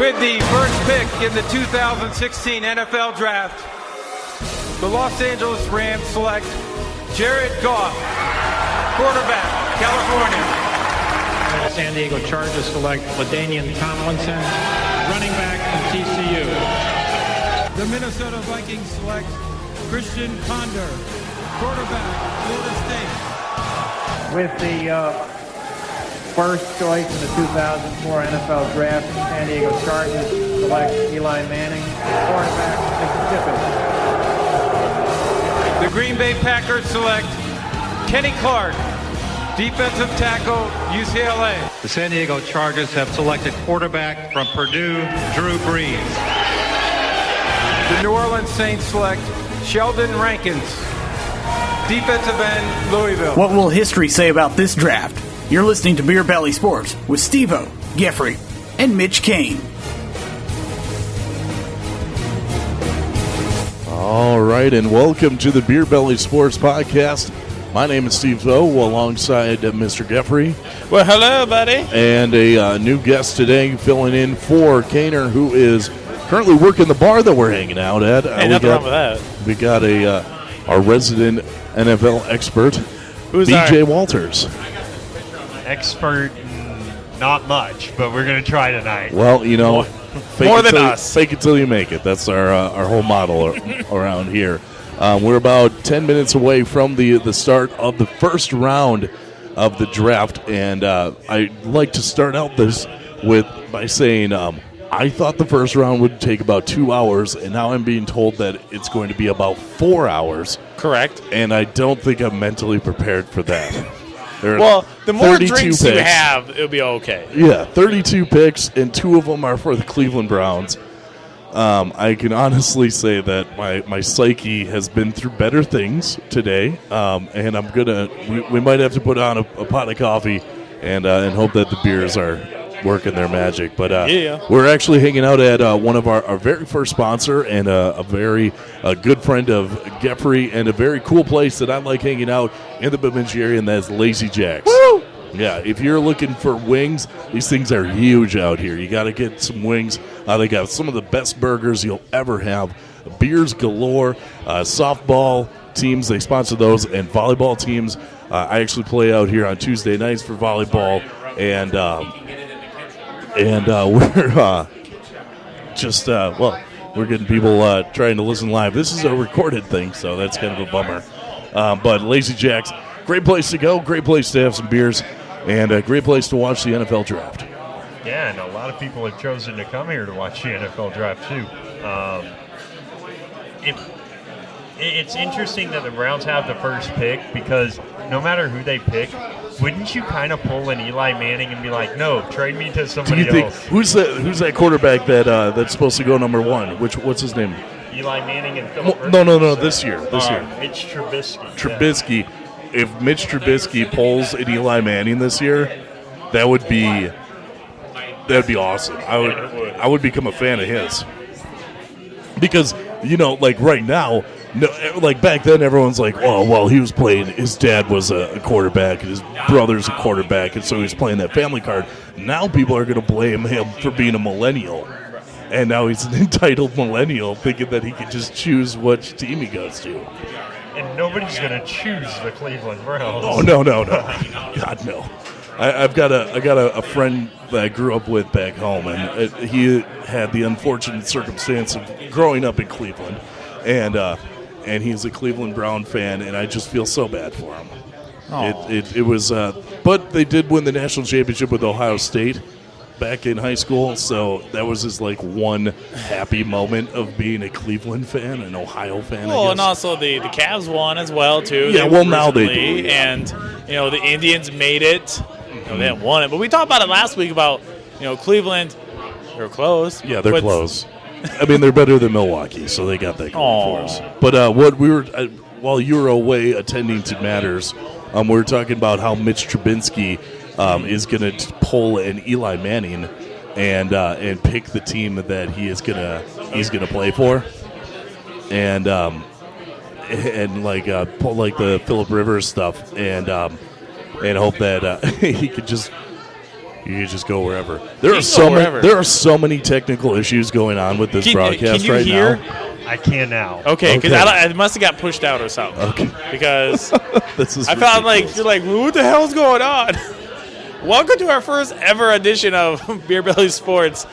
With the first pick in the 2016 NFL Draft, the Los Angeles Rams select Jared Goff, quarterback, California. The San Diego Chargers select LaDainian Tomlinson, running back from TCU. The Minnesota Vikings select Christian Ponder, quarterback, Florida State. With the first choice in the 2004 NFL Draft, San Diego Chargers select Eli Manning, quarterback, Mississippi. The Green Bay Packers select Kenny Clark, defensive tackle, UCLA. The San Diego Chargers have selected quarterback from Purdue, Drew Brees. The New Orleans Saints select Sheldon Rankins, defensive end, Louisville. What will history say about this draft? You're listening to Beer Belly Sports with Steve-O, Geffre, and Mitch Cain. All right, and welcome to the Beer Belly Sports Podcast. My name is Steve-O, alongside Mr. Geffre. Well, hello, buddy. And a new guest today filling in for Cainer, who is currently working the bar that we're hanging out at. Hey, nothing wrong with that. We got our resident NFL expert, Who's BJ Walters. Expert, not much, but we're going to try tonight. Well, you know, more than us. Fake it till you make it. That's our whole model around here. We're about 10 minutes away from the start of the first round of the draft, and I'd like to start out this by saying I thought the first round would take about 2 hours, and now I'm being told that it's going to be about 4 hours. Correct. And I don't think I'm mentally prepared for that. Well, the more drinks picks. you have, it'll be okay. Yeah, 32 picks, and 2 of them are for the Cleveland Browns. I can honestly say that my psyche has been through better things today, and we might have to put on a pot of coffee and hope that the beers are working their magic. But we're actually hanging out at one of our very first sponsor and a very good friend of Geffre, and a very cool place that I like hanging out in the Bemidji area, and that's Lazy Jack's. Woo! Yeah, if you're looking for wings, these things are huge out here. You got to get some wings. They got some of the best burgers you'll ever have. Beers galore. Softball teams, they sponsor those, and volleyball teams. I actually play out here on Tuesday nights for volleyball, and we're just we're getting people trying to listen live. This is a recorded thing, so that's kind of a bummer. But Lazy Jack's, great place to go, great place to have some beers, and a great place to watch the NFL draft. Yeah, and a lot of people have chosen to come here to watch the NFL draft, too. It's interesting that the Browns have the first pick, because no matter who they pick, wouldn't you kind of pull an Eli Manning and be like, no, trade me to somebody else? Who's that quarterback that's supposed to go number one? What's his name? Eli Manning and Philip Rivers? No, this year. Mitch Trubisky. Yeah. If Mitch Trubisky pulls an Eli Manning this year, that'd be awesome. I would become a fan of his, because like right now, like back then, everyone's like, oh well, he was playing. His dad was a quarterback, and his brother's a quarterback, and so he's playing that family card. Now people are going to blame him for being a millennial. And now he's an entitled millennial, thinking that he can just choose which team he goes to. And nobody's going to choose the Cleveland Browns. Oh, no. God, no. I got a friend that I grew up with back home, and he had the unfortunate circumstance of growing up in Cleveland. And he's a Cleveland Brown fan, and I just feel so bad for him. It was, but they did win the national championship with Ohio State back in high school, so that was his one happy moment of being a Cleveland fan, an Ohio fan. Well, and also the Cavs won as well too. Yeah, now they do. Yeah. And the Indians made it. They haven't won it, but we talked about it last week about Cleveland. They're close. Yeah, they're close. I mean, they're better than Milwaukee, so they got that going for us. But what we were while you were away attending to matters, we were talking about how Mitch Trubisky is going to pull an Eli Manning and pick the team that he's gonna play for, and pull the Philip Rivers stuff, and hope that he could just You can just go wherever. There You are can so go many. wherever. There are so many technical issues going on with this broadcast can you right hear? now. I can now. Okay, because Okay. it must have got pushed out or something. Okay. Because This is I felt like ridiculous. you're like, what the hell's going on? Welcome to our first ever edition of Beer Belly Sports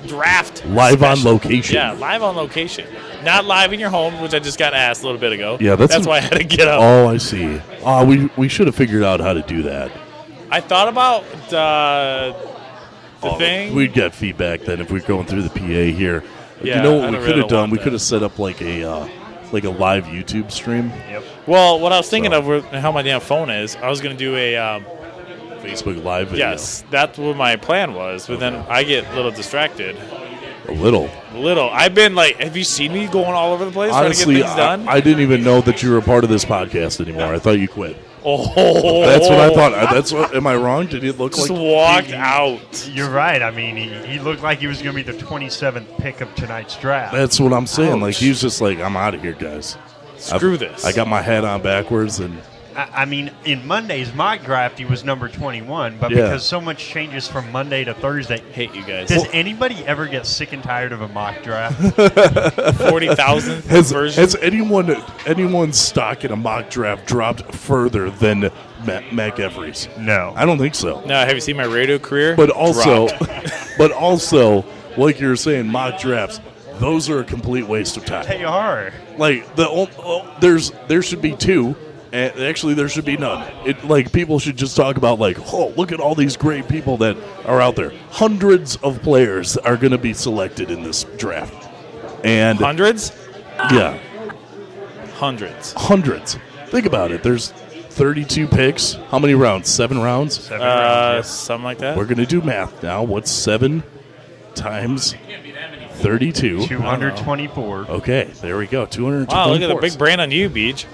draft Live on special. location. Yeah, live on location, not live in your home, which I just got asked a little bit ago. Yeah, that's why I had to get up. Oh, I see. We should have figured out how to do that. I thought about the thing. We'd get feedback then if we were going through the PA here. Yeah, you know what I we don't could have really done? want We that. could have set up like a live YouTube stream. Yep. Well, what I was thinking of how my damn phone is, I was going to do a Facebook Live video. yes, that's what my plan was. But then I get a little distracted. A little. I've been like, have you seen me going all over the place Honestly, trying to get things done? I didn't even know that you were a part of this podcast anymore. I thought you quit. Oh, That's what I thought. Am I wrong? Did it look Just like walked out. You're right. I mean, he looked like he was going to be the 27th pick of tonight's draft. That's what I'm saying. Like Ouch. he was just like, I'm out of here, guys. Screw this. I got my hat on backwards and I mean, in Monday's mock draft, he was number 21, but Yeah. because so much changes from Monday to Thursday, hate you guys. does anybody ever get sick and tired of a mock draft? 40,000th version. has anyone's stock in a mock draft dropped further than Matt Geffre's? No. I don't think so. No, have you seen my radio career? But also, Dropped. like you were saying, mock drafts, those are a complete waste of time. They are. Like there should be two, and actually there should be none. People should just talk about look at all these great people that are out there. Hundreds of players are going to be selected in this draft, and Hundreds? yeah, Hundreds. Think about it. There's 32 picks. How many rounds? 7 rounds. 7 rounds. Something like that. We're going to do math now. What's 7 times 32? 224. Okay, there we go. 224. Wow, look at the big brain on you, Beach.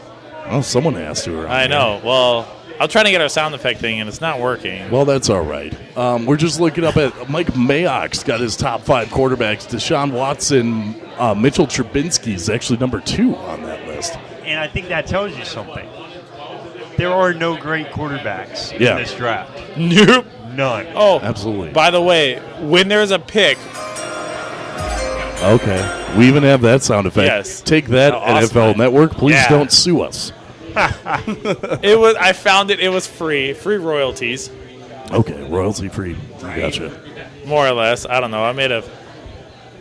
Well, someone has to. Around I here. know. Well, I'm trying to get our sound effect thing, and it's not working. Well, that's all right. We're just looking up at Mike Mayock's got his top 5 quarterbacks. Deshaun Watson, Mitchell Trubinsky's actually number 2 on that list. And I think that tells you something. There are no great quarterbacks Yeah. in this draft. Nope. None. Oh, Absolutely. by the way, when there's a pick, Okay. We even have that sound effect. Yes. Take that, Oh, awesome. NFL Network. Please Yeah. don't sue us. I found it was free royalties, Okay, royalty free. Gotcha. more or less. I don't know. I made a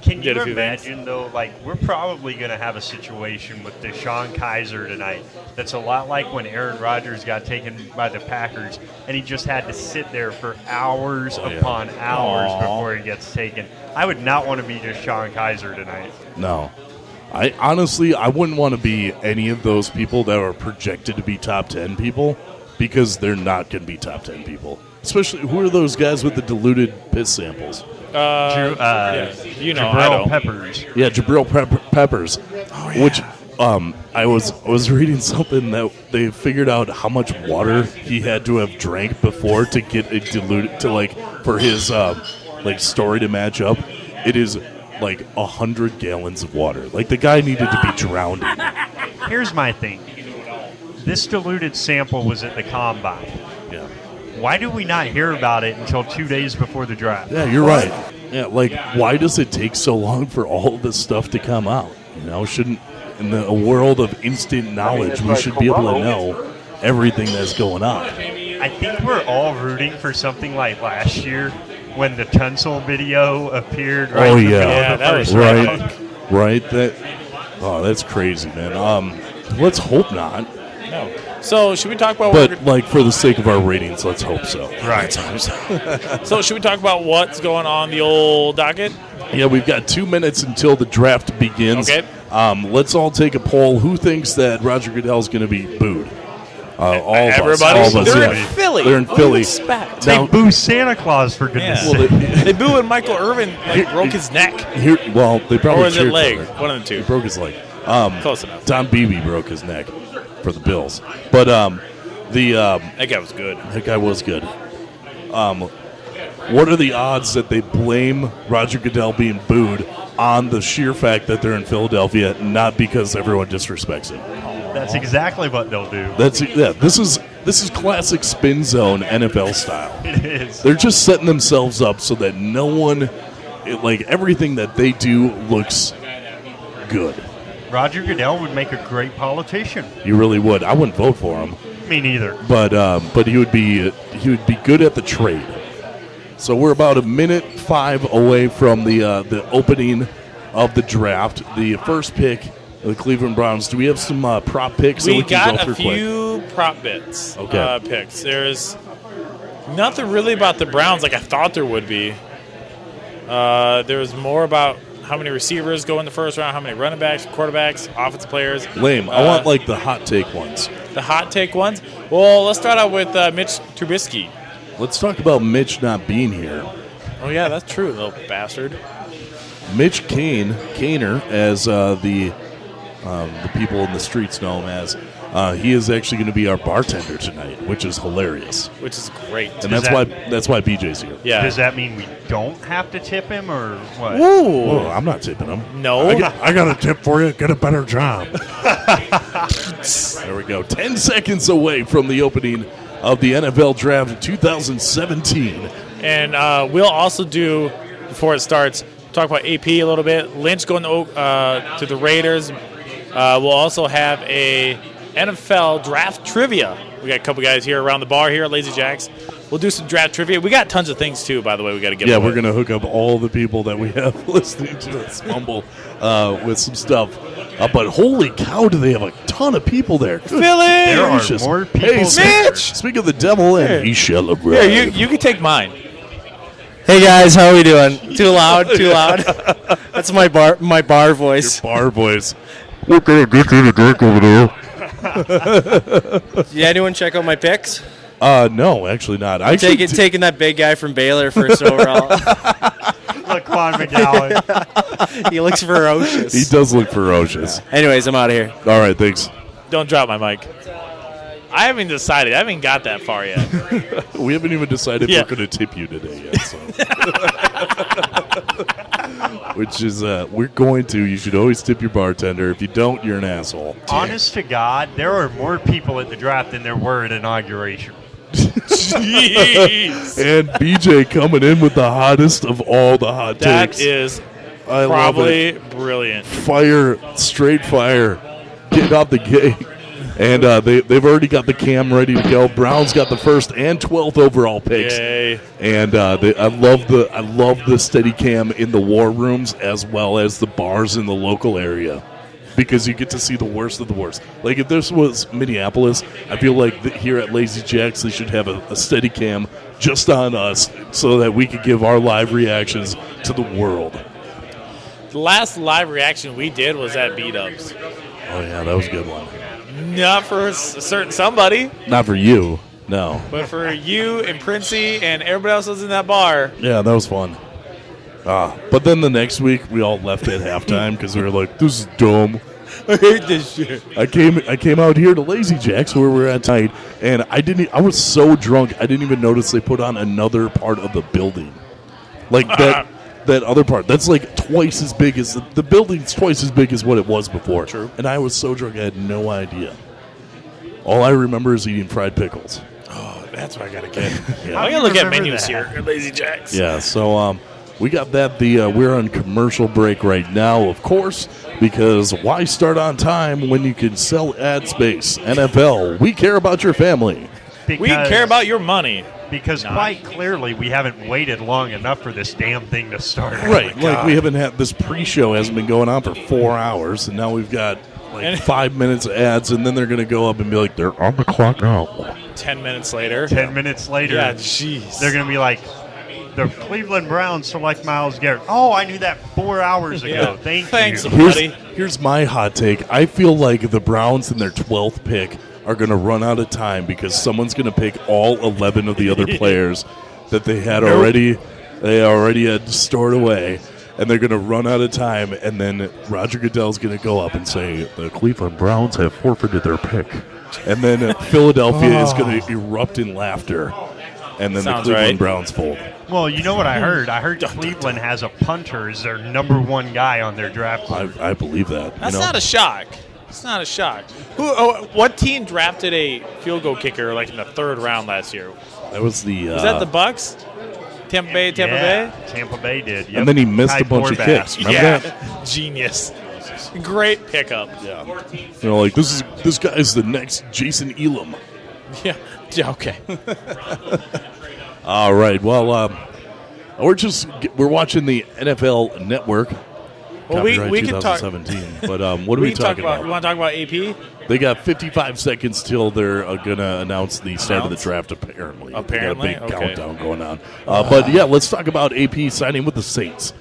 Can Did you a few things. imagine, though, we're probably going to have a situation with Deshaun Kaiser tonight that's a lot like when Aaron Rodgers got taken by the Packers, and he just had to sit there for hours upon hours before he gets taken. I would not want to be Deshaun Kaiser tonight. No. I wouldn't want to be any of those people that are projected to be top 10 people because they're not going to be top 10 people. Especially, who are those guys with the diluted piss samples? yeah, you know, I Jabril don't. Peppers. Yeah, Jabril Peppers. Which I was reading something that they figured out how much water he had to have drank before to get it diluted for his story to match up. It is 100 gallons of water. The guy needed to be drowned in. Here's my thing. This diluted sample was at the Combine. Yeah. Why do we not hear about it until 2 days before the draft? Yeah, you're right. Yeah, why does it take so long for all of this stuff to come out? Shouldn't in a world of instant knowledge, we should be able to know everything that's going on. I think we're all rooting for something like last year when the Tunsil video appeared right Oh, in the yeah. middle Yeah, of the that first was round. Right? That's crazy, man. Let's hope not. No. So should we talk about But for the sake of our ratings, let's hope so. Right. So should we talk about what's going on the old docket? Yeah, we've got 2 minutes until the draft begins. Okay. Let's all take a poll. Who thinks that Roger Goodell's going to be booed? All of us. Everybody. All of us, They're yeah. in Philly. They're in What do you Philly. expect? They Now- boo Santa Claus, for goodness Yeah. sake. Well, They boo when Michael Irvin broke his neck, they probably or was it cheered leg? for it. One of the two. He broke his leg. Close enough. Tom Beebe broke his neck for the Bills. But That guy was good. that guy was good. What are the odds that they blame Roger Goodell being booed on the sheer fact that they're in Philadelphia, not because everyone disrespects him? That's exactly what they'll do. This is This is classic spin zone NFL style. It is. They're just setting themselves up so that no one, everything that they do looks good. Roger Goodell would make a great politician. You really would. I wouldn't vote for him, Me neither. but he would be good at the trade. So we're about 1:05 away from the opening of the draft. The first pick of the Cleveland Browns. Do we have some prop picks that we can got go a through quick? few prop bits Okay. picks. There's nothing really about the Browns like I thought there would be. There was more about how many receivers go in the first round, how many running backs, quarterbacks, offensive players. Lame. I want like the hot take ones. The hot take ones. Well, let's start out with Mitch Trubisky. Let's talk about Mitch not being here. Oh yeah, that's true, little bastard. Mitch Cainer, as the people in the streets know him as, he is actually going to be our bartender tonight, which is hilarious. Which is great. And that's why BJ's here. Yeah. Does that mean we don't have to tip him or what? Ooh. Whoa, I'm not tipping him. No. I got a tip for you. Get a better job. There we go. 10 seconds away from the opening of the NFL Draft of 2017. And we'll also do, before it starts, talk about AP a little bit. Lynch going to the Raiders. We'll also have a NFL draft trivia. We got a couple guys here around the bar here at Lazy Jack's. We'll do some draft trivia. We got tons of things, too, by the way, we got to get away. We're going to hook up all the people that we have listening to us mumble with some stuff. But holy cow, do they have a ton of people there. Good Philly! There are gracious. more people Hey, there. Mitch! Speak of the devil, and he shall abide. Here, you can take mine. Hey guys, how are we doing? Too loud, too loud. That's my bar voice. Bar voice. What can I get you to drink over there? Did anyone check out my picks? No, actually not. Taking that big guy from Baylor first overall. Laquan McGowan. He looks ferocious. He does look ferocious. Anyways, I'm out of here. All right, thanks. Don't drop my mic. I haven't decided. I haven't got that far yet. We haven't even decided Yeah. if we're going to tip you today yet. So. Which is, we're going to. You should always tip your bartender. If you don't, you're an asshole. Honest to God, there are more people at the draft than there were at inauguration. Jeez. And BJ coming in with the hottest of all the hot That takes. is I love probably it. brilliant. Fire, straight fire. Get out the gate. And they've already got the cam ready to go. Brown's got the first and 12th overall picks. Yay. And I love the steady cam in the war rooms as well as the bars in the local area, because you get to see the worst of the worst. Like if this was Minneapolis, I feel like here at Lazy Jack's they should have a steady cam just on us so that we could give our live reactions to the world. The last live reaction we did was at B-Dubs. Oh yeah, that was a good one. Not for a certain somebody, Not for you, no. but for you and Princey and everybody else that's in that bar. Yeah, that was fun. But then the next week we all left at halftime because we were like, "This is dumb." I hate this shit. I came out here to Lazy Jack's where we're at tonight, and I was so drunk I didn't even notice they put on another part of the building, like that other part. That's like twice as big as the building's twice as big as what it was before. True. And I was so drunk I had no idea. All I remember is eating fried pickles. Oh, that's what I gotta get. Yeah. I gotta look at remember menus that? here at Lazy Jack's. Yeah, so we got that. We're on commercial break right now, of course, because why start on time when you can sell ad space? NFL, we care about your family. We Because- care about your money. Because quite clearly we haven't waited long enough for this damn thing to start. Right, Oh my like God. we haven't had this pre-show hasn't been going on for 4 hours, and now we've got like 5 minutes of ads, and then they're going to go up and be like, "They're on the clock now." 10 minutes later. 10 minutes later, Yeah, jeez. they're going to be like, the Cleveland Browns select Myles Garrett. Oh, I knew that 4 hours ago. Yeah. Thanks Thanks. you. Buddy. Here's my hot take. I feel like the Browns in their 12th pick are going to run out of time because someone's going to pick all 11 of the other players that they had already had stored away, and they're going to run out of time, and then Roger Goodell's going to go up and say, "The Cleveland Browns have forfeited their pick." And then Philadelphia is going to erupt in laughter, and then Sounds the Cleveland right. Browns fold. Well, you know what I heard? I heard Cleveland has a punter as their number one guy on their draft board. I believe that. That's you know? not a shock. It's not a shock. What team drafted a field goal kicker like in the 3rd round last year? That was the. Was that the Bucks? Tampa Bay. Tampa Bay did. Yep. And then he missed Kai a bunch of Forbath. kicks. Remember that? Genius. Great pickup. Yeah. You know, like this guy's the next Jason Elam. Yeah. Okay. All right. Well, we're watching the NFL Network. Well, we can talk. 2017. But what are we talking about? You want to talk about AP? They got 55 seconds till they're going to announce the start of the draft, apparently. Apparently? They got a big Okay. countdown going on. But, yeah, let's talk about AP signing with the Saints.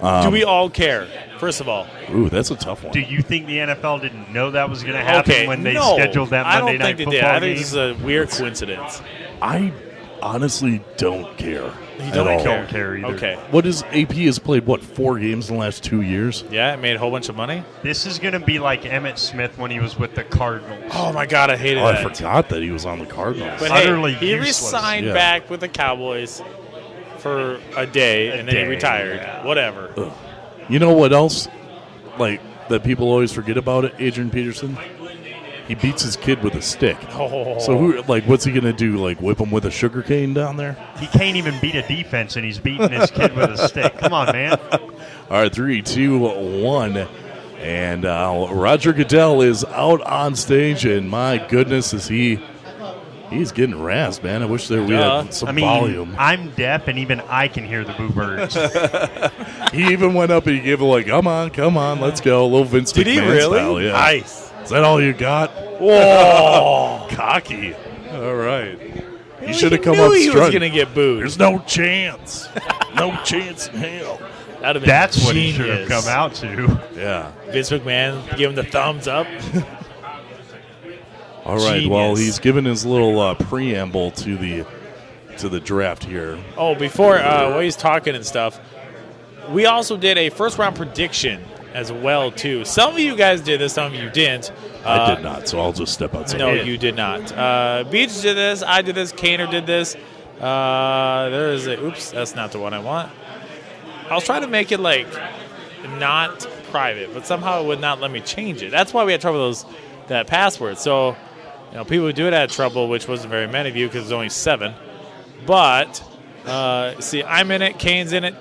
Do we all care, first of all? Ooh, that's a tough one. Do you think the NFL didn't know that was going to happen when they scheduled that Monday Night Football game? I think this is a weird coincidence. I honestly don't care. You don't care either. Okay. What is AP has played, 4 games in the last 2 years? Yeah, it made a whole bunch of money. This is going to be like Emmitt Smith when he was with the Cardinals. Oh, my God, I hated that. I forgot that he was on the Cardinals. But Utterly he useless. re-signed back with the Cowboys for a day, and then he retired. Yeah. Whatever. Ugh. You know what else, that people always forget about it? Adrian Peterson. He beats his kid with a stick. Oh. So what's he gonna do? Whip him with a sugar cane down there? He can't even beat a defense, and he's beating his kid with a stick. Come on, man. All right, 3, 2, 1, and Roger Goodell is out on stage, and my goodness, he's getting razzed, man. I wish we had some volume. I'm deaf, and even I can hear the boo birds. He even went up and he gave come on, let's go, a little Vince McMahon Did he really? style. Yeah. Nice. Is that all you got? Whoa. Cocky. All right. He Well, should have he come knew up he was strutting. going to get booed. There's no chance. No chance in hell. That'd have been That's what he genius. should have come out to. Yeah. Vince McMahon give him the thumbs up. All right. Genius. Well, he's given his little preamble to the draft here. Oh, before while he's talking and stuff, we also did a first-round prediction as well, too. Some of you guys did this, some of you didn't. I did not, so I'll just step outside. No, you did not. Beach did this. I did this. Cainer did this. There is a... Oops, that's not the one I want. I was trying to make it, not private, but somehow it would not let me change it. That's why we had trouble with that password. So, people who do it had trouble, which wasn't very many of you because there's only 7. But, see, I'm in it. Kane's in it.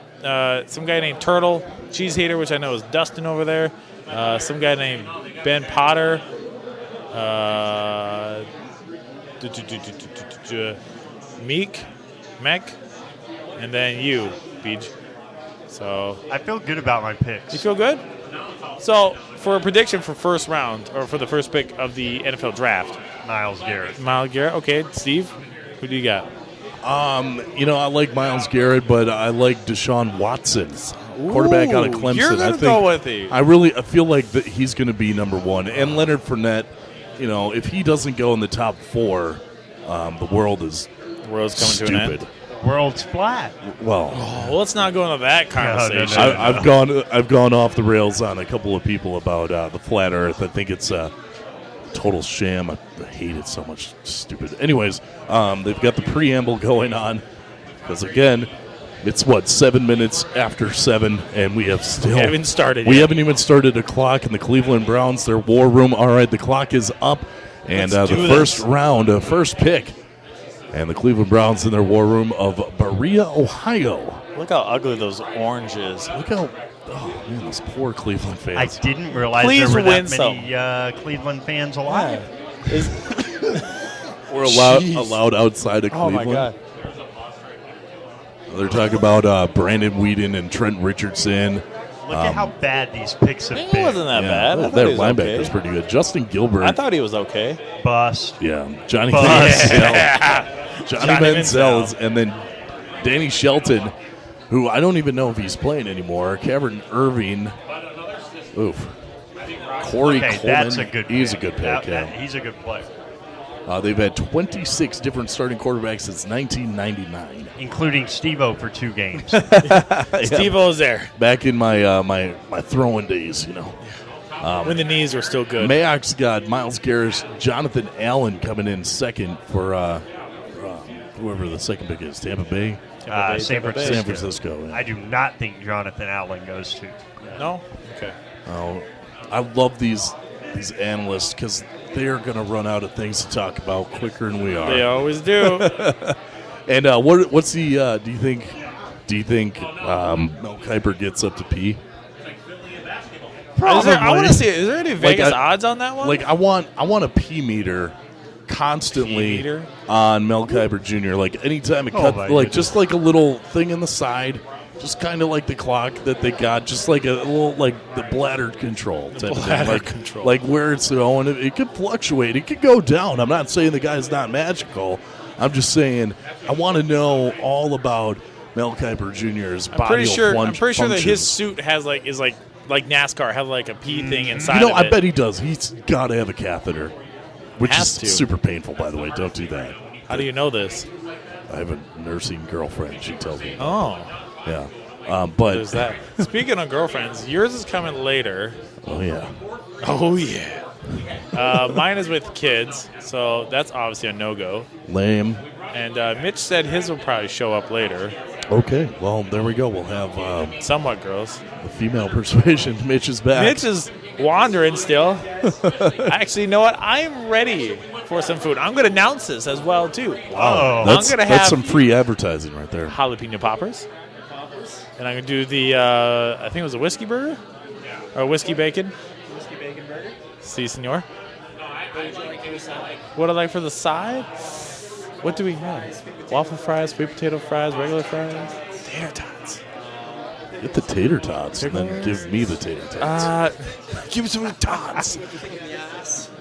Some guy named Turtle, Cheese Hater, which I know is Dustin over there. Some guy named Ben Potter. Mech, and then you, Beach. So I feel good about my picks. you feel good? So for a prediction for first round or for the first pick of the NFL draft, Myles Garrett. Myles Garrett. Okay, Steve, who do you got? I like Myles Garrett, but I like Deshaun Watson, quarterback out of Clemson. You're going to go with him. I feel like that he's going to be number 1. And Leonard Fournette, if he doesn't go in the top 4, the world's coming stupid. to an end. World's flat. Well, Well, let's not go into that conversation. No. I've gone off the rails on a couple of people about the flat Earth. I think it's a total sham. I hate it so much. Stupid. Anyways, they've got the preamble going on because again, it's 7 minutes after 7, and we have still haven't started. We yet. haven't even started the clock. And the Cleveland Browns, their war room. All right, the clock is up, and Let's the do first this. round, first pick. And the Cleveland Browns in their war room of Berea, Ohio. Look how ugly those oranges. Look how, those poor Cleveland I fans. didn't realize Please there were win that many Cleveland fans alive. We're Jeez. allowed outside of Oh Cleveland. my god. They're talking about Brandon Whedon and Trent Richardson. Look at how bad these picks have It been. wasn't that bad. I thought Their he was linebacker's okay. pretty good. Justin Gilbert. I thought he was okay. Bust. Yeah, Johnny Bust. Manziel. Johnny Johnny Manziel. And then Danny Shelton, who I don't even know if he's playing anymore. Cameron Irving. Oof. Corey Okay, Coleman. that's a good pick. He's a good pick, yeah. He's a good player. They've had 26 different starting quarterbacks since 1999. Including Steve-O for 2 games. Steve-O's there Back in my my throwing days, when the knees were still good. Mayoc's got Myles Garrett, Jonathan Allen coming in second for whoever the second pick is, Tampa Bay, San Francisco. San Francisco. Yeah. I do not think Jonathan Allen goes to. No? Okay. I love these these analysts because they're going to run out of things to talk about quicker than we are. They always do. And what's the? Do you think Mel Kiper gets up to pee? I want to see it. Is there any Vegas odds on that one? Like I want a pee meter constantly on Mel Kiper Jr. Like anytime it cuts, just like a little thing in the side, just kind of like the clock that they got, just like a little like the bladder control type of thing. Control. Like where it's going. It could fluctuate. It could go down. I'm not saying the guy's not magical. I'm just saying I want to know all about Mel Kiper Jr.'s body. I'm pretty sure that his suit is like NASCAR, have like a pee thing inside. You know, I bet he does. He's got to have a catheter, which is to. super painful, by the way. Don't do that. How do you know this? I have a nursing girlfriend. She tells me. Oh, yeah. But there's that. Speaking of girlfriends, yours is coming later. Oh yeah. Oh yeah. Mine is with kids, so that's obviously a no-go. Lame. And Mitch said his will probably show up later. Okay, well, there we go. We'll have somewhat girls. The female persuasion. Mitch is back. Mitch is wandering still. Actually, you know what? I'm ready for some food. I'm going to announce this as well, too. Wow. That's some free advertising right there. Jalapeno poppers. And I'm going to do the, I think it was a whiskey burger? Or whiskey bacon. Whiskey bacon burger. Si, senor. What would you like for the side? What I like for the side? What do we have? Waffle fries, sweet potato fries, regular fries, tater tots. Get the tater tots and then give me the tater tots. Give me some tots.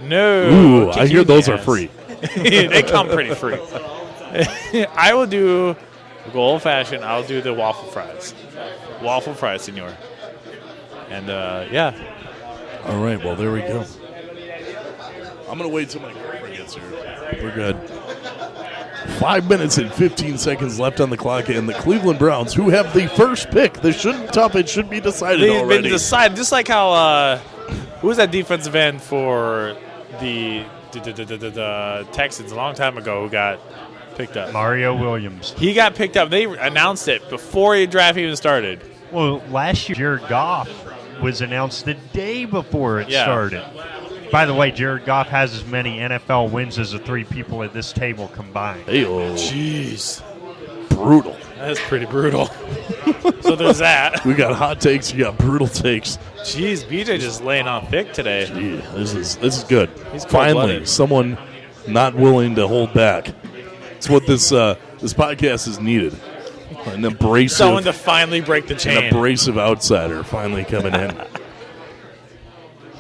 No. Ooh, I hear those are free. They come pretty free. I will do go old fashioned. I'll do the waffle fries. Waffle fries, senor. And yeah. All right. Well, there we go. I'm gonna wait till my girlfriend gets here. We're good. 5 minutes and 15 seconds left on the clock, and the Cleveland Browns, who have the first pick, it should be decided They've already. Been decided, just like how who was that defensive end for the Texans a long time ago who got picked up? Mario Williams. He got picked up. They announced it before the draft even started. Well, last year, Jared Goff was announced the day before it started. By the way, Jared Goff has as many NFL wins as the three people at this table combined. Hey-oh. Jeez. Brutal. That is pretty brutal. So there's that. We got hot takes. You got brutal takes. Jeez, BJ just laying on thick today. Gee, this is good. He's finally someone not willing to hold back. It's what this podcast is needed. An abrasive. Someone to finally break the chain. An abrasive outsider finally coming in.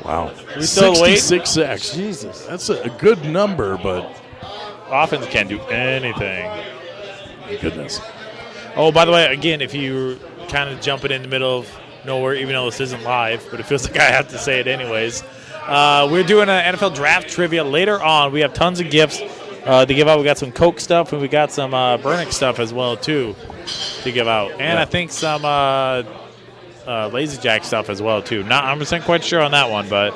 Wow. We still 66 sacks. Jesus. That's a good number, but offense can't do anything. Goodness. Oh, by the way, again, if you're kind of jumping in the middle of nowhere, even though this isn't live, but it feels like I have to say it anyways, we're doing an NFL draft trivia later on. We have tons of gifts to give out. We got some Coke stuff, and we got some Burnick stuff as well, too, to give out. And I think some Lazy Jack stuff as well, too. Not 100% quite sure on that one, but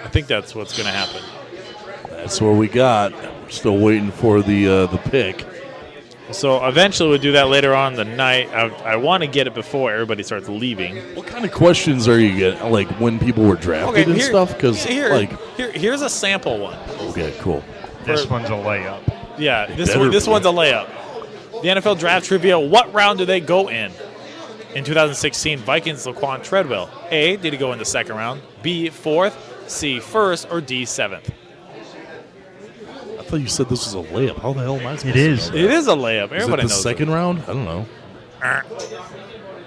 I think that's what's going to happen. That's what we got. We're still waiting for the pick. So eventually we'll do that later on in the night. I want to get it before everybody starts leaving. What kind of questions are you getting, like when people were drafted and stuff? Because here's a sample one. Okay, cool. This one's a layup. Yeah, this one's a layup. The NFL draft trivia, what round do they go in? In 2016, Vikings Laquan Treadwell. A, did he go in the second round? B, fourth? C, first? Or D, seventh? I thought you said this was a layup. How the hell am I supposed to know that? It is a layup. Everybody is it the knows second round? I don't know.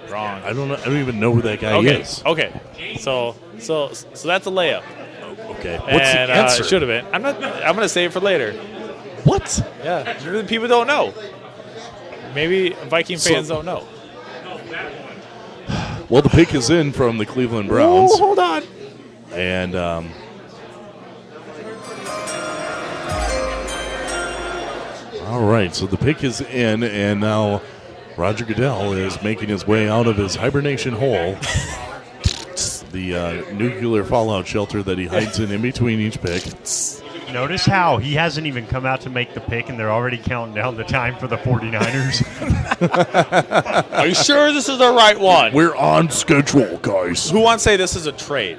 Wrong. I don't know. I don't even know who that guy is. Okay. So that's a layup. Okay. What's the answer? It should have been. I'm going to save it for later. What? Yeah. People don't know. Maybe Viking fans don't know. Well, the pick is in from the Cleveland Browns. Ooh, hold on. And all right, so the pick is in, and now Roger Goodell is making his way out of his hibernation hole, the nuclear fallout shelter that he hides in between each pick. Notice how he hasn't even come out to make the pick, and they're already counting down the time for the 49ers. Are you sure this is the right one? We're on schedule, guys. Who wants to say this is a trade?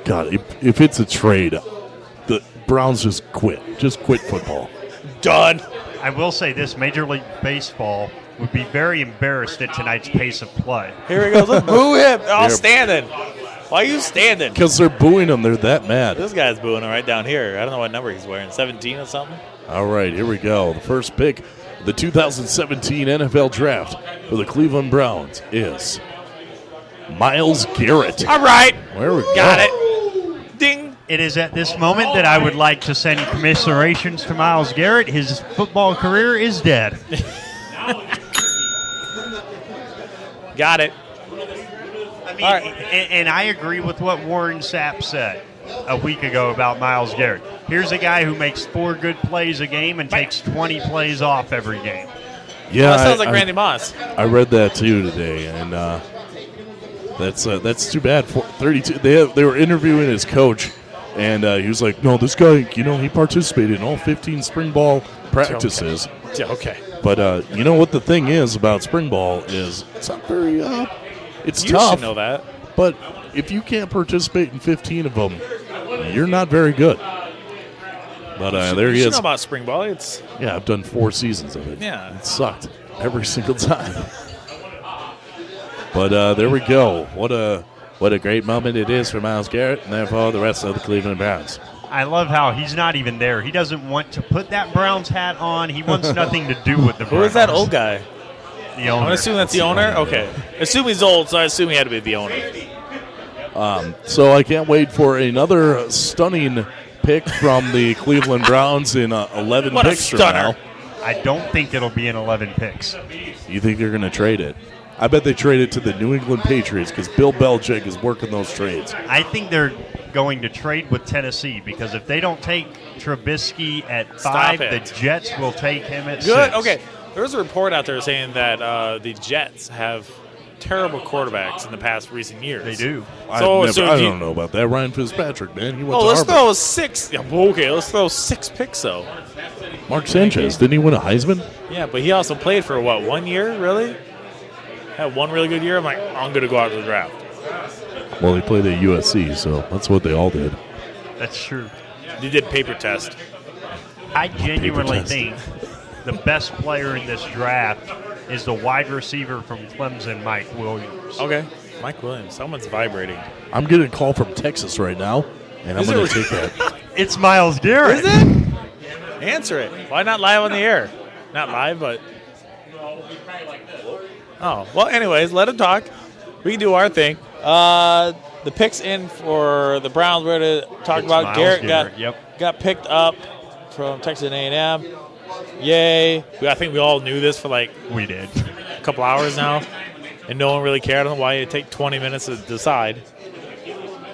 God, if it's a trade, the Browns just quit. Just quit football. Done. I will say this: Major League Baseball would be very embarrassed at tonight's pace of play. Here he goes. Look, boo him. They're all standing. Why are you standing? Because they're booing him. They're that mad. This guy's booing him right down here. I don't know what number he's wearing. 17 or something? All right, here we go. The first pick of the 2017 NFL Draft for the Cleveland Browns is Myles Garrett. All right. There we go. Got it. Ding. It is at this moment that I would like to send commiserations to Myles Garrett. His football career is dead. Got it. I mean, and I agree with what Warren Sapp said a week ago about Myles Garrett. Here's a guy who makes 4 good plays a game and takes 20 plays off every game. Yeah, that sounds like Randy Moss. I read that too today, and that's too bad. 32. They were interviewing his coach, and he was like, "No, this guy, he participated in all 15 spring ball practices." Okay. But you know what the thing is about spring ball is it's not very. It's You tough. should know that. But if you can't participate in 15 of them, you're not very good. But there he You is. know about spring ball. It's Yeah, I've done 4 seasons of it. Yeah. It sucked every single time. But there we go. What a great moment it is for Myles Garrett and therefore the rest of the Cleveland Browns. I love how he's not even there. He doesn't want to put that Browns hat on. He wants nothing to do with the Browns. Who is that old guy? The owner. I'm assume that's the owner. Okay. Assume he's old, so I assume he had to be the owner. So I can't wait for another stunning pick from the Cleveland Browns in 11 What a picks from stunner. now. I don't think it'll be in 11 picks. You think they're going to trade it? I bet they trade it to the New England Patriots because Bill Belichick is working those trades. I think they're going to trade with Tennessee because if they don't take Trubisky at 5, it. the Jets will take him at 6. Good. Okay. There was a report out there saying that the Jets have terrible quarterbacks in the past recent years. They do. I don't know about that. Ryan Fitzpatrick, man. He went to let's Harvard. throw 6. Yeah, okay, let's throw 6 picks, though. Mark Sanchez, didn't he win a Heisman? Yeah, but he also played for, 1 year, really? Had one really good year. I'm like, I'm going to go out to the draft. Well, he played at USC, so that's what they all did. That's true. They did paper test. I genuinely test. think the best player in this draft is the wide receiver from Clemson, Mike Williams. Okay. Mike Williams. Someone's vibrating. I'm getting a call from Texas right now, and I'm Is going it to take that. It's Myles Garrett. Is it? Answer it. Why not live on the air? Not live, but... Oh, well, anyways, let him talk. We can do our thing. The picks in for the Browns we're going to talk about. Myles Garrett got picked up from Texas A&M. Yay. I think we all knew this for we did a couple hours now, and no one really cared. I don't know why it take 20 minutes to decide.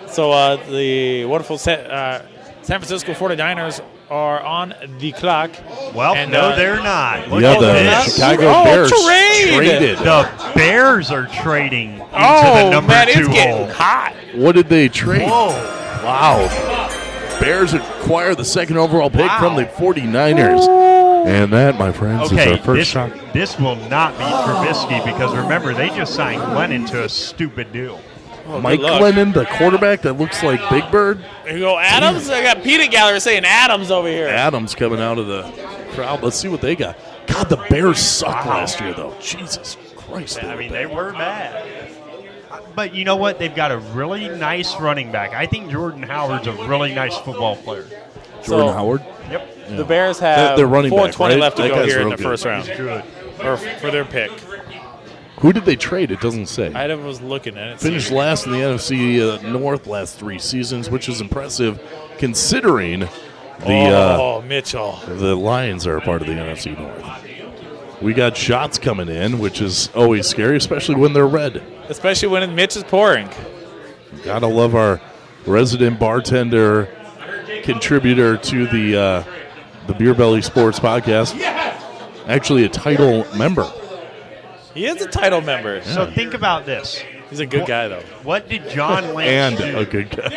So the wonderful San Francisco 49ers are on the clock. Well, and, no, they're not. Look Yeah, at the this. Chicago Bears traded. The Bears are trading into Oh, the number man, 2 it's getting hole. hot. What did they trade? Whoa. Wow. Bears acquire the 2nd overall pick from the 49ers. And that, my friends, is our first shot. This will not be Trubisky because, remember, they just signed Glennon to a stupid deal. Oh, Mike good luck. Glennon, the quarterback that looks like Big Bird. Here you go, Adams. I got Peter Galler saying Adams over here. Adams coming out of the crowd. Let's see what they got. God, the Bears sucked last year, though. Jesus Christ. I mean, they were bad. But you know what? They've got a really nice running back. I think Jordan Howard's a really nice football player. Jordan Howard? Yep. Yeah. The Bears have They're running back, 4:20 right? left to That go guy's here in real the good. first round. He's good. Or for their pick. Who did they trade? It doesn't say. I was looking at it. Finished last in the NFC North last 3 seasons, which is impressive considering Mitchell. the Lions are a part of the NFC North. We got shots coming in, which is always scary, especially when they're red. Especially when Mitch is pouring. Gotta love our resident bartender, contributor to the Beer Belly Sports Podcast. Actually, a title member. He is a title member. Yeah. So think about this. He's a good guy, though. What did John Lynch And do? a good guy.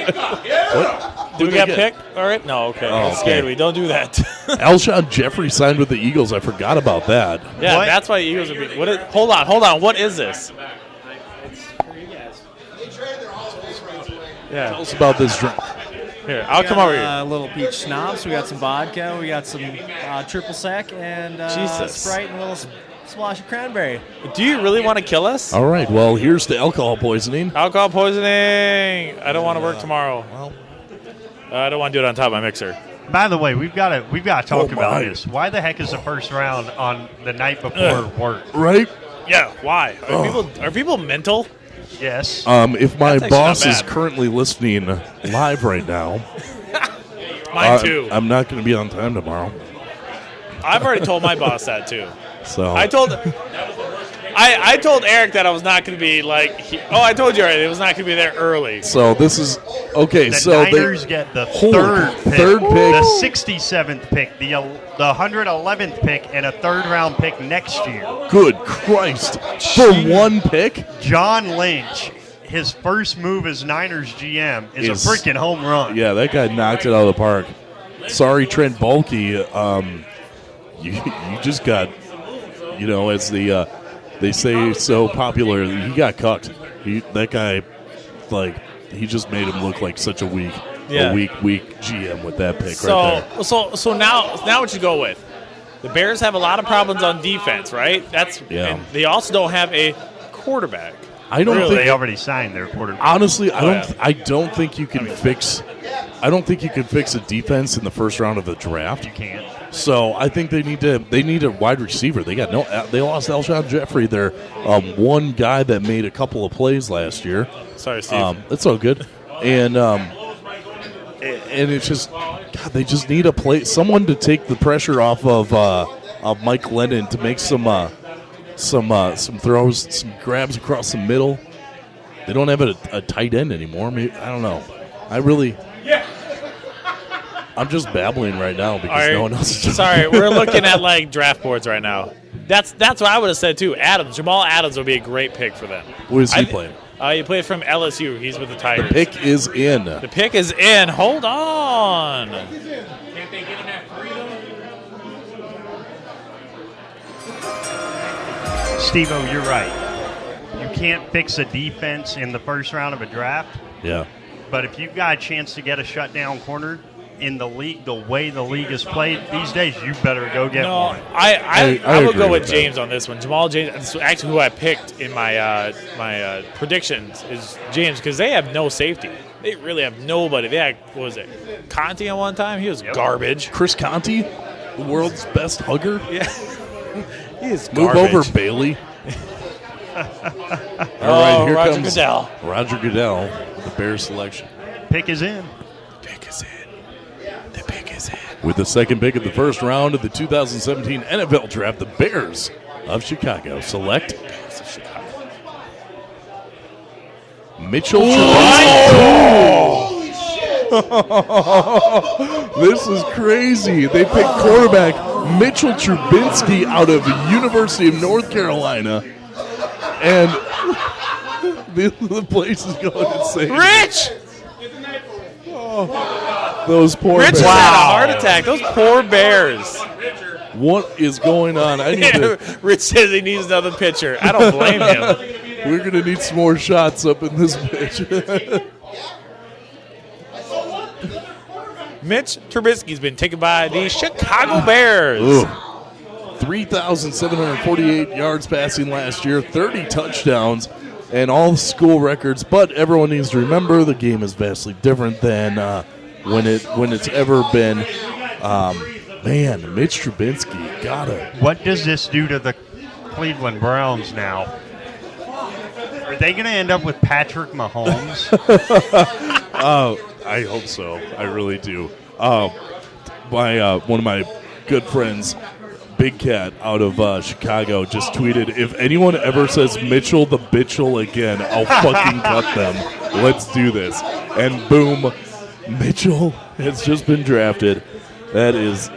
What? Did we they get get? picked? All right. No, okay. Oh, That scared okay. me. Don't do that. Alshon Jeffrey signed with the Eagles. I forgot about that. Yeah, What? that's why the Eagles are being. Hold on. What is this? Yeah. Tell us about this drink. Here, I'll come over here. A little peach schnapps. We got some vodka. We got some triple sec and Jesus. Sprite and a little splash of cranberry. Do you really want to kill us? All right, well, here's the alcohol poisoning. Alcohol poisoning. I don't want to work tomorrow. Well, I don't want to do it on top of my mixer. By the way, we've got to talk about my. this. Why the heck is the first round on the night before work? Right? Yeah, why? Are people mental? Yes. If my That's actually boss not is bad. currently listening live right now, Mine too. I'm not going to be on time tomorrow. I've already told my boss that too. So I told Eric that I was not going to be I told you already. It was not going to be there early. So this is okay. The so Niners get the third third pick, pick. the 67th pick, the 111th pick, and a third-round pick next year. Good Christ! For one pick, John Lynch, his first move as Niners GM is a freaking home run. yeah, that guy knocked it out of the park. Sorry, Trent Baalke. You just got, as they say so popular, he got cucked. That guy, he just made him look like such a weak GM with that pick right there. So now what you go with? The Bears have a lot of problems on defense, right? And they also don't have a quarterback. I don't think they already signed their quarterback. Honestly, I don't think you can fix. I don't think you can fix a defense in the first round of the draft. You can't. So I think they need a wide receiver. They lost Alshon Jeffrey, their one guy that made a couple of plays last year. Sorry, Steve. It's all good. And it's just, God, they just need someone to take the pressure off of Mike Lennon to make some throws, some grabs across the middle. They don't have a tight end anymore. I don't know. I'm just babbling right now because no one else is. Sorry, we're looking at draft boards right now. That's what I would have said too. Jamal Adams would be a great pick for them. Where is he playing? He played from LSU. He's with the Tigers. The pick is in. The pick is in. Hold on. Can't they get him at 3 though? Steve-O, you're right. You can't fix a defense in the first round of a draft. Yeah. But if you've got a chance to get a shutdown corner in the league, the way the league is played these days, you better go get one. I would agree go with with James on this one. Jamal James, that's actually who I picked in my my predictions is James because they have no safety. They really have nobody. They had, what was it, Conti at one time? He was garbage. Chris Conti, the world's best hugger. Yeah. He is Move garbage. over, Bailey. All right, here Roger comes Goodell. Roger Goodell, the Bears selection. Pick is in. Pick is in. The pick is in. With the second pick of the first round of the 2017 NFL Draft, the Bears of Chicago select Mitchell Trubisky. This is crazy. They picked quarterback Mitchell Trubisky out of the University of North Carolina. And the place is going insane. Rich! Those poor Rich Bears. has had a heart attack. Those poor Bears. What is going on? I need to. Rich says he needs another pitcher. I don't blame him. We're going to need some more shots up in this pitch. Mitch Trubisky's been taken by the Chicago Bears. Ooh. 3,748 yards passing last year, 30 touchdowns, and all school records. But everyone needs to remember the game is vastly different than when it's ever been. Man, Mitch Trubisky, gotta. What does this do to the Cleveland Browns now? Are they going to end up with Patrick Mahomes? I hope so. I really do. One of my good friends, Big Cat out of Chicago, just tweeted, if anyone ever says Mitchell the Bitchel again, I'll fucking cut them. Let's do this. And boom, Mitchell has just been drafted. That is...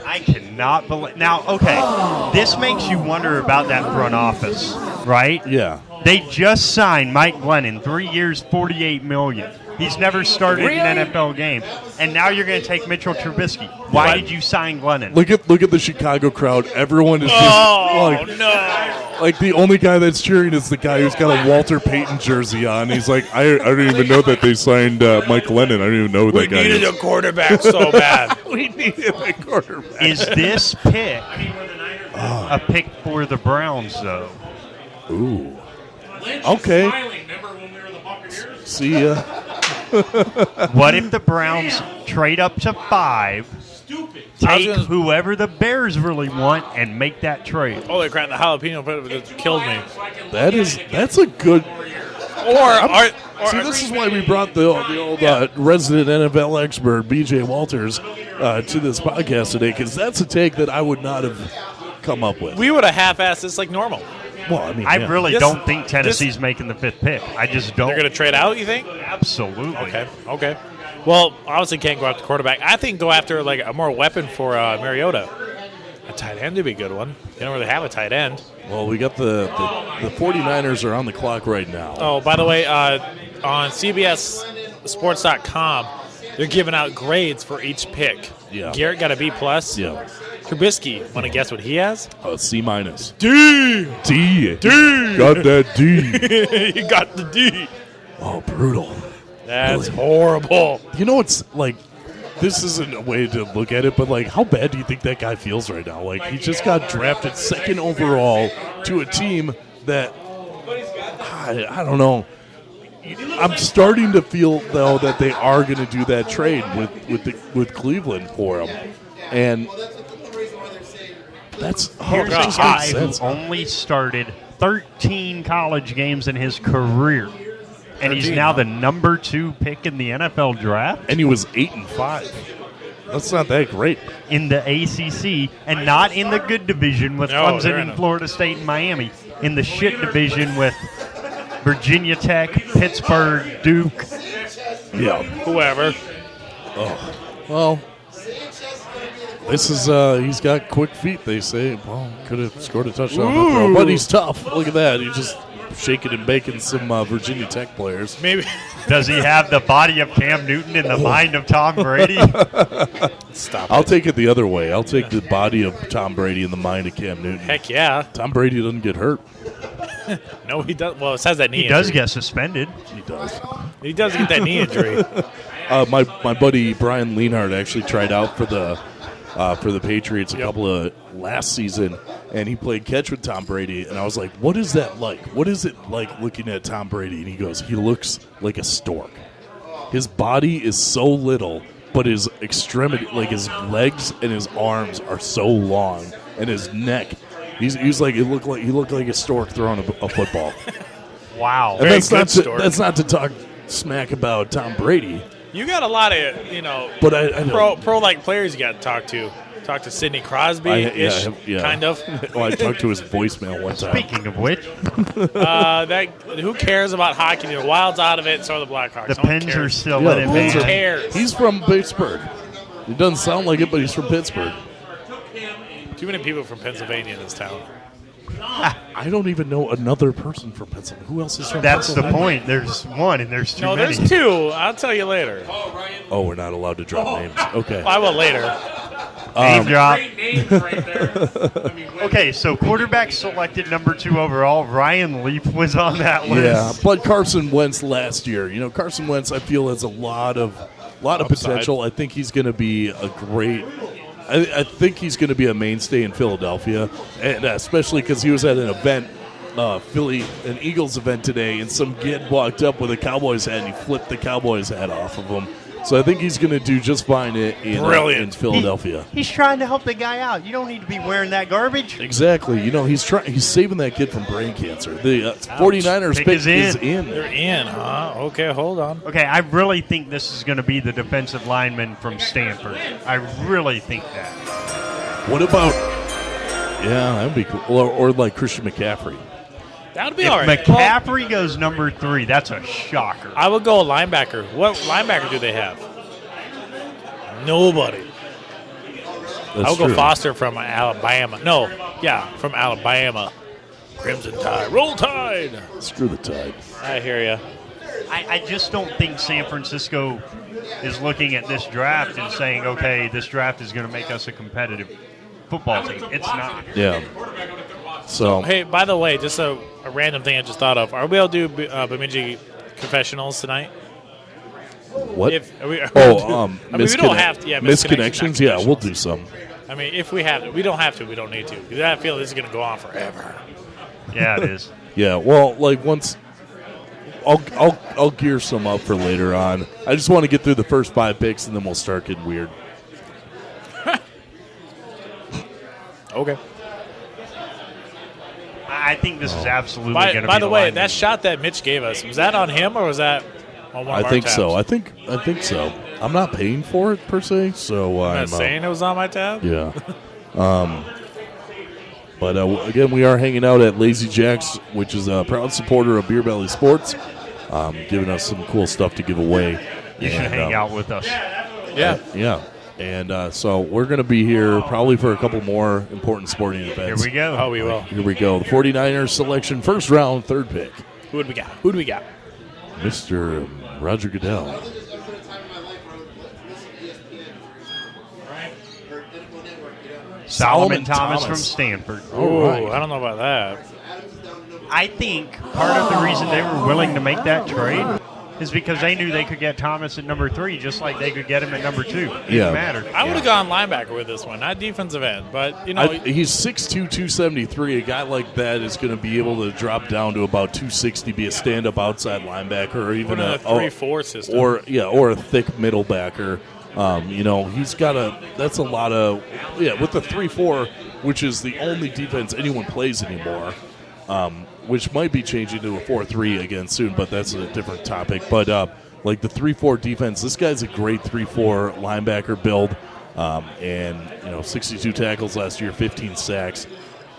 I cannot believe. Now, okay, this makes you wonder about that front office, right? Yeah. They just signed Mike Glennon, 3 years, $48 million. He's never started an NFL game. And now you're going to take Mitchell Trubisky. Why did you sign Glennon? Look at the Chicago crowd. Everyone is just like the only guy that's cheering is the guy who's got a Walter Payton jersey on. He's like, I don't even know that they signed Mike Glennon. I don't even know who that guy is. We needed a quarterback so bad. We needed a quarterback. Is this pick a pick for the Browns, though? Ooh. Okay. See ya. What if the Browns trade up to 5, take whoever the Bears really want, and make that trade? Holy crap, the jalapeno pepper just killed me. That's a good... This is why we brought the old resident NFL expert, B.J. Walters, to this podcast today, because that's a take that I would not have come up with. We would have half-assed this like normal. Well, I mean, I really don't think Tennessee's making the 5th pick. I just don't. They're going to trade out, you think? Absolutely. Okay. Well, obviously can't go after quarterback. I think go after like a more weapon for Mariota. A tight end would be a good one. They don't really have a tight end. Well, we got the 49ers are on the clock right now. Oh, by the way, on CBSSports.com, they're giving out grades for each pick. Yeah. Garrett got a B+. Yeah. Trubisky, want to guess what he has? C-. D. Got that D. He got the D. Oh, brutal. That's horrible. You know, it's like, this isn't a way to look at it, but like, how bad do you think that guy feels right now? Like, he just got drafted 2nd overall to a team that, I don't know. I'm starting to feel, though, that they are going to do that trade with Cleveland for him. And that's Here's a guy who only started 13 college games in his career, and he's now the number 2 pick in the NFL draft. And he was 8-5. That's not that great in the ACC, and not in the good division with Clemson and Florida State and Miami. In the shit division with Virginia Tech, Pittsburgh, Duke, whoever. Oh, well. This is, he's got quick feet, they say. Well, could have scored a touchdown on the throw, but he's tough. Look at that. He's just shaking and baking some Virginia Tech players. Maybe. Does he have the body of Cam Newton in the mind of Tom Brady? Stop I'll take it the other way. I'll take the body of Tom Brady in the mind of Cam Newton. Heck yeah. Tom Brady doesn't get hurt. No, he does. Well, it says that knee injury. He does get suspended. He does. He does get that knee injury. My buddy Brian Lienhardt actually tried out for the Patriots a couple of last season, and he played catch with Tom Brady, and I was like, what is that like? What is it like looking at Tom Brady? And he goes, he looks like a stork. His body is so little, but his extremity, like his legs and his arms are so long, and his neck, he's like, he looked like a stork throwing a football. Wow. And that's not to talk smack about Tom Brady. You got a lot of, but I pro like players you got to talk to. Talk to Sidney Crosby-ish, kind of. Well, I talked to his voicemail one time. Speaking of which. Who cares about hockey? The Wild's out of it, so are the Blackhawks. The Pens are still in it, man. Who cares? He's from Pittsburgh. He doesn't sound like it, but he's from Pittsburgh. Too many people from Pennsylvania in this town. I don't even know another person from Pennsylvania. Who else is from That's Pennsylvania? the point. There's one, and there's too many. No, there's 2. I'll tell you later. Oh, we're not allowed to drop names. Okay. I will later. Name drop. Okay, so quarterback selected number 2 overall. Ryan Leaf was on that list. Yeah, but Carson Wentz last year. Carson Wentz, I feel, has a lot of potential. I think he's going to be a great. I think he's going to be a mainstay in Philadelphia, and especially because he was at an event, an Eagles event today, and some kid walked up with a Cowboys hat, and he flipped the Cowboys hat off of him. So I think he's going to do just fine in Philadelphia. He's trying to help the guy out. You don't need to be wearing that garbage. Exactly. He's saving that kid from brain cancer. The 49ers pick is in. They're in, huh? Okay, hold on. Okay, I really think this is going to be the defensive lineman from Stanford. I really think that. What about... Yeah, that would be cool. Or like Christian McCaffrey. That would be all right. McCaffrey goes number 3. That's a shocker. I would go linebacker. What linebacker do they have? Nobody. I would go Foster from Alabama. From Alabama. Crimson Tide. Roll Tide. Screw the Tide. I hear you. I just don't think San Francisco is looking at this draft and saying, okay, this draft is going to make us a competitive football team. It's not. Yeah. So Hey, by the way, just a random thing I just thought of. Are we able to do Bemidji confessionals tonight? what? I mean, we misconnect- don't have to. Yeah, misconnections. Yeah, we'll do some. I mean, if we have to. We don't have to. We don't need to. Because I feel this is going to go on forever. Yeah, it is. Yeah. Well, like once. I'll gear some up for later on. I just want to get through the first 5 picks, and then we'll start getting weird. Okay. I think this is absolutely going to be By the way, line that shot that Mitch gave us, was that on him or was that on one of I our think tabs? so. I think so. I'm not paying for it per se, so I'm I'm not saying it was on my tab. Yeah. But again, we are hanging out at Lazy Jack's, which is a proud supporter of Beer Belly Sports, giving us some cool stuff to give away. You should hang out with us. Yeah. Yeah. And so we're going to be here probably for a couple more important sporting events. Here we go. Oh, we will. Here we go. The 49ers selection, first round, 3rd pick. Who do we got? Who do we got? Mr. Roger Goodell. Solomon Thomas from Stanford. Oh, right. I don't know about that. I think part of the reason they were willing to make that trade is because they knew they could get Thomas at number 3, just like they could get him at number 2. Didn't Yeah. matter. I would have gone linebacker with this one, not defensive end. But, you know, He's 6'2", 273. A guy like that is going to be able to drop down to about 260, be a stand-up outside linebacker, or even a 3-4 system. or a thick middle backer. He's got that's a lot of, with the 3-4, which is the only defense anyone plays anymore, which might be changing to a 4-3 again soon, but that's a different topic. But like the 3-4 defense, this guy's a great 3-4 linebacker build, and 62 tackles last year, 15 sacks,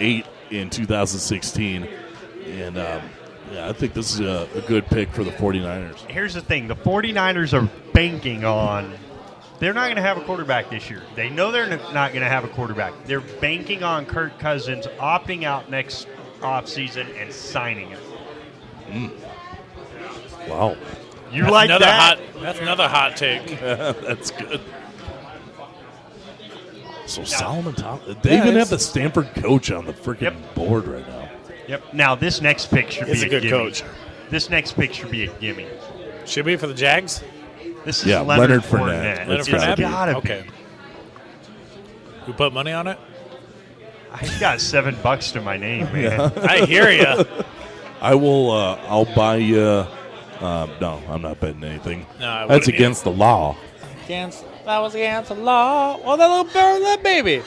8 in 2016, and I think this is a good pick for the 49ers. Here's the thing. The 49ers are banking on they're not going to have a quarterback this year. They know they're not going to have a quarterback. They're banking on Kirk Cousins opting out next offseason and signing him. Wow. You like that? That's another hot take. That's good. So Solomon Thomas, they even have the Stanford coach on the freaking board right now. Yep. Now this next pick should He's be a good gimme. coach. This next pick should be a gimme. Should be for the Jags? This is Leonard Fournette. Fournette. Leonard It's Fournette? gotta be. Okay. Who put money on it? I got $7 to my name, man. I hear you. I will. I'll buy you. No, I'm not betting anything. No, I That's wouldn't against the law. That was against the law. Well, that baby.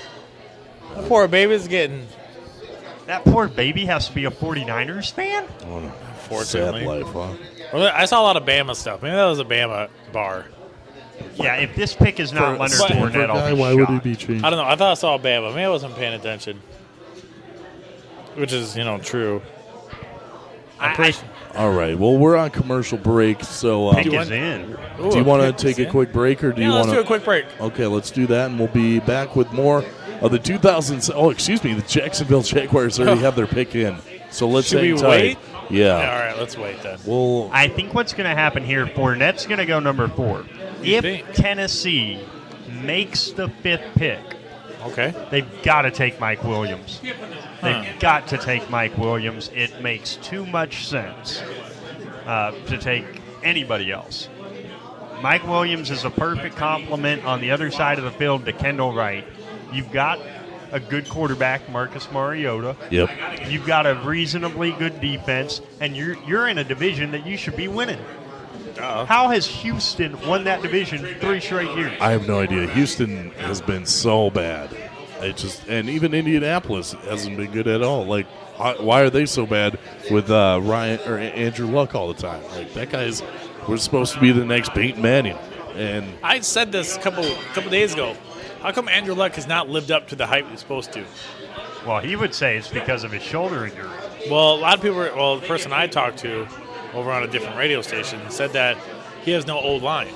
That poor baby's getting. That poor baby has to be a 49ers fan? Unfortunately. Sad life, huh? Well, I saw a lot of Bama stuff. Maybe that was a Bama bar. Yeah, if this pick is not Leonard Stanford Fournette, guy, I'll be why shocked. would he be changed? I don't know. I thought I saw Bama. Maybe I wasn't paying attention. Which is, true. All right. Well, we're on commercial break, so Pick is in. do you want to take a quick break, or do you want let's to? do a quick break. Okay, let's do that, and we'll be back with more of the 2000s. Oh, excuse me, the Jacksonville Jaguars already have their pick in, so let's Should hang we tight. wait? Yeah. All right, let's wait then. Well, I think what's going to happen here, Fournette's going to go number 4. If think? Tennessee makes the 5th pick, Okay. they've got to take Mike Williams. They've got to take Mike Williams. It makes too much sense to take anybody else. Mike Williams is a perfect complement on the other side of the field to Kendall Wright. You've got a good quarterback, Marcus Mariota. Yep. You've got a reasonably good defense, and you're in a division that you should be winning. How has Houston won that division 3 straight years? I have no idea. Houston has been so bad. And even Indianapolis hasn't been good at all. Like, why are they so bad with Ryan or Andrew Luck all the time? Like, that guy's was supposed to be the next Peyton Manning. And I said this a couple days ago. How come Andrew Luck has not lived up to the hype he's supposed to? Well, he would say it's because of his shoulder injury. Well, a lot of people, the person I talked to over on a different radio station said that he has no old line.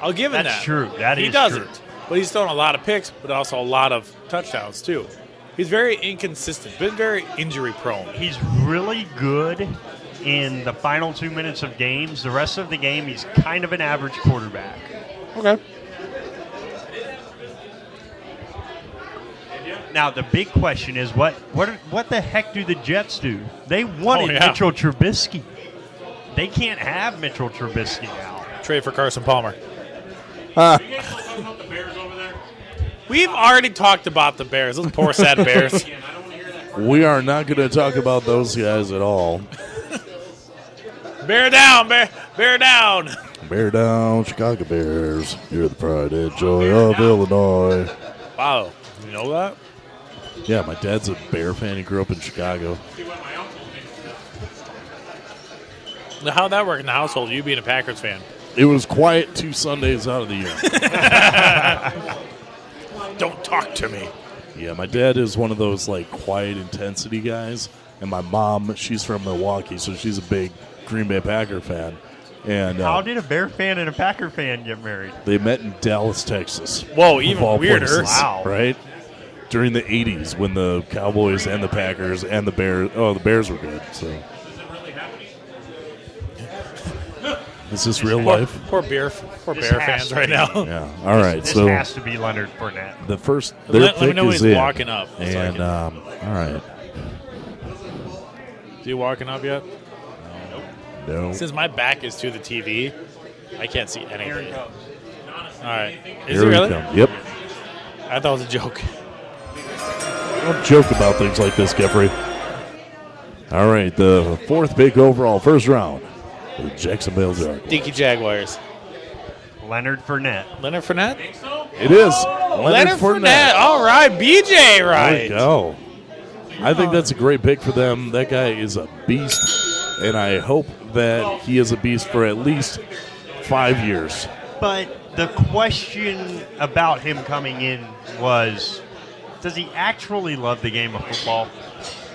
I'll give him that. That's true. That he is doesn't. true. But he's thrown a lot of picks, but also a lot of touchdowns, too. He's very inconsistent, been very injury prone. He's really good in the final 2 minutes of games. The rest of the game, he's kind of an average quarterback. Okay. Now, the big question is, what the heck do the Jets do? They wanted Mitchell Trubisky. They can't have Mitchell Trubisky now. Trade for Carson Palmer. We've already talked about the Bears. Those poor, sad Bears. We are not going to talk about those guys at all. Bear down, bear down. Bear down, Chicago Bears. You're the pride and joy of Illinois. Wow. You know that? Yeah, my dad's a Bear fan. He grew up in Chicago. How'd that work in the household, you being a Packers fan? It was quiet 2 Sundays out of the year. Don't talk to me. Yeah, my dad is one of those, like, quiet intensity guys. And my mom, she's from Milwaukee, so she's a big Green Bay Packer fan. And how did a Bear fan and a Packer fan get married? They met in Dallas, Texas. Whoa, even weirder. Places, wow. Right? During the 80s when the Cowboys and the Packers and the Bears, the Bears were good, so. Is this real life? Poor Bear fans right now. Yeah. All right. This so has to be Leonard Fournette. The first. Let me know he's walking up. And all right. Is he walking up yet? No. Since my back is to the TV, I can't see anything. All right. Is Here he really? Come. Yep. I thought it was a joke. Don't joke about things like this, Geffre. All right. The 4th pick overall, first round. The Jacksonville Jaguars. Dinky Jaguars. Leonard Fournette. Leonard Fournette? It is. Leonard Fournette. All right. BJ, right. There we go. I think that's a great pick for them. That guy is a beast, and I hope that he is a beast for at least 5 years. But the question about him coming in was, does he actually love the game of football?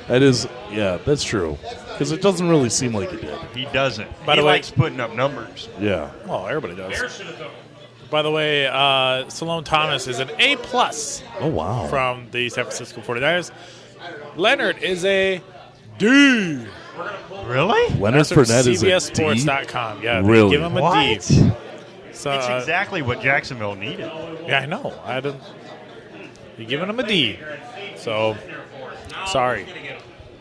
That is, yeah, that's true. Because it doesn't really seem like he did. He doesn't. By he the way, likes putting up numbers. Yeah. Well, everybody does. By the way, Salone Thomas is an A+. Oh, wow. From the San Francisco 49ers. Leonard is a D. Really? Leonard Fournette is a D? CBSSports.com. Yeah, really? they give him a what? D. So, it's exactly what Jacksonville needed. Yeah, I know. You're giving him a D. So, sorry.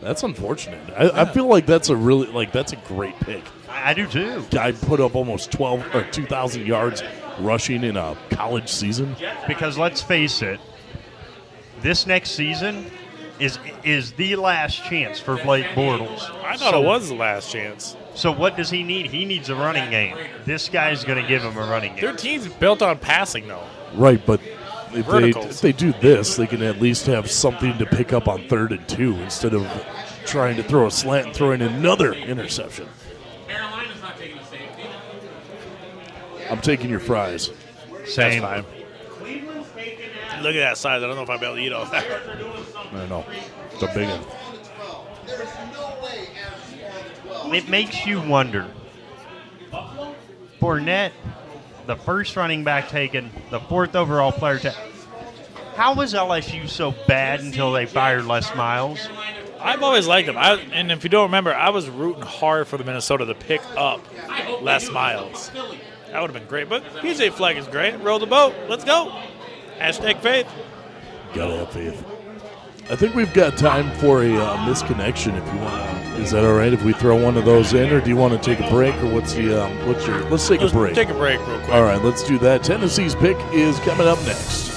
That's unfortunate. I feel like that's a really, that's a great pick. I do too. Guy put up almost 2,000 yards rushing in a college season. Because let's face it, this next season is the last chance for Blake Bortles. I thought it was the last chance. So what does he need? He needs a running game. This guy's going to give him a running game. Their team's built on passing, though. Right, but if they do this, they can at least have something to pick up on 3rd and 2 instead of trying to throw a slant and throwing another interception. Carolina's not taking a safety. I'm taking your fries. Same. That's fine. Look at that size. I don't know if I'll be able to eat all that. I know. It's a big one. It makes you wonder. Fournette, the first running back taken, the 4th overall player taken. How was LSU so bad until they fired Les Miles? I've always liked him. And if you don't remember, I was rooting hard for the Minnesota to pick up Les Miles. That would have been great. But PJ Fleck is great. Roll the boat. Let's go. Hashtag faith. Gotta have faith. I think we've got time for a misconnection. If you want, is that all right? If we throw one of those in, or do you want to take a break, or what's your? Let's take a break. Take a break real quick. All right, let's do that. Tennessee's pick is coming up next.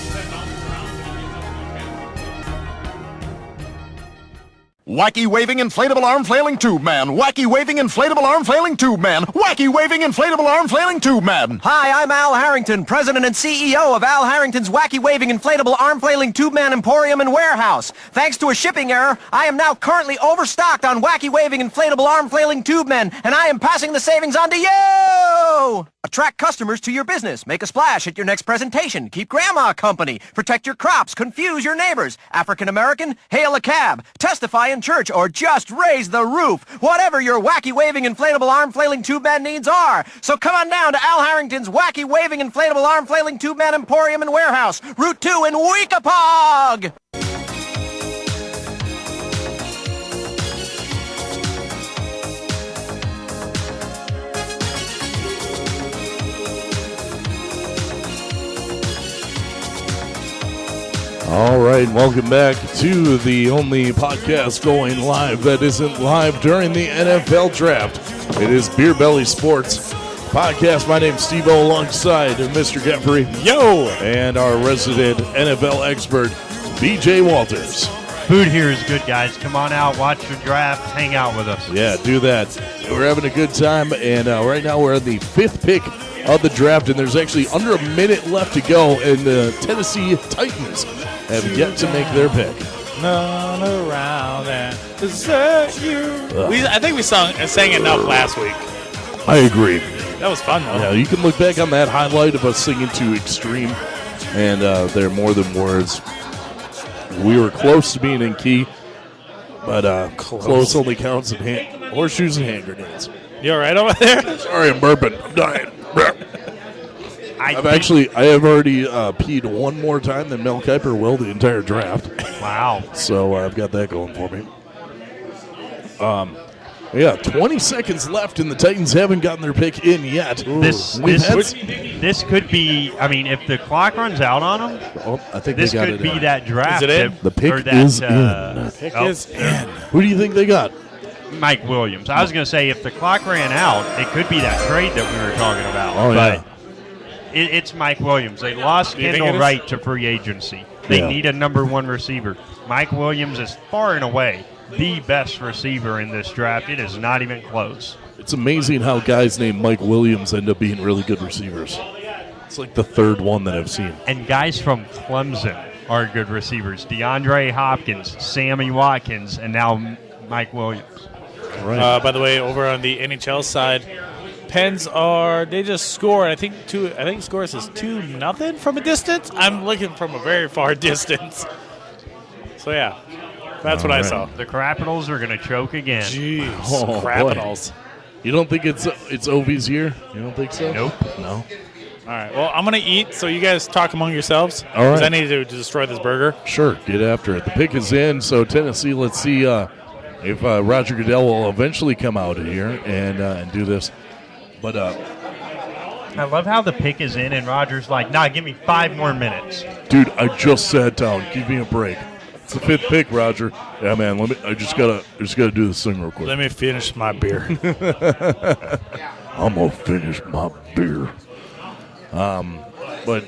Wacky waving inflatable arm flailing tube man. Wacky waving inflatable arm flailing tube man. Wacky waving inflatable arm flailing tube man. Hi, I'm Al Harrington, president and CEO of Al Harrington's Wacky Waving Inflatable Arm Flailing Tube Man Emporium and Warehouse. Thanks to a shipping error, I am now currently overstocked on Wacky Waving Inflatable Arm Flailing Tube Men, and I am passing the savings on to you! Attract customers to your business. Make a splash at your next presentation. Keep grandma company. Protect your crops. Confuse your neighbors. African American, hail a cab. Testify in church, or just raise the roof. Whatever your wacky waving inflatable arm flailing tube man needs are. So come on down to Al Harrington's Wacky Waving Inflatable Arm Flailing Tube Man Emporium and Warehouse, Route 2 in Weekapaug. All right, welcome back to the only podcast going live that isn't live during the NFL Draft. It is Beer Belly Sports Podcast. My name's Steve-O alongside Mr. Geffre. Yo! And our resident NFL expert, BJ Walters. Food here is good, guys. Come on out, watch the draft, hang out with us. Yeah, do that. We're having a good time, and right now we're at the 5th pick of the draft, and there's actually under a minute left to go, and the Tennessee Titans have yet to make their pick. None around and desert you. I think we sang enough last week. I agree. That was fun, though. Yeah, you can look back on that highlight of us singing to Extreme, and they're more than words. We were close to being in key, but close only counts in horseshoes and hand grenades. You all right over there? Sorry, I'm burping. I'm dying. I have already peed one more time than Mel Kiper will the entire draft. Wow. So I've got that going for me. 20 seconds left, and the Titans haven't gotten their pick in yet. This could be, I mean, if the clock runs out on them, I think this they got could it be in. that draft. Is it in? The pick is in. Pick is in. Who do you think they got? Mike Williams. I was going to say, if the clock ran out, it could be that trade that we were talking about. Oh, but yeah. it's Mike Williams. They lost Do you think Kendall it is? Wright to free agency. They need a number one receiver. Mike Williams is far and away the best receiver in this draft. It is not even close. It's amazing how guys named Mike Williams end up being really good receivers. It's like the third one that I've seen. And guys from Clemson are good receivers. DeAndre Hopkins, Sammy Watkins, and now Mike Williams. Right. By the way, over on the NHL side, Pens they just scored. I think score says 2-0 from a distance. I'm looking from a very far distance. So yeah, that's what I saw. The Capitals are going to choke again. Jeez, Capitals. You don't think it's Ovi's year? You don't think so? Nope. No. All right. Well, I'm gonna eat. So you guys talk among yourselves. All right. Because I need to destroy this burger. Sure. Get after it. The pick is in. So Tennessee. Let's see if Roger Goodell will eventually come out here and do this. But I love how the pick is in, and Roger's like, "Nah, give me 5 more minutes." dude, I just sat down. Give me a break. It's the 5th pick, Roger. Yeah, man. I just gotta do this thing real quick. Let me finish my beer. I'm gonna finish my beer. But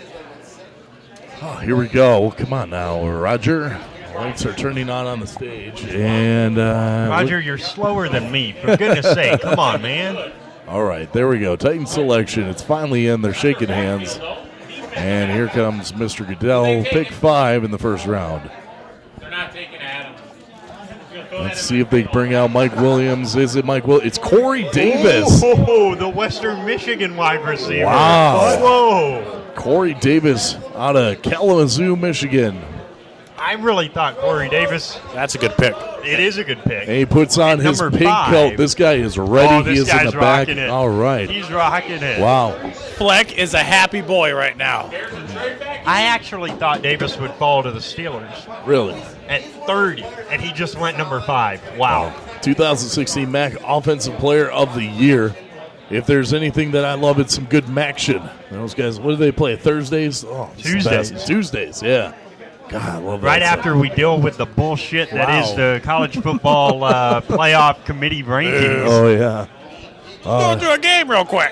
here we go. Come on now, Roger. Lights are turning on the stage, and Roger, you're slower than me. For goodness sake, come on, man. All right, there we go. Titan selection. It's finally in. They're shaking hands, and here comes Mr. Goodell. Pick 5 in the first round. They're not taking Adam. Let's see if they bring out Mike Williams. Is it Mike Williams? It's Corey Davis. Oh, the Western Michigan wide receiver. Wow. Whoa. Corey Davis out of Kalamazoo, Michigan. I really thought Corey Davis. That's a good pick. It is a good pick. And he puts on And his number pink 5. coat. This guy is ready. Oh, this he is guy's in the back. rocking it. All right. He's rocking it. Wow. Fleck is a happy boy right now. I actually thought Davis would fall to the Steelers Really? at 30, and he just went number 5. Wow. 2016 MAC Offensive Player of the Year. If there's anything that I love, it's some good MACtion. Those guys, what do they play? Thursdays? Oh, it's the Tuesdays. best. Tuesdays, yeah. God, I love that. Right stuff. after we deal with the bullshit that is the college football playoff committee rankings. Oh, yeah. Going to a game real quick.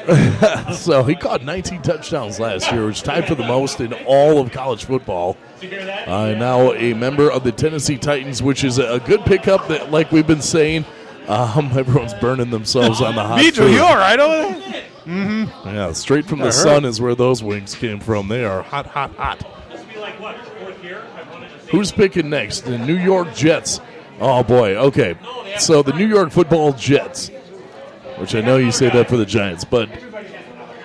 So he caught 19 touchdowns last year, which tied for the most in all of college football. Now a member of the Tennessee Titans, which is a good pickup that, like we've been saying, everyone's burning themselves on the hot Me too. food. You all right over there? Mm-hmm. Yeah, straight from the sun is where those wings came from. They are hot, hot, hot. Who's picking next? The New York Jets. Oh, boy. Okay. So the New York Football Jets, which I know you say that for the Giants, but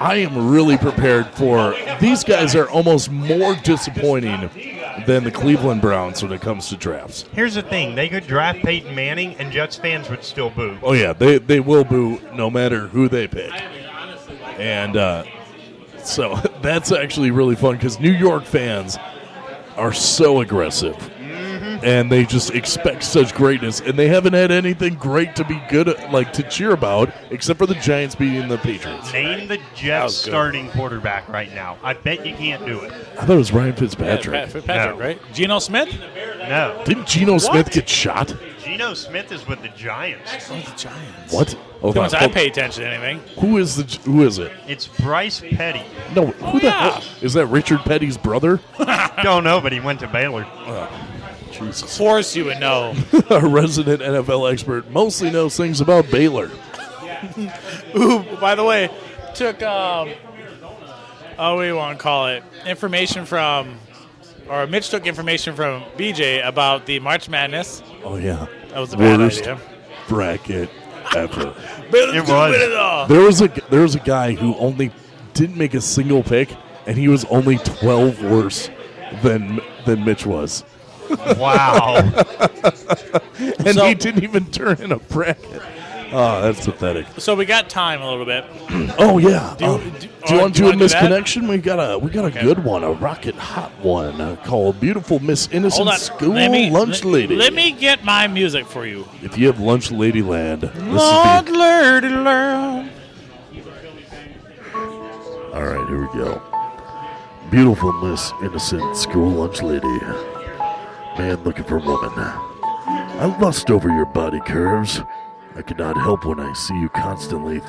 I am really prepared for – these guys are almost more disappointing than the Cleveland Browns when it comes to drafts. Here's the thing. They could draft Peyton Manning, and Jets fans would still boo. Oh, yeah. They will boo no matter who they pick. And so that's actually really fun because New York fans are so aggressive. and they just expect such greatness, and they haven't had anything great to be good at, like to cheer about, except for the Giants beating the Patriots. Name the Jets starting quarterback right now. I bet you can't do it. I thought it was Ryan Fitzpatrick. Yeah, Fitzpatrick, No. right? Geno Smith? No. Didn't Geno Smith get shot? Geno Smith is with the Giants. Oh, the Giants. What? Hold on. I pay attention to anything. Who is it? It's Bryce Petty. No, who the hell? Is that Richard Petty's brother? Don't know, but he went to Baylor. Jesus. Of course you would know. A resident NFL expert mostly knows things about Baylor. Who, by the way, took, what do you want to call it, information from, or Mitch took information from BJ about the March Madness. Oh, yeah. That was a bad Worst idea. bracket ever. It was. There was a guy who only didn't make a single pick, and he was only 12 worse than Mitch was. Wow. And he didn't even turn in a bracket. Oh, that's pathetic. So we got time a little bit. Oh yeah. Do you want to do a do that? misconnection? We got a good one, a rocket hot one called "Beautiful Miss Innocent Hold on. School Lunch Lady." Let me get my music for you. If you have Lunch Ladyland, this Lunch is Ladyland. All right, here we go. Beautiful Miss Innocent School Lunch Lady. Man looking for woman. I lust over your body curves. I cannot help when I see you constantly.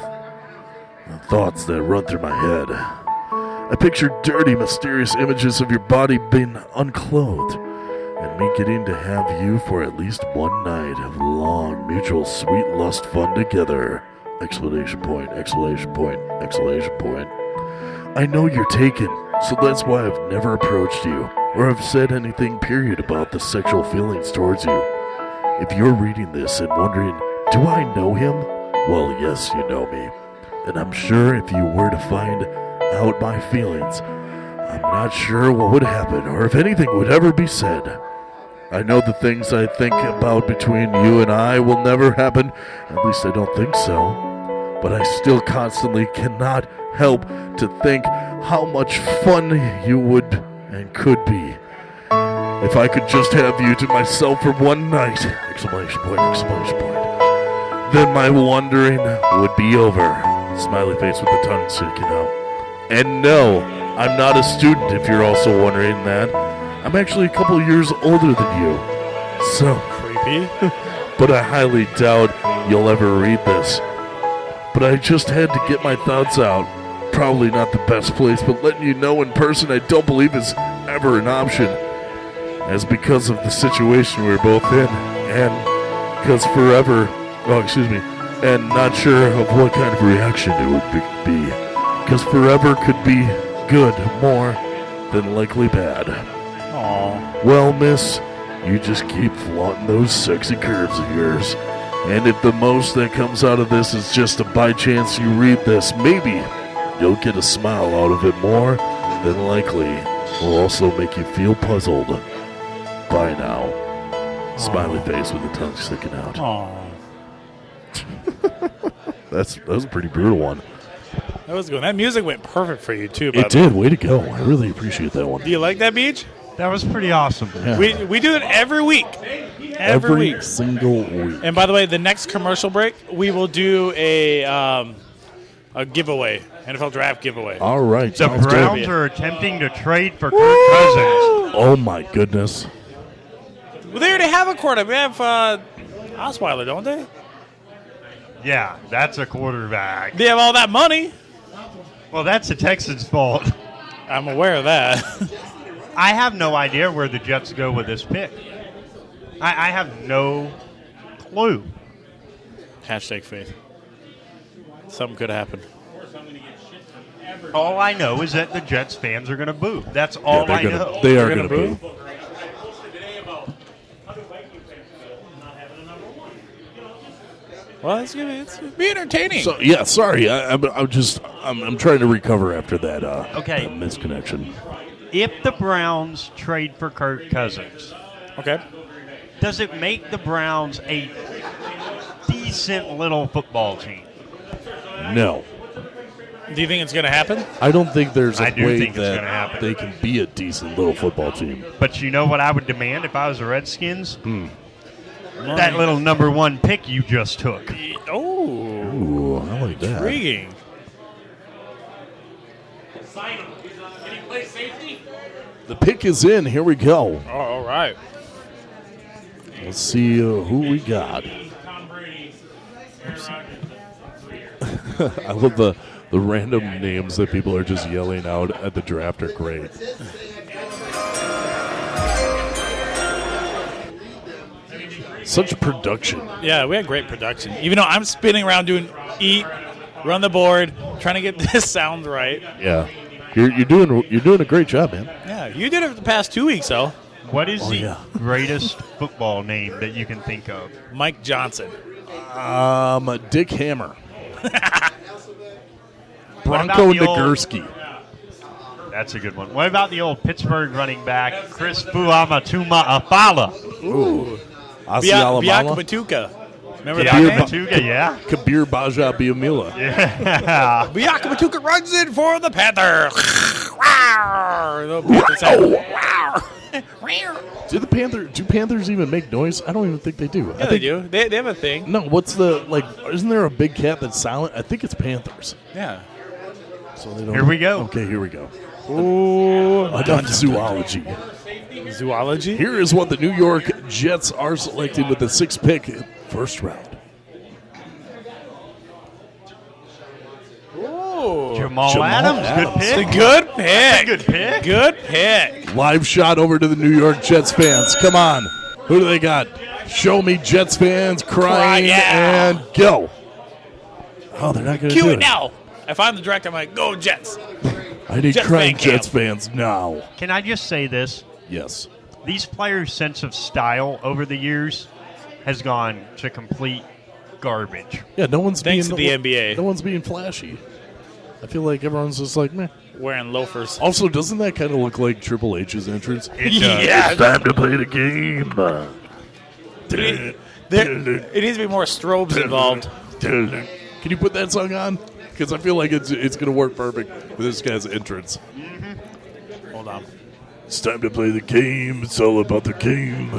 Thoughts that run through my head. I picture dirty, mysterious images of your body being unclothed, and me getting to have you for at least one night of long, mutual, sweet lust fun together. Exclamation point, exclamation point, exclamation point. I know you're taken, so that's why I've never approached you, or have said anything period about the sexual feelings towards you. If you're reading this and wondering, do I know him? Well, yes, you know me. And I'm sure if you were to find out my feelings, I'm not sure what would happen or if anything would ever be said. I know the things I think about between you and I will never happen, at least I don't think so. But I still constantly cannot help to think how much fun you would and could be. If I could just have you to myself for one night, exclamation point, exclamation point, then my wondering would be over. Smiley face with the tongue sticking out. And no, I'm not a student if you're also wondering that. I'm actually a couple years older than you. So creepy. But I highly doubt you'll ever read this. But I just had to get my thoughts out. Probably not the best place, but letting you know in person I don't believe is ever an option. As because of the situation we're both in, and because forever, and not sure of what kind of reaction it would be. Because forever could be good more than likely bad. Aww. Well, miss, you just keep flaunting those sexy curves of yours. And if the most that comes out of this is just a by chance you read this, maybe you'll get a smile out of it more than likely. Will also make you feel puzzled. Bye now. Smiley face with the tongue sticking out. Aww. That was a pretty brutal one. That was good. That music went perfect for you, too. It did. Way to go. I really appreciate that one. Do you like that, Beach? That was pretty awesome. Yeah. We do it every week. Every single week. And by the way, the next commercial break, we will do a giveaway, NFL draft giveaway. All right. The Browns are attempting to trade for Kirk Cousins. Oh, my goodness. Well, they already have a quarterback. They have Osweiler, don't they? Yeah, that's a quarterback. They have all that money. Well, that's the Texans' fault. I'm aware of that. I have no idea where the Jets go with this pick. I have no clue. Hashtag faith. Something could happen. All I know is that the Jets fans are going to boo. That's all I know. They are going to boo. Well, it's be entertaining. So yeah, sorry. I'm trying to recover after that. Okay. That misconnection. If the Browns trade for Kirk Cousins, okay, does it make the Browns a decent little football team? No. Do you think it's going to happen? I don't think there's a I do way think it's gonna that happen. they can be a decent little football team. But you know what I would demand if I was the Redskins? That little number 1 pick you just took. Ooh, I like that. Intriguing. Can he play safety? The pick is in. Here we go. Oh, all right. Let's see who we got. Tom Brady. I love the random names that people are just yelling out at the draft are great. Such production. Yeah, we had great production. Even though I'm spinning around doing eat, run the board, trying to get this sound right. Yeah, you're doing a great job, man. Yeah, you did it for the past 2 weeks, though. What is the greatest football name that you can think of? Mike Johnson. Dick Hammer. What about Bronco the old- Nagurski. That's a good one. What about the old Pittsburgh running back, Chris Fuamatuma Afala? Ooh. Asi Alamala. Biaka Remember Biaka that Batuka, yeah. Kabir Baja Biamila. Yeah. Biaka Batuka runs in for the Panther. Do Panthers even make noise? I don't even think they do. Yeah, they do. They have a thing. No, what's the, isn't there a big cat that's silent? I think it's Panthers. Yeah. So they don't. Here we go. Okay, here we go. Ooh. Enough zoology. Zoology? Here is what the New York Jets are selecting with the 6th pick, first round. Jamal Adams. Good pick. Good pick. Good pick. Good pick. Live shot over to the New York Jets fans. Come on. Who do they got? Show me Jets fans crying and go. Oh, they're not going to do Cue it. it now. If I'm the director, I'm like, go Jets. I need Jets crying fan Jets camp. fans now. Can I just say this? Yes. These players' sense of style over the years has gone to complete garbage. Yeah, no one's Thanks being to the NBA. No one's being flashy. I feel like everyone's just like, meh. Wearing loafers. Also, doesn't that kind of look like Triple H's entrance? Yeah. It's time to play the game. It needs to be more strobes involved. Can you put that song on? Because I feel like it's going to work perfect with this guy's entrance. Hold on. It's time to play the game. It's all about the game.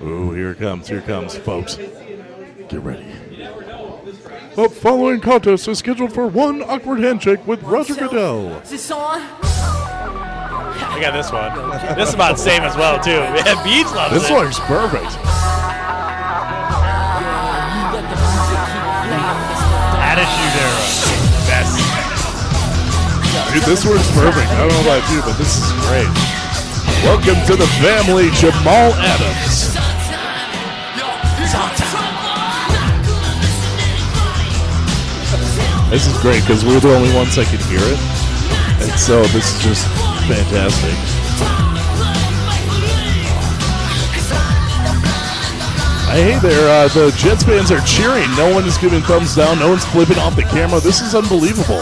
Oh, here it comes, folks. Get ready. The following contest is scheduled for one awkward handshake with Roger Goodell. Is this on? I got this one. This is about the same as well, too. Yeah, Beach loves This it. looks perfect. Attitude era. Best. Dude, this works perfect. I don't know about you, but this is great. Welcome to the family, Jamal Adams. This is great because we're the only ones that can hear it. And so this is just fantastic. Hey there, the Jets fans are cheering. No one is giving thumbs down. No one's flipping off the camera. This is unbelievable.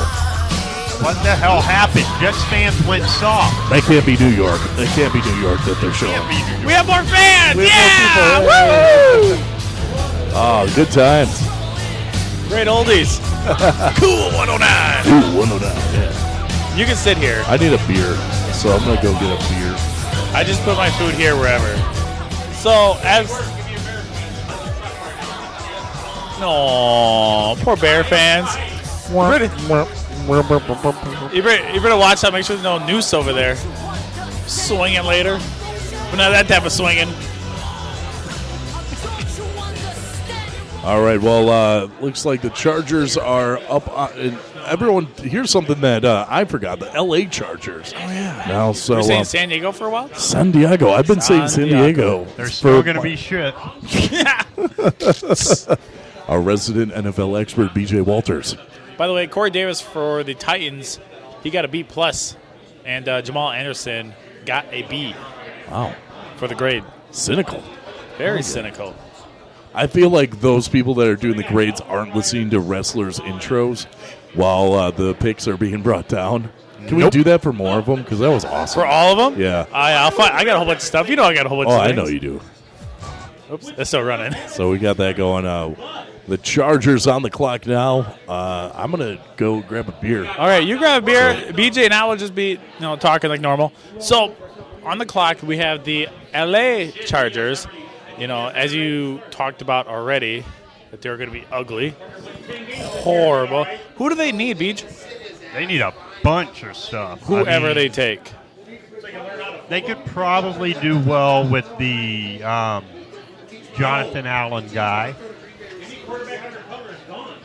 What the hell happened? Jets fans went soft. That can't be New York. That can't be New York that they're showing. We have more fans! We have more Yeah! people. Oh, good times. Great oldies. Cool 109. Ooh, 109, yeah. You can sit here. I need a beer, so I'm going to go get a beer. I just put my food here wherever. So, as... No, poor Bear fans. You better watch out. Make sure there's no noose over there. Swinging later. But not that type of swinging. All right, well, looks like the Chargers are up. And everyone, here's something that I forgot. The L.A. Chargers. Oh, yeah. Now, so, You were saying San Diego for a while? San Diego. I've been saying San Diego. They're still going to be shit. Our resident NFL expert, B.J. Walters. By the way, Corey Davis for the Titans, he got a B+. And Jamal Anderson got a B. Wow. For the grade. Cynical. Very cynical. I feel like those people that are doing the grades aren't listening to wrestlers' intros while the picks are being brought down. Can we do that for more of them? Because that was awesome. For all of them? Yeah. I got a whole bunch of stuff. You know I got a whole bunch of I things. know you do. Oops, it's still running. So we got that going. The Chargers on the clock now. I'm going to go grab a beer. All right, you grab a beer. BJ and I will just be talking like normal. So on the clock, we have the LA Chargers. As you talked about already, that they're going to be ugly. Horrible. Who do they need, Beach? They need a bunch of stuff. Whoever they take. They could probably do well with the Jonathan Allen guy.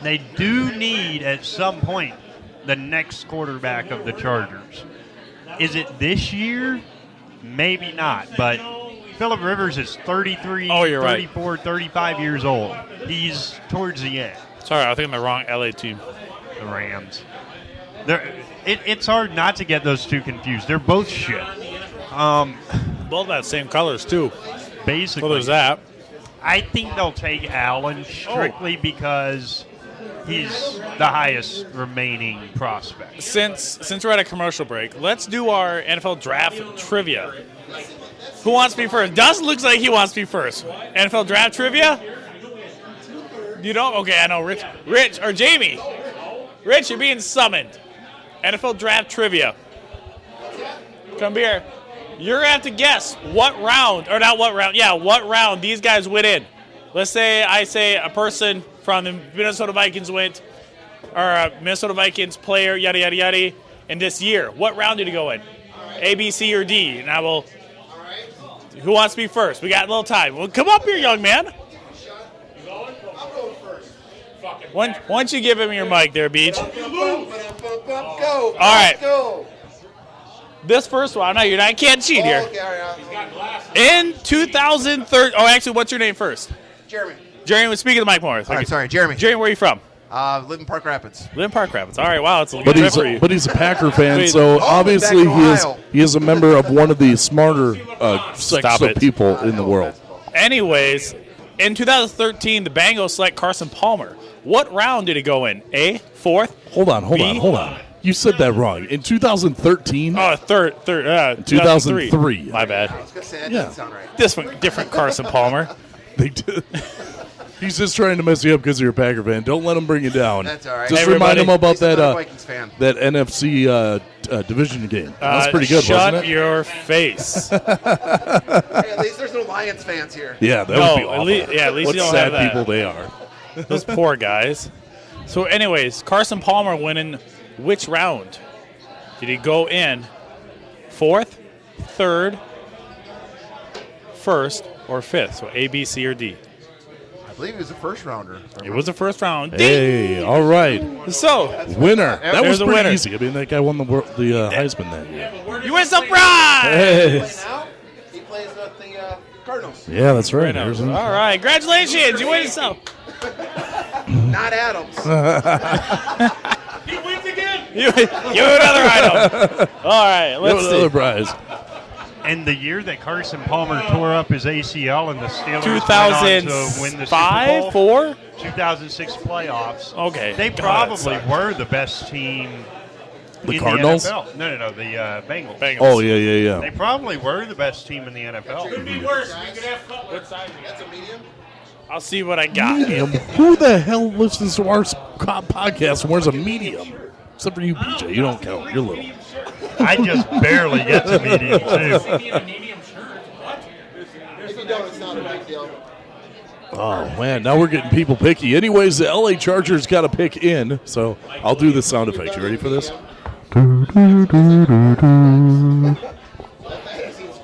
They do need, at some point, the next quarterback of the Chargers. Is it this year? Maybe not, but Phillip Rivers is 33, 34, right. 35 years old. He's towards the end. Sorry, I think I'm the wrong LA team. The Rams. It's hard not to get those two confused. They're both shit. Both have same colors, too. Basically. So there's that. I think they'll take Allen strictly because he's the highest remaining prospect. Since we're at a commercial break, let's do our NFL draft trivia. Who wants to be first? Dustin looks like he wants to be first. NFL draft trivia? You don't? Okay, I know. Rich or Jamie. Rich, you're being summoned. NFL draft trivia. Come here. You're going to have to guess what round these guys went in. Let's say I say a person from the Minnesota Vikings went, or a Minnesota Vikings player, yada, yada, yada, in this year. What round did he go in? A, B, C, or D? And I will. Who wants to be first? We got a little time. Well, come up here, young man. Why don't you give him your mic there, Beach? All right. This first one, no, I can't cheat here. In 2013, actually, what's your name first? Jeremy. Jeremy, speak of the mic more. All right, sorry, Jeremy. Jeremy, where are you from? Live in Park Rapids. Live in Park Rapids. All right, wow, it's a little bit for you. But he's a Packer fan, so obviously he is a member of one of the smarter sects of people in the world. Anyways, in 2013, the Bengals select Carson Palmer. What round did he go in? A, fourth? Hold on. You said that wrong. In 2013? Oh, third. 2003. My bad. I was going to say, that doesn't sound right. This one, different Carson Palmer. They did. He's just trying to mess you up because you're a Packer fan. Don't let him bring you down. That's all right. Just remind him about that that NFC division game. That's pretty good, wasn't it? Shut your face. Hey, at least there's no Lions fans here. Yeah, that would be awful. At least what you don't sad have that. people they are. Those poor guys. So, anyways, Carson Palmer went in which round? Did he go in fourth, third, first, or fifth? So A, B, C, or D? I believe he was a first rounder. It was a first round. Hey, all right. So, winner. That was pretty winner. easy. I mean, that guy won the Heisman that year. You win some prize! Hey. He plays with the Cardinals. Yeah, that's right. All right. Congratulations. You win some. Not Adams. He wins again. You another item. All right. Let's see. Another prize. And the year that Carson Palmer tore up his ACL and the Steelers went on to win the Super Bowl, 4? 2006 playoffs. Okay. They probably were the best team The in Cardinals? the NFL. No, the Bengals. Oh, yeah. They probably were the best team in the NFL. Could be worse. You could have what size? That's a medium. I'll see what I got. Medium? Who the hell listens to our podcast and wears a medium? Except for you, BJ. You don't count. You're little. I just barely get to medium, too. If you don't, it's not a big deal. Oh, man. Now we're getting people picky. Anyways, the LA Chargers got to pick in, so I'll do the sound effect. You ready for this? Oh,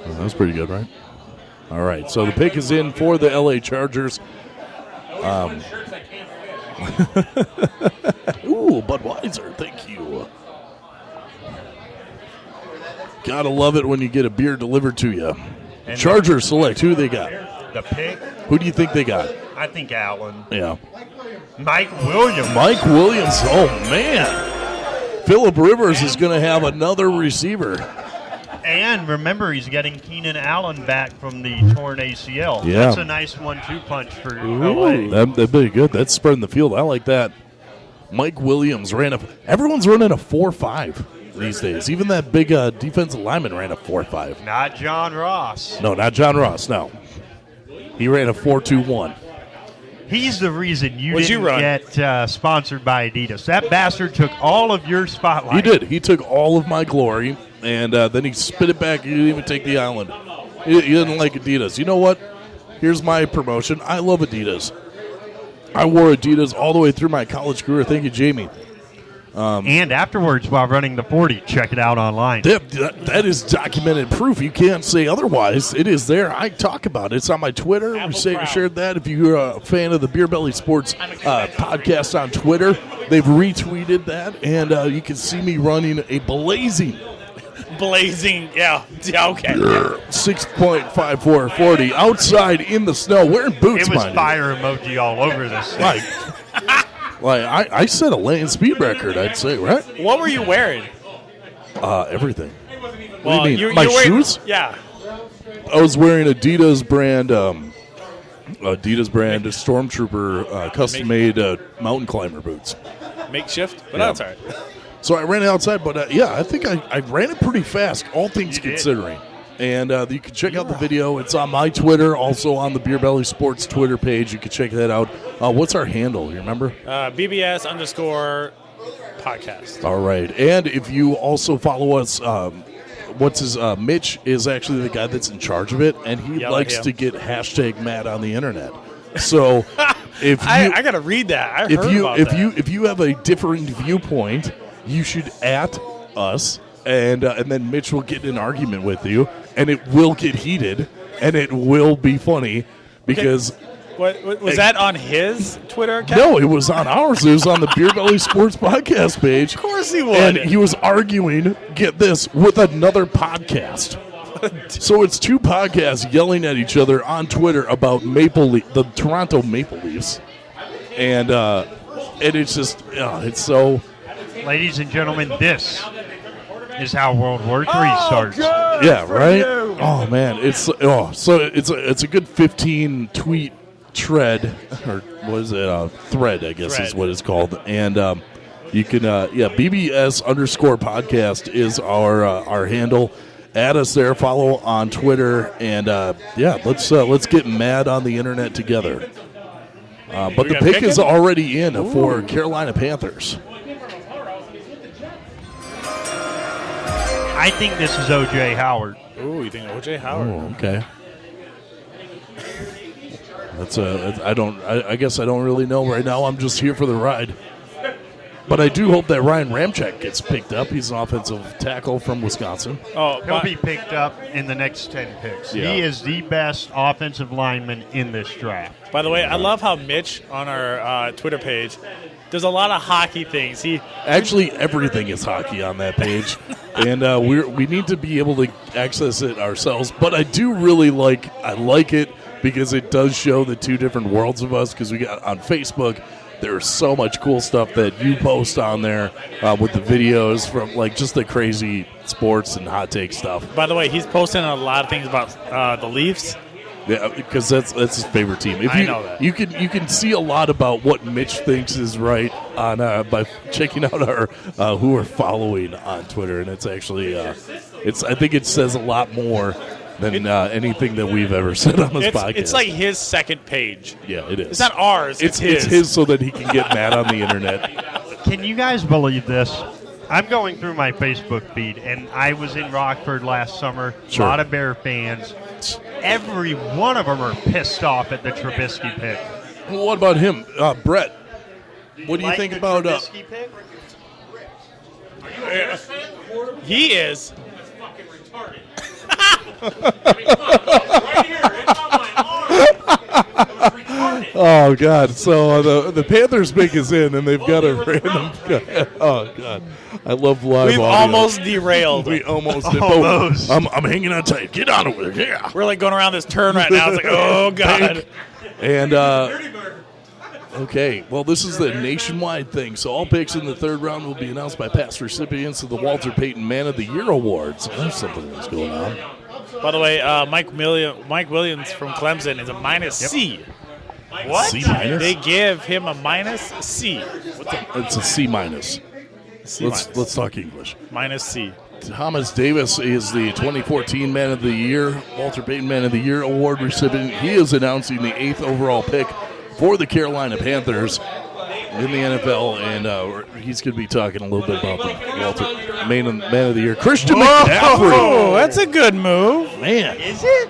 that was pretty good, right? All right, so the pick is in for the LA Chargers. Ooh, Budweiser, thank you. Gotta love it when you get a beer delivered to you. And Chargers select. Who they got? The pick, Who do you think they got? I think Allen. Yeah. Mike Williams. Mike Williams. Oh, man. Phillip Rivers is going to have another receiver. And remember, he's getting Keenan Allen back from the torn ACL. Yeah. That's a nice 1-2 punch for LA. That'd be good. That's spreading the field. I like that. Mike Williams everyone's running a 4.5 these days. Even that big defensive lineman ran a 4.5. Not John Ross. No, not John Ross, no. He ran a 4.21. He's the reason you What'd didn't you run? get sponsored by Adidas. That bastard took all of your spotlight. He did. He took all of my glory, and then he spit it back. He didn't even take the island. He didn't like Adidas. You know what? Here's my promotion. I love Adidas. I wore Adidas all the way through my college career. Thank you, Jamie. And afterwards, while running the 40, check it out online. That is documented proof. You can't say otherwise. It is there. I talk about it. It's on my Twitter. We shared that. If you're a fan of the Beer Belly Sports podcast on Twitter, they've retweeted that, and you can see me running a blazing, yeah, okay. 6.5440 outside in the snow, wearing boots. It was mind fire emoji all over this thing. I set a lane speed record, I'd say, right? What were you wearing? Everything. Well, what do you mean? you're My wearing, shoes? Yeah. I was wearing Adidas brand Stormtrooper custom-made mountain climber boots. Makeshift, but Yeah. that's all right. So I ran it outside, but I think I ran it pretty fast, all things considering. And you can check out the video. It's on my Twitter, also on the Beer Belly Sports Twitter page. You can check that out. What's our handle? You remember? BBS_podcast. All right. And if you also follow us, Mitch is actually the guy that's in charge of it, and he Yell at likes him. to get hashtag mad on the internet. So if you, I got to read that. I heard about that. if you have a differing viewpoint, you should at us, and then Mitch will get in an argument with you, and it will get heated, and it will be funny because. What was that on his Twitter account? No, it was on ours. It was on the Beer Belly Sports podcast page. Of course he would. And he was arguing, get this, with another podcast. So it's two podcasts yelling at each other on Twitter about the Toronto Maple Leafs. And it's just, it's so... Ladies and gentlemen, this is how World War III starts. God, yeah, right? Oh, man. It's a good 15 tweet thread, or what is it? Thread, I guess is what it's called. And you can, BBS_podcast is our handle. Add us there, follow on Twitter, and let's get mad on the internet together. But the pick is already in for Carolina Panthers. I think this is O.J. Howard. Ooh, you think O.J. Howard? Oh, okay. I guess I don't really know right now. I'm just here for the ride. But I do hope that Ryan Ramczyk gets picked up. He's an offensive tackle from Wisconsin. Oh, he'll be picked up in the next 10 picks. Yeah. He is the best offensive lineman in this draft. By the way, I love how Mitch on our Twitter page, there's a lot of hockey things. Actually, everything is hockey on that page, and we need to be able to access it ourselves. But I do really like it because it does show the two different worlds of us. Because we got on Facebook, there's so much cool stuff that you post on there with the videos from just the crazy sports and hot take stuff. By the way, he's posting a lot of things about the Leafs. Yeah, because that's his favorite team. I know that. You can see a lot about what Mitch thinks is right on by checking out our who are following on Twitter, and it's actually I think it says a lot more than anything that we've ever said on this podcast. It's like his second page. Yeah, it is. It's not ours. It's his. It's his so that he can get mad on the internet. Can you guys believe this? I'm going through my Facebook feed, and I was in Rockford last summer. Sure. A lot of Bear fans. Every one of them are pissed off at the Trubisky pick. Well, what about him, Brett? What do you think about? Trubisky pick? He is. Oh God! So the Panthers pick is in, and they've got a random guy. Oh God! I love live We've audio. almost derailed. We almost did. But I'm hanging on tight. Get on over there. Yeah. We're like going around this turn right now. It's like, oh God. And okay, well, this is the nationwide thing. So all picks in the third round will be announced by past recipients of the Walter Payton Man of the Year Awards. So there's something that's going on. By the way, Mike Williams from Clemson is a -C. What? C minus? They give him a -C. It's a C minus. C Let's talk English. -C. Thomas Davis is the 2014 Man of the Year, Walter Payton Man of the Year award recipient. He is announcing the 8th overall pick for the Carolina Panthers in the NFL, and he's going to be talking a little bit about the Walter Man of the Year. Christian McCaffrey. Oh, that's a good move. Man. Is it?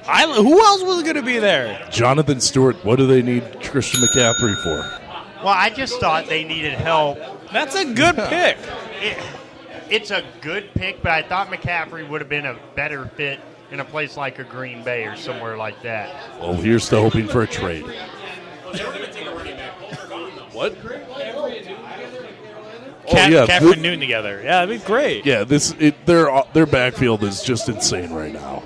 Who else was going to be there? Jonathan Stewart. What do they need Christian McCaffrey for? Well, I just thought they needed help. That's a good pick. It's a good pick, but I thought McCaffrey would have been a better fit in a place like a Green Bay or somewhere like that. Well, here's to hoping for a trade. What? Caffrey and Newton together. Yeah, that'd be great. Yeah, their backfield is just insane right now.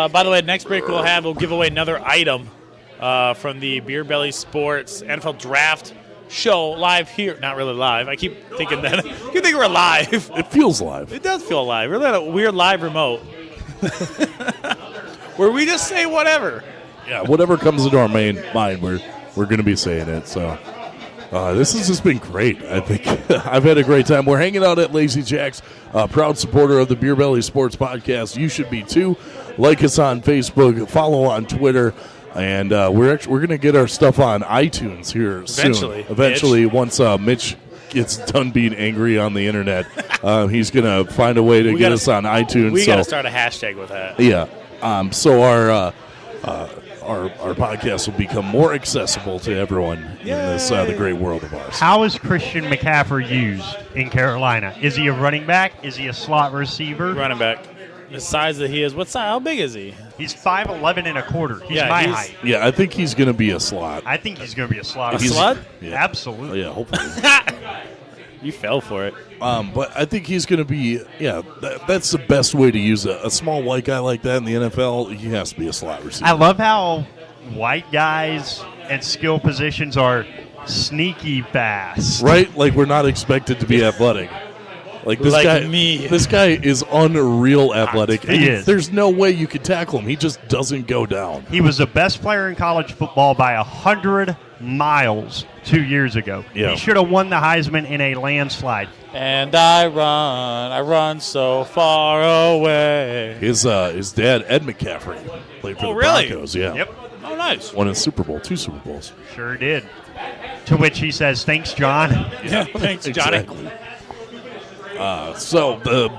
By the way, next break we'll give away another item from the Beer Belly Sports NFL Draft show live here. Not really live. I keep thinking that. You think we're live? It feels live. It does feel live. We're at a weird live remote where we just say whatever. Yeah, whatever comes into our mind, we're going to be saying it. So this has just been great. I think I've had a great time. We're hanging out at Lazy Jack's, proud supporter of the Beer Belly Sports Podcast. You should be too. Like us on Facebook, follow on Twitter, and we're going to get our stuff on iTunes here soon. Eventually, once Mitch gets done being angry on the internet, he's going to find a way to get us on iTunes. We got to start a hashtag with that. Yeah. So our podcast will become more accessible to everyone in this the great world of ours. How is Christian McCaffrey used in Carolina? Is he a running back? Is he a slot receiver? Running back. The size that he is. What size? How big is he? He's 5'11 and a quarter. He's my height. Yeah, I think he's going to be a slot. I think he's going to be a slot. A slot? Yeah. Absolutely. Yeah, hopefully. You fell for it. But I think he's going to be, that's the best way to use a small white guy like that in the NFL. He has to be a slot receiver. I love how white guys at skill positions are sneaky fast. Right? Like we're not expected to be athletic. Like this guy is unreal athletic. He is. There's no way you could tackle him. He just doesn't go down. He was the best player in college football by 100 miles 2 years ago. Yeah. He should have won the Heisman in a landslide. And I run so far away. His dad, Ed McCaffrey, played for the Broncos. Yeah. Yep. Oh, nice. Won a Super Bowl, 2 Super Bowls. Sure did. To which he says, "Thanks, John." Yeah, thanks, Johnny. Exactly. So the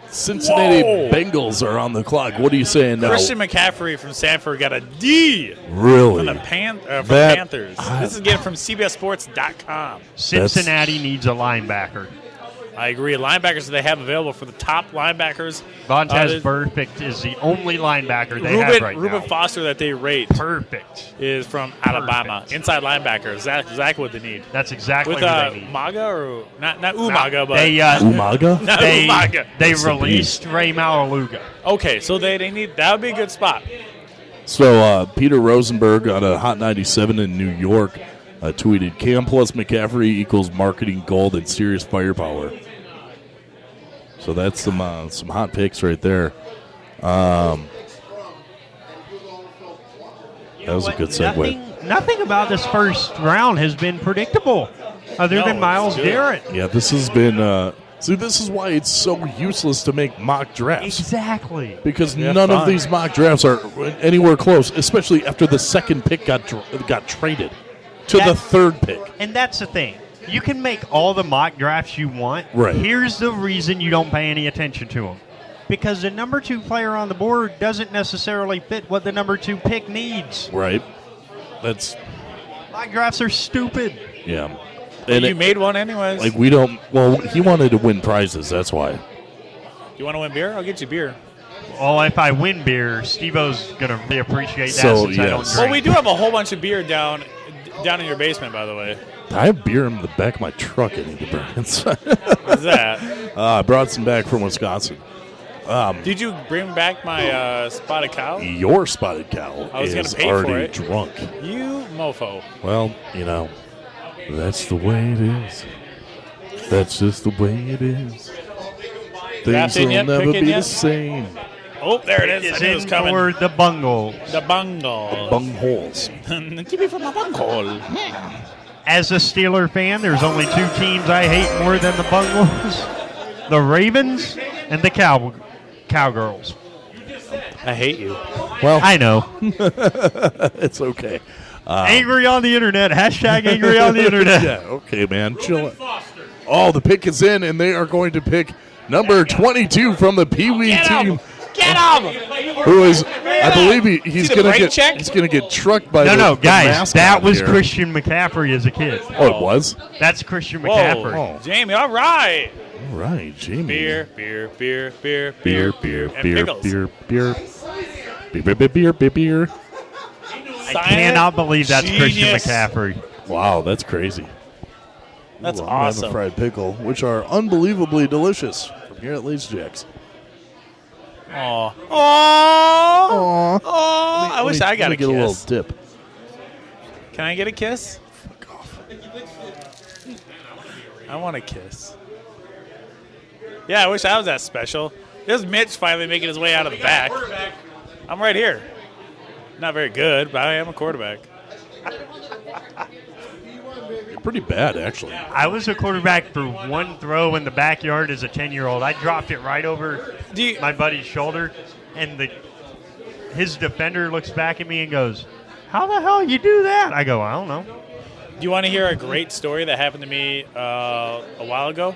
Cincinnati Bengals are on the clock. What are you saying now? Christian McCaffrey from Sanford got a D. Really? From the Panthers. This is again from CBSSports.com. Cincinnati needs a linebacker. I agree. Linebackers they have available for the top linebackers. Vontez Burfict is the only linebacker they have right Reuben now. Foster that they rate Perfect. is from Alabama. Inside linebacker. Exactly what they need. That's exactly with, what they need. Maga or not Umaga, but Umaga? Not they, Umaga. They released Ray Malaluga. Okay, so they need that would be a good spot. So Peter Rosenberg on a Hot 97 in New York tweeted, Cam plus McCaffrey equals marketing gold and serious firepower. So that's some hot picks right there. That was a good segue. Nothing about this first round has been predictable other than Myles Garrett. Yeah, this has been this is why it's so useless to make mock drafts. Exactly. Because none of these mock drafts are anywhere close, especially after the second pick got traded to the third pick. And that's the thing. You can make all the mock drafts you want. Right. Here's the reason you don't pay any attention to them. Because the number 2 player on the board doesn't necessarily fit what the number 2 pick needs. Right. Mock drafts are stupid. Yeah. And you made one anyways. Like we don't. Well, he wanted to win prizes. That's why. You want to win beer? I'll get you beer. Well, if I win beer, Steve-O's going to really appreciate that since I don't drink. Well, we do have a whole bunch of beer down in your basement, by the way. I have beer in the back of my truck I need to bring inside. What's that? I brought some back from Wisconsin. Did you bring back my spotted cow? Your spotted cow is already drunk. You mofo. Well, that's the way it is. That's just the way it is. Things will never be the same. Oh, there it is. I knew it was coming. Or the Bungles. The Bungles. Bungholes. Give me from the bunghole. As a Steeler fan, there's only 2 teams I hate more than the Bungles. The Ravens and the cowgirls. I hate you. Well, I know. It's okay. Angry on the internet. Hashtag angry on the internet. Yeah, okay, man. Chill it. Oh, the pick is in, and they are going to pick number 22 from the Pee Wee team. Get him! Who is, I believe he's going to get trucked by No, the guys, mascot that was here. Christian McCaffrey as a kid. Oh, it was? That's Christian Whoa, McCaffrey. Jamie, all right. All right, Jamie. Beer. Beer, And beer, pickles. beer. Beer. I cannot believe that's Christian Genius. McCaffrey. Wow, that's crazy. That's Ooh, I'm having awesome. fried pickle, which are unbelievably delicious from here at Lazy Jack's. Oh, I wish I got a get a little kiss. dip. Can I get a kiss? Fuck off. I want a kiss. Yeah, I wish I was that special. There's Mitch finally making his way out of the back. I'm right here. Not very good, but I am a quarterback. You're pretty bad, actually. I was a quarterback for one throw in the backyard as a 10-year-old. I dropped it right over my buddy's shoulder, and his defender looks back at me and goes, "How the hell you do that?" I go, "I don't know." Do you want to hear a great story that happened to me a while ago?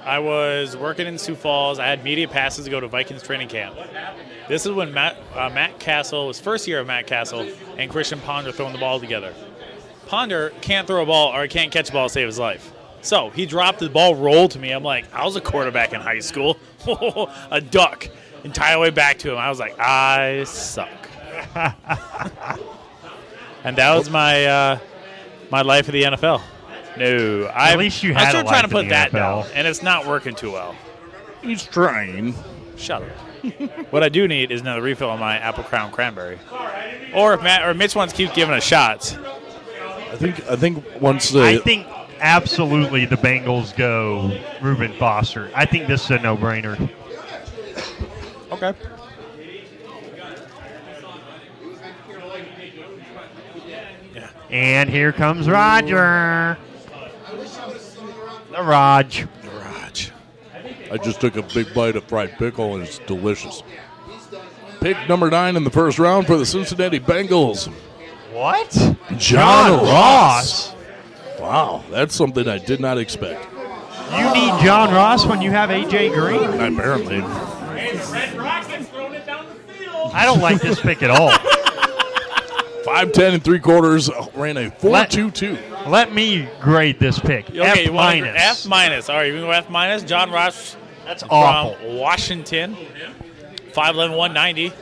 I was working in Sioux Falls. I had media passes to go to Vikings training camp. This is when Matt Castle was first year of Matt Castle and Christian Ponder throwing the ball together. Ponder can't throw a ball or can't catch a ball to save his life. So he dropped the ball, rolled to me. I'm like, I was a quarterback in high school. A duck. Entire way back to him. I was like, I suck. And that was my life of the NFL. No, At least you had I'm a still trying to life put in the that NFL. down, and it's not working too well. He's trying. Shut up. What I do need is another refill on my Apple Crown Cranberry. Or if Matt or Mitch wants to keep giving us shots. I think once I think absolutely the Bengals go Reuben Foster. I think this is a no-brainer. Okay. And here comes Roger. The Raj. I just took a big bite of fried pickle, and it's delicious. Pick number 9 in the first round for the Cincinnati Bengals. What? John Ross. Wow, that's something I did not expect. You need John Ross when you have A.J. Green? Apparently. I don't like this pick at all. 5'10" and 3/4, ran a 4.22. Let me grade this pick. Okay, F you want minus. F minus. All right, you can go F minus. John Ross. That's awful. From Washington. 5'11", 190.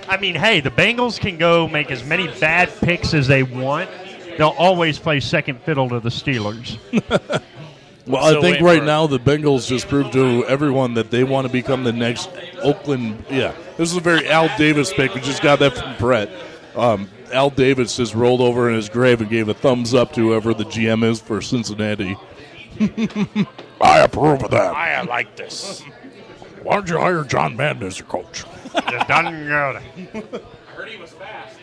I mean, hey, the Bengals can go make as many bad picks as they want. They'll always play second fiddle to the Steelers. Well, I think right now the Bengals just proved to everyone that they want to become the next Oakland. Yeah, this is a very Al Davis pick. We just got that from Brett. Al Davis just rolled over in his grave and gave a thumbs up to whoever the GM is for Cincinnati. I approve of that. I like this. Why don't you hire John Madden as your coach? I heard he was fast.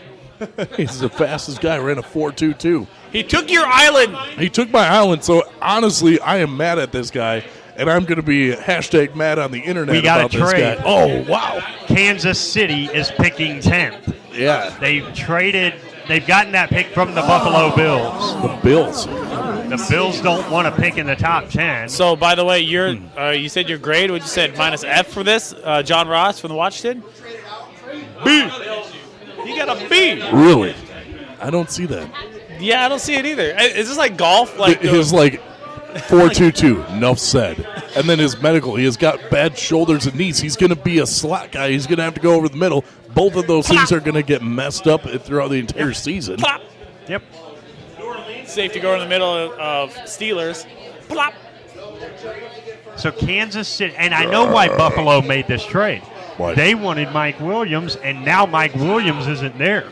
He's the fastest guy. Ran a 4.22. He took your island. He took my island. So honestly, I am mad at this guy, and I'm going to be hashtag mad on the internet We got about a this trade. guy. Oh wow! Kansas City is picking 10th. Yeah, They've gotten that pick from the Buffalo Bills. The Bills. The Bills don't want to pick in the top 10. So, by the way, you said your grade, what you said, minus F for this, John Ross from the Washington? B. You got a B. Really? I don't see that. Yeah, I don't see it either. Is this like golf? Like His 4.22. Enough said. And then his medical. He has got bad shoulders and knees. He's going to be a slot guy. He's going to have to go over the middle. Both of those things are going to get messed up throughout the entire season. Plop. Yep. Safe to go in the middle of Steelers. Plop. So Kansas City, and I know why Buffalo made this trade. Why? They wanted Mike Williams, and now Mike Williams isn't there.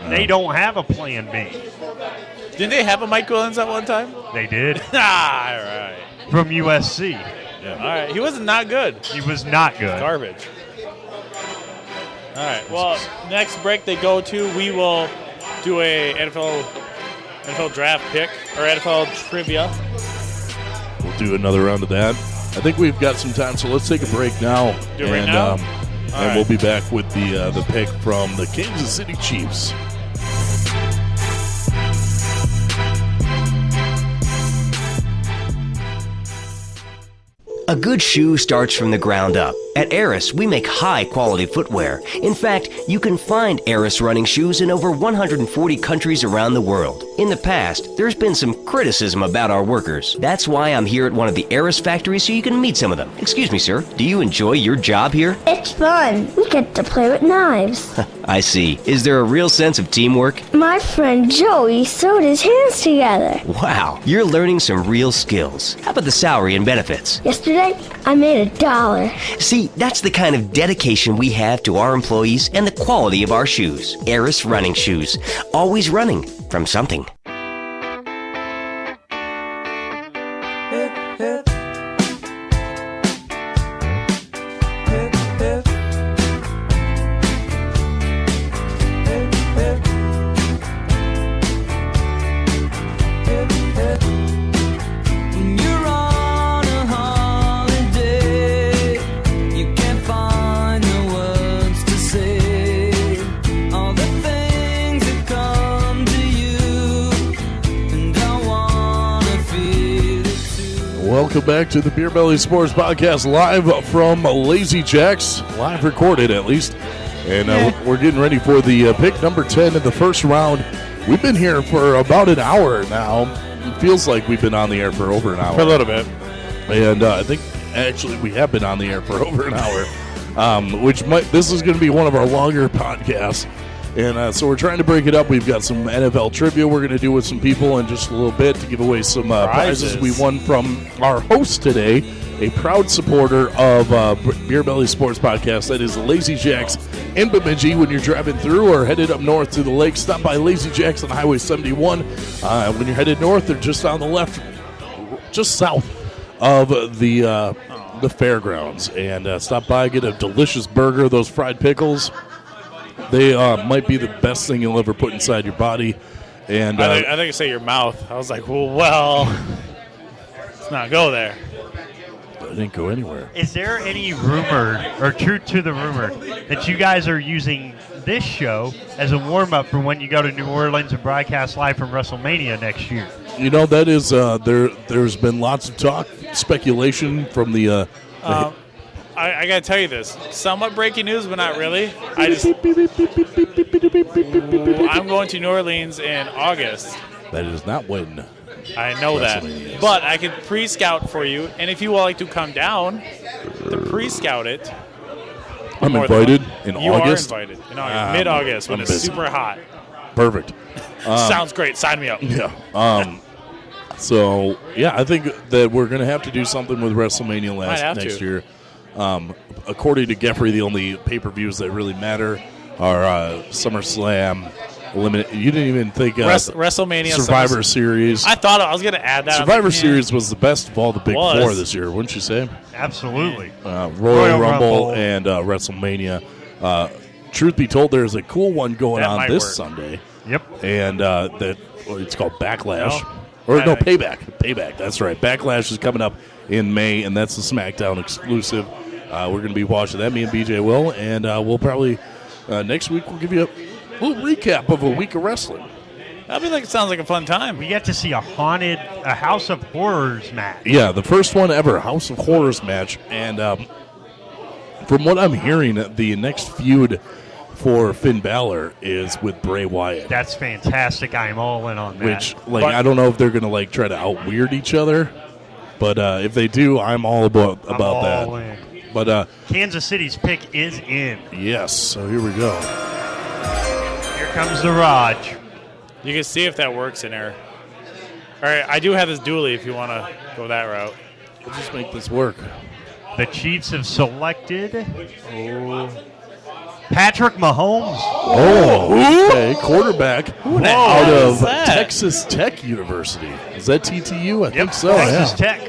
They don't have a plan B. Didn't they have a Mike Williams at one time? They did. All right. From USC. Yeah. All right. He wasn't not good. He was not good. Garbage. All right. Well, next break they go to, we will do a NFL draft pick or NFL trivia. We'll do another round of that. I think we've got some time, so let's take a break now. Do it right now? And we'll be back with the pick from the Kansas City Chiefs. A good shoe starts from the ground up. At Eris, we make high-quality footwear. In fact, you can find Eris running shoes in over 140 countries around the world. In the past, there's been some criticism about our workers. That's why I'm here at one of the Eris factories so you can meet some of them. Excuse me, sir. Do you enjoy your job here? It's fun. We get to play with knives. I see. Is there a real sense of teamwork? My friend Joey sewed his hands together. Wow, you're learning some real skills. How about the salary and benefits? Yesterday, I made $1. See, that's the kind of dedication we have to our employees and the quality of our shoes. Eris running shoes. Always running from something. Welcome back to the Beer Belly Sports Podcast, live from Lazy Jack's, live recorded at least. And we're getting ready for the pick number 10 in the first round. We've been here for about an hour now. It feels like we've been on the air for over an hour. For a little bit. And I think actually we have been on the air for over an hour, this is going to be one of our longer podcasts. And so we're trying to break it up. We've got some NFL trivia we're going to do with some people in just a little bit to give away some prizes we won from our host today, a proud supporter of Beer Belly Sports Podcast. That is Lazy Jack's in Bemidji. When you're driving through or headed up north to the lake, stop by Lazy Jack's on Highway 71. When you're headed north, they're just on the left, just south of the fairgrounds. And stop by, get a delicious burger, those fried pickles. They might be the best thing you'll ever put inside your body. And I think you say your mouth. I was like, well, let's not go there. I didn't go anywhere. Is there any rumor or truth to the rumor that you guys are using this show as a warm-up for when you go to New Orleans and broadcast live from WrestleMania next year? You know, that is there's been lots of talk, speculation from the I got to tell you this. Somewhat breaking news, but not really. I'm going to New Orleans in August. That is not when. I know that. But I can pre-scout for you. And if you would like to come down to pre-scout it. I'm invited in August? You are invited in August. Mid-August when it's super hot. Perfect. Sounds great. Sign me up. Yeah. So, yeah, I think that we're going to have to do something with WrestleMania next year. According to Geffre, the only pay-per-views that really matter are SummerSlam. You didn't even think WrestleMania, Survivor Series. I thought I was going to add that. Survivor Series was the best of all the big four this year, wouldn't you say? Absolutely. Royal Rumble and WrestleMania. Truth be told, there's a cool one going on this Sunday. Yep. And it's called Backlash. Payback. Payback, that's right. Backlash is coming up in May, and that's the SmackDown exclusive. We're going to be watching that, me and BJ will, and we'll probably, next week, we'll give you a little recap of a week of wrestling. It sounds like a fun time. We get to see a House of Horrors match. Yeah, the first one ever, House of Horrors match, and from what I'm hearing, the next feud for Finn Balor is with Bray Wyatt. That's fantastic. I'm all in on that. Which, I don't know if they're going to try to out-weird each other, but if they do, I'm all about that. In. But Kansas City's pick is in. Yes, so here we go. Here comes the Raj. You can see if that works in there. All right, I do have this dually if you want to go that route. We'll just make this work. The Chiefs have selected Patrick Mahomes. Okay, quarterback out of Texas Tech University. Is that TTU? I think so. Texas Tech.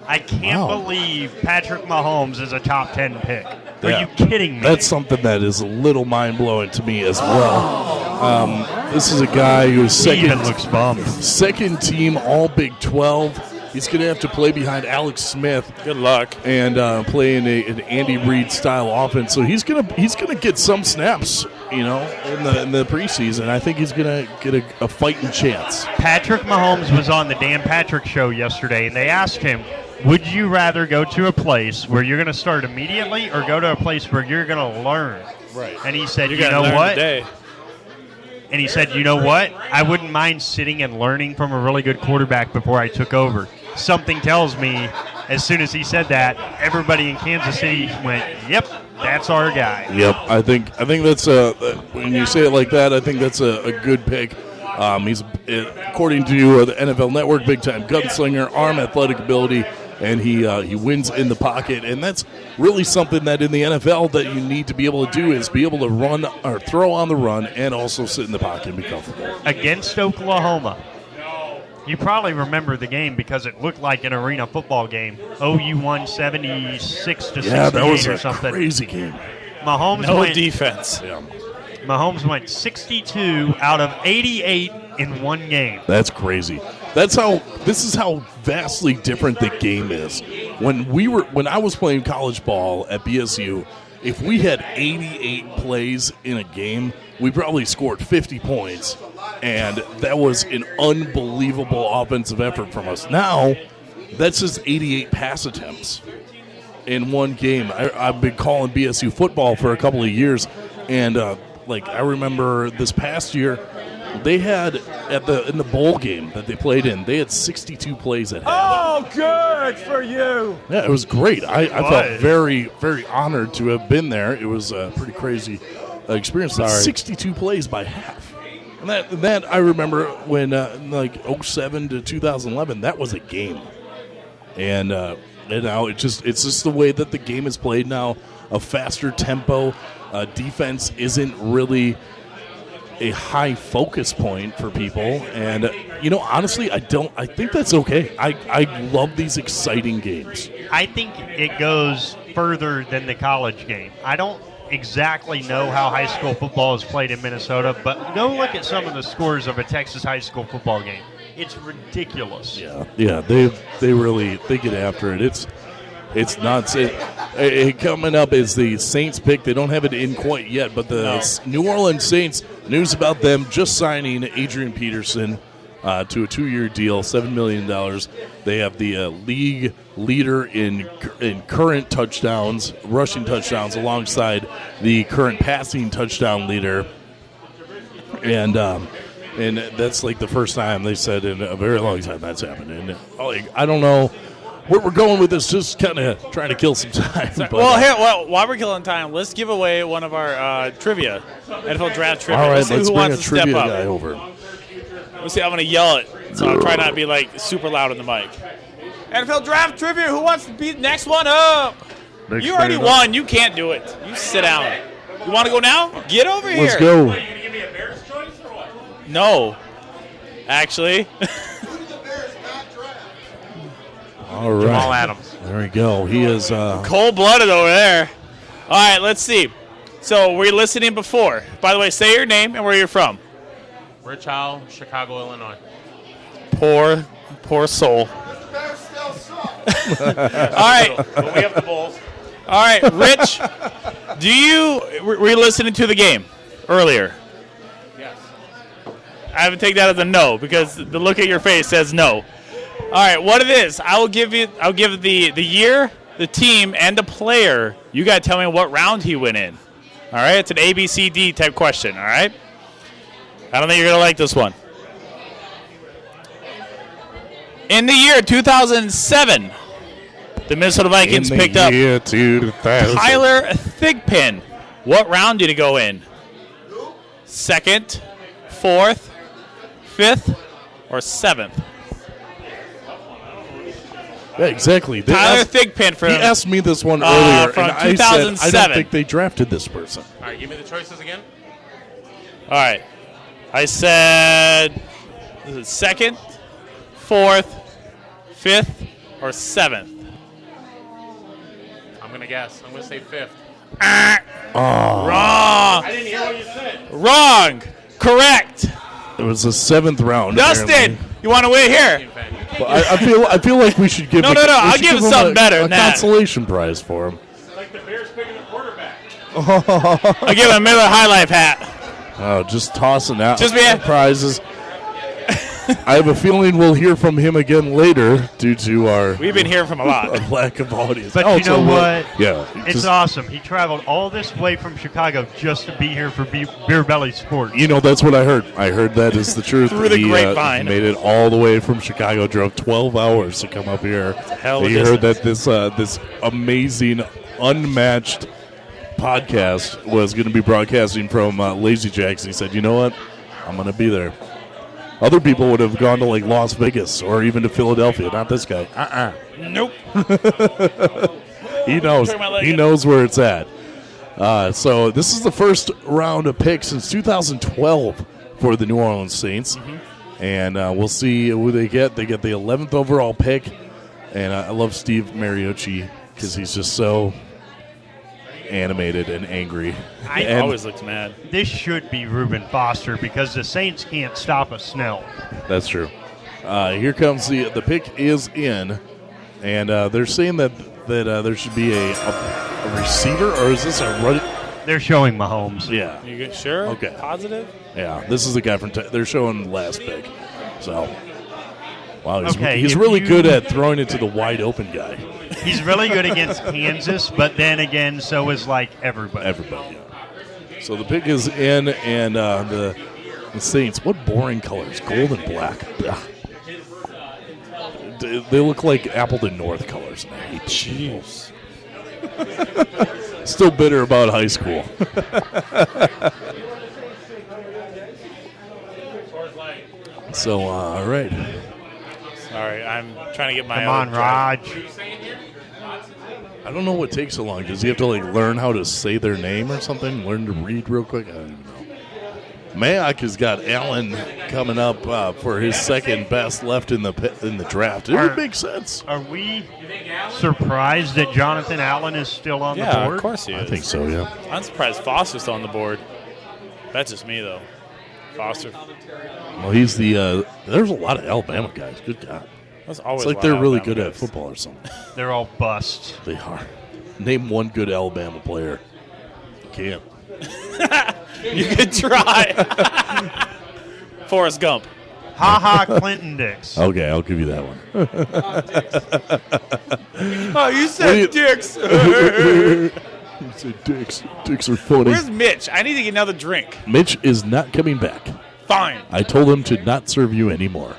I can't believe Patrick Mahomes is a top 10 pick. Are you kidding me? That's something that is a little mind-blowing to me as well. This is a guy who's second team All Big 12. He's going to have to play behind Alex Smith. Good luck. And play in an Andy Reid style offense. So he's gonna get some snaps, in the preseason. I think he's gonna get a fighting chance. Patrick Mahomes was on the Dan Patrick Show yesterday, and they asked him, would you rather go to a place where you're going to start immediately or go to a place where you're going to learn? Right. And he said, You you gotta know learn what? today. And he said, you know what? I wouldn't mind sitting and learning from a really good quarterback before I took over. Something tells me as soon as he said that, everybody in Kansas City went, yep, that's our guy. Yep, I think that's when you say it like that, I think that's a good pick. He's, according to the NFL Network, big-time gunslinger, arm athletic ability, and he wins in the pocket. And that's really something that in the NFL that you need to be able to do is be able to run or throw on the run and also sit in the pocket and be comfortable. Against Oklahoma, you probably remember the game because it looked like an arena football game. OU won 76-68 that was or a something. crazy game. Mahomes No went, defense. Yeah. Mahomes went 62 out of 88 in one game. That's crazy. This is how vastly different the game is. When I was playing college ball at BSU, if we had 88 plays in a game, we probably scored 50 points, and that was an unbelievable offensive effort from us. Now, that's just 88 pass attempts in one game. I've been calling BSU football for a couple of years, and I remember this past year, they had in the bowl game that they played in, they had 62 plays at half. Oh, good for you. Yeah, it was great. I felt very, very honored to have been there. It was a pretty crazy experience. 62 plays by half. And that I remember when 07 to 2011, that was a game. And now it's just the way that the game is played now. A faster tempo. Defense isn't really a high focus point for people, and honestly, I think that's okay. I love these exciting games. I think it goes further than the college game. I don't exactly know how high school football is played in Minnesota, but go look at some of the scores of a Texas high school football game. It's ridiculous. Yeah, they really get after it. It's nuts. Coming up is the Saints pick. They don't have it in quite yet, but the New Orleans Saints, news about them just signing Adrian Peterson to a 2-year deal, $7 million. They have the league leader in current touchdowns, rushing touchdowns, alongside the current passing touchdown leader. And that's like the first time they said in a very long time that's happened. And I don't know where we're going with this, just kind of trying to kill some time. But, while we're killing time, let's give away one of our trivia, NFL draft trivia. All right, let's bring wants a to trivia step up. guy over. Let's see, I'm going to yell it, so I'll try not to be super loud in the mic. NFL draft trivia, who wants to be the next one up? You already won. You can't do it. You sit down. You want to go now? Get over here. Let's go. Are you going to give me a Bears choice or what? No. Actually. All right. Jamal Adams. There we go. He is cold-blooded over there. All right, let's see. So were you listening before? By the way, say your name and where you're from. Rich Howell, Chicago, Illinois. Poor soul. All right. But we have the Bulls. All right, Rich, were you listening to the game earlier? Yes. I haven't taken that as a no because the look at your face says no. All right, what it is, I'll give the year, the team, and the player. You got to tell me what round he went in. All right, it's an ABCD type question, all right? I don't think you're going to like this one. In the year 2007, the Minnesota Vikings picked up Tyler Thigpen. What round did he go in? 2nd, 4th, 5th, or 7th? Yeah, exactly. Tyler Thigpen He asked me this one earlier, from and I 2007. said I don't think they drafted this person. All right, give me the choices again. All right. I said 2nd, 4th, 5th, or 7th. I'm going to guess. I'm going to say 5th. Wrong. I didn't hear what you said. Wrong. Correct. It was the 7th round. Dustin, apparently. you want to wait here? I feel like we should give. No. I'll give him something better a than that. consolation prize for him. Like the Bears picking a quarterback. I'll give him a Miller High Life hat. Oh, just tossing out Just be- prizes. I have a feeling we'll hear from him again later due to our. We've been hearing from a lot. lack of audience. But you know what? Yeah. It's awesome. He traveled all this way from Chicago just to be here for Beer Belly Sports. You know, that's what I heard. I heard that is the truth. Through the He, grapevine. made it all the way from Chicago, drove 12 hours to come up here. Hell of a He heard distance. that this amazing, unmatched podcast was going to be broadcasting from Lazy Jacks. He said, you know what? I'm going to be there. Other people would have gone to like Las Vegas or even to Philadelphia. Not this guy. Nope. He knows. He knows where it's at. So this is the first round of picks since 2012 for the New Orleans Saints. And we'll see who they get. They get the 11th overall pick. And I love Steve Mariucci because he's just so animated and angry. He always looks mad. This should be Reuben Foster because the Saints can't stop a Snell. That's true. Here comes the pick is in, and they're saying that there should be a receiver, or is this a run? They're showing Mahomes. Yeah. You get sure? Okay. Positive? Yeah. This is the guy from. They're showing last pick. So. Wow. He's if really you- good at throwing it to the wide open guy. He's really good against Kansas, but then again, so is like everybody. Everybody. Yeah. So the pick is in, and the Saints. What boring colors? Gold and black. Ugh. They look like Appleton North colors. And I hate Jeez. Still bitter about high school. So, all right. Sorry, I'm trying to get my. Come on, Raj. I don't know what takes so long. Does he have to like learn how to say their name or something? Learn to read real quick? I don't even know. Mayock has got Allen coming up for his second best left in the draft. It would make sense. Are we surprised that Jonathan Allen is still on the board? Yeah, of course he is. I think so, yeah. I'm surprised Foster's still on the board. That's just me, though. Foster. Well, he's the there's a lot of Alabama guys. Good God. That's always It's like a lot they're of really Alabama good at guys. football or something. They're all busts. They are. Name one good Alabama player. You can't. You could try. Forrest Gump. Ha Clinton Dix. Okay, I'll give you that one. Oh, you said dicks. You said dicks. Dicks are funny. Where's Mitch? I need to get another drink. Mitch is not coming back. Fine. I told him to not serve you anymore.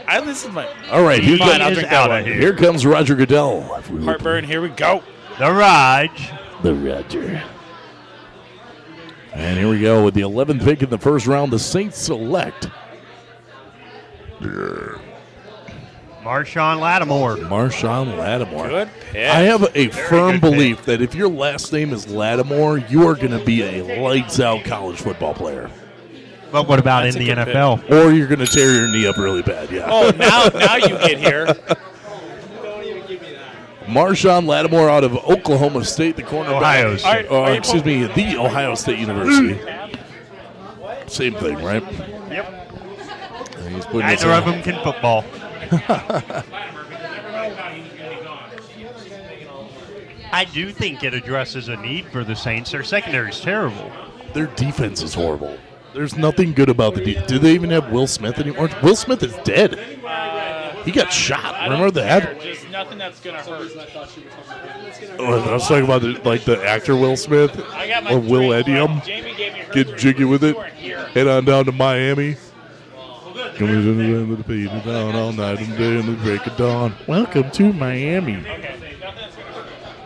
I listened to my. All right, here, Fine, I'll drink that one. here comes Roger Goodell. Heartburn, here we go. The Raj. The Roger. And here we go with the 11th pick in the first round. The Saints select Marshawn Lattimore. Marshawn Lattimore. Good pick. I have a Very firm good pick. belief that if your last name is Lattimore, you are going to be a lights-out college football player. But what about That's in a the good NFL? Or you're going to tear your knee up really bad, yeah. Oh, now you get here. Marshawn Lattimore out of Oklahoma State, the cornerback. Ohio State. Excuse me, the Ohio State University. Same thing, right? Yep. And he's putting his Neither of them can football. I do think it addresses a need for the Saints. Their secondary is terrible. Their defense is horrible. There's nothing good about the defense. Do they even have Will Smith anymore? Will Smith is dead. He got shot. Remember that? Just nothing that's gonna hurt. I was talking about the actor Will Smith I got my or Will drink. Edium. Jamie gave me her Get drink. jiggy with it. You weren't here. Head on down to Miami. Coming into the feed down all night and day in the break of dawn. Welcome to Miami.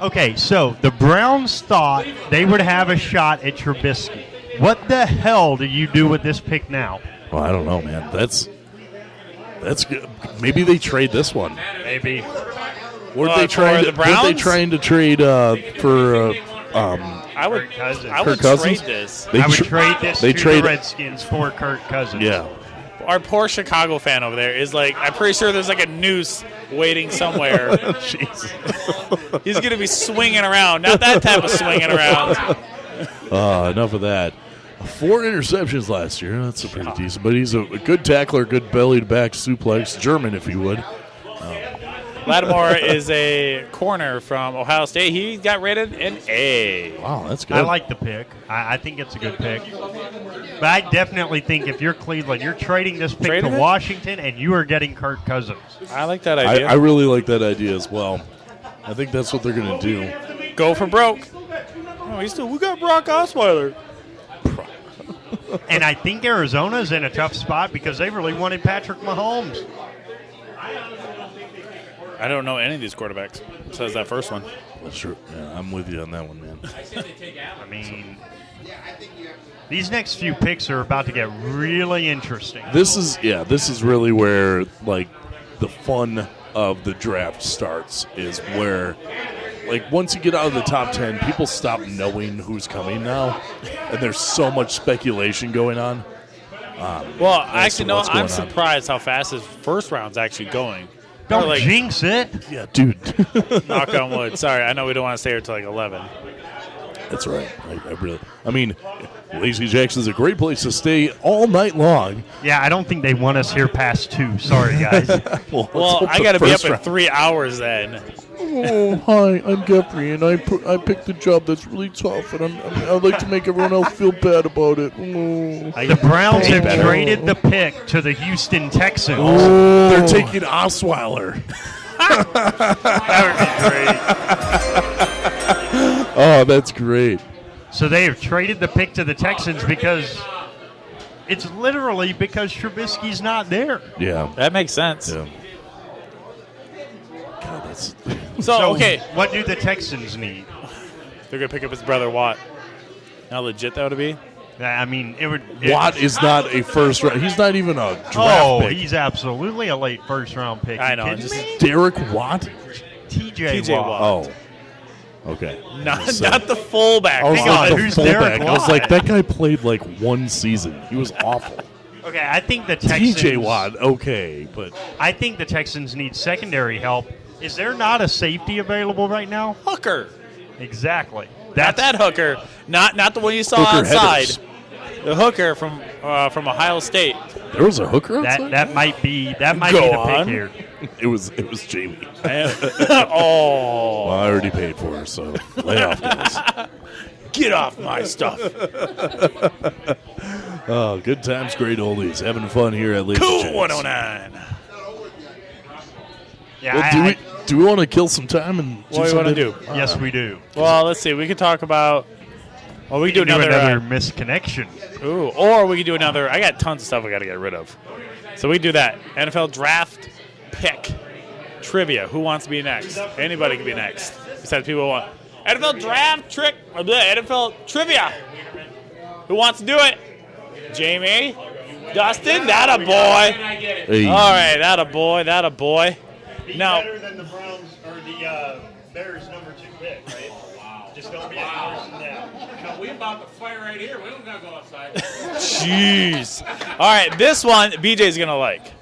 Okay, so the Browns thought they would have a shot at Trubisky. What the hell do you do with this pick now? Well, I don't know, man. That's good. Maybe they trade this one. Maybe. Weren't they trying the to? Weren't they Browns? trying to trade for? I would Kirk trade Cousins? this. They I would tr- trade this they to trade- the Redskins for Kirk Cousins. Yeah. Our poor Chicago fan over there is like, I'm pretty sure there's like a noose waiting somewhere. Jesus. He's going to be swinging around. Not that type of swinging around. Enough of that. 4 interceptions last year. That's a pretty decent. But he's a good tackler, good belly to back suplex, German if you would. Lattimore is a corner from Ohio State. He got rated an A. Wow, that's good. I like the pick. I think it's a good pick. But I definitely think if you're Cleveland, you're trading this pick Trading to it? Washington, and you are getting Kirk Cousins. I like that idea. I really like that idea as well. I think that's what they're going to do. Go for broke. Oh, we got Brock Osweiler. And I think Arizona's in a tough spot because they really wanted Patrick Mahomes. I don't know any of these quarterbacks. Says that first one. That's true. Yeah, I'm with you on that one, man. I mean, these next few picks are about to get really interesting. This is really where like the fun of the draft starts. Is where like once you get out of the top 10, people stop knowing who's coming now, and there's so much speculation going on. Well, actually, no. I'm surprised how fast his first round's actually going. Don't jinx it. Yeah, dude. Knock on wood. Sorry, I know we don't want to stay here till like 11. That's right. I mean, Lazy Jackson's a great place to stay all night long. Yeah, I don't think they want us here past 2. Sorry, guys. Well, I got to be up in 3 hours then. Oh, hi, I'm Geffre, and I picked a job that's really tough, and I'd like to make everyone else feel bad about it. Oh. The Browns have traded the pick to the Houston Texans. Oh, they're taking Osweiler. Oh, that's great. So they have traded the pick to the Texans because it's literally because Trubisky's not there. Yeah. That makes sense. Yeah. God, that's... So, okay. What do the Texans need? They're going to pick up his brother, Watt. How legit that would be? I mean, it would... Watt is not a first round. He's not even a draft pick. He's absolutely a late first-round pick. I know. Derek Watt? TJ Watt. Oh. Okay. Not the fullback. I was Hang like on, the who's fullback. Derek I was Watt? like, that guy played like one season. He was awful. Okay, I think the Texans... TJ Watt, okay, but... I think the Texans need secondary help. Is there not a safety available right now? Hooker. Exactly. Not that hooker. Not the one you saw Hooker outside. Heathers. The hooker from Ohio State. There was a hooker outside? That might be the on. pick here. It was Jamie. Oh. Well, I already paid for her, so lay off, guys. Get off my stuff. Oh, good times, great oldies. Having fun here at Lazy Cool Chance. 109. Yeah, Well, do we want to kill some time and What do you want to do? Yes, we do. Well, let's see. We could talk about. Well, we could do another misconnection. Ooh, or we could do another. I got tons of stuff we got to get rid of. So we do that. NFL draft pick trivia. Who wants to be next? Anybody can be next. Besides people who want NFL draft trick. NFL trivia. Who wants to do it? Jamie, Dustin, that a boy. Hey. All right, that a boy. That a boy. Now, better than the Browns or the Bears number 2 pick, right? Wow. Just don't be a person down. No, we about to fight right here. We don't got to go outside. jeez. All right, this one BJ's going to like.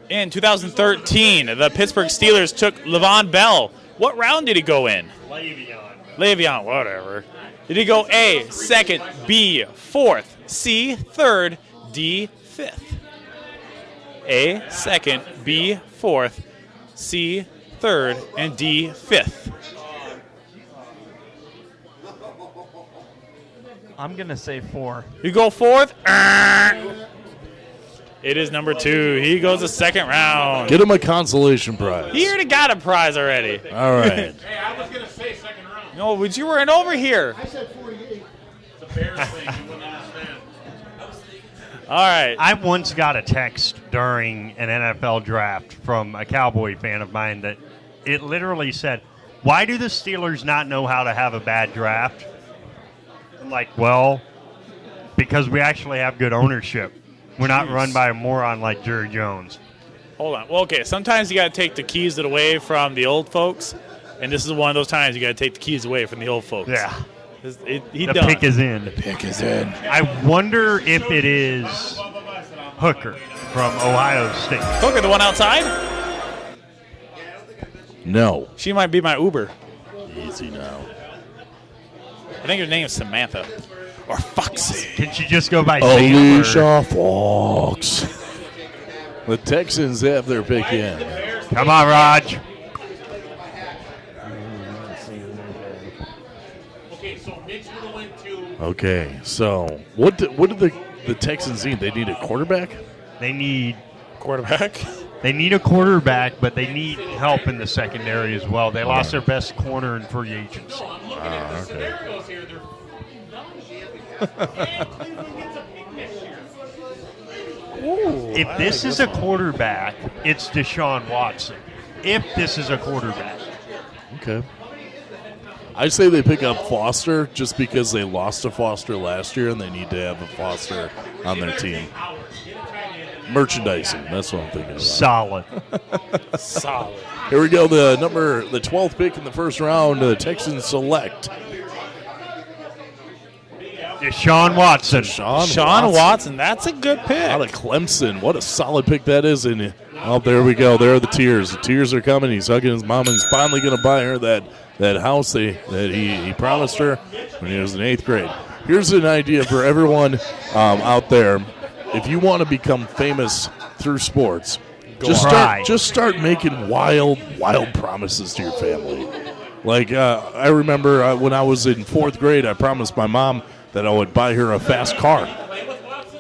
In 2013, the Pittsburgh Steelers took Le'Veon Bell. What round did he go in? Le'Veon, whatever. Did he go A, second, B, fourth, C, third, D, fifth? A, second, B, fourth, C, third, and D, fifth. I'm going to say 4. You go fourth? It is number 2. He goes the second round. Get him a consolation prize. He already got a prize already. All right. Hey, I was going to say second round. No, but you weren't over here. I said 48. The Bears thing, you wouldn't understand. All right. I once got a text during an NFL draft from a Cowboy fan of mine that it literally said, "Why do the Steelers not know how to have a bad draft?" I'm like, well, because we actually have good ownership. We're not run by a moron like Jerry Jones. Hold on. Well, okay, sometimes you got to take the keys away from the old folks, and this is one of those times you got to take the keys away from the old folks. Yeah. The pick is in. The pick is in. I wonder if it is Hooker from Ohio State. Hooker, the one outside? No. She might be my Uber. Easy now. I think her name is Samantha. Or Foxy. Can she just go by Sam? Alicia Fox. The Texans have their pick in. Come on, Raj. Okay, so what did the Texans need? They need a quarterback? They need quarterback. They need a quarterback, but they need help in the secondary as well. They lost their best corner in free agency. Oh, okay. If this is a quarterback, it's Deshaun Watson. If this is a quarterback. Okay. I say they pick up Foster just because they lost to Foster last year and they need to have a Foster on their team. Merchandising, that's what I'm thinking about. Solid. Solid. Here we go, the 12th pick in the first round, the Texans select Deshaun Watson. Deshaun Watson, that's a good pick. Out of Clemson. What a solid pick that is. And there we go. There are the tears. The tears are coming. He's hugging his mom, and he's finally going to buy her that house that he promised her when he was in 8th grade. Here's an idea for everyone out there. If you want to become famous through sports, just start making wild promises to your family. Like I remember when I was in 4th grade, I promised my mom that I would buy her a fast car.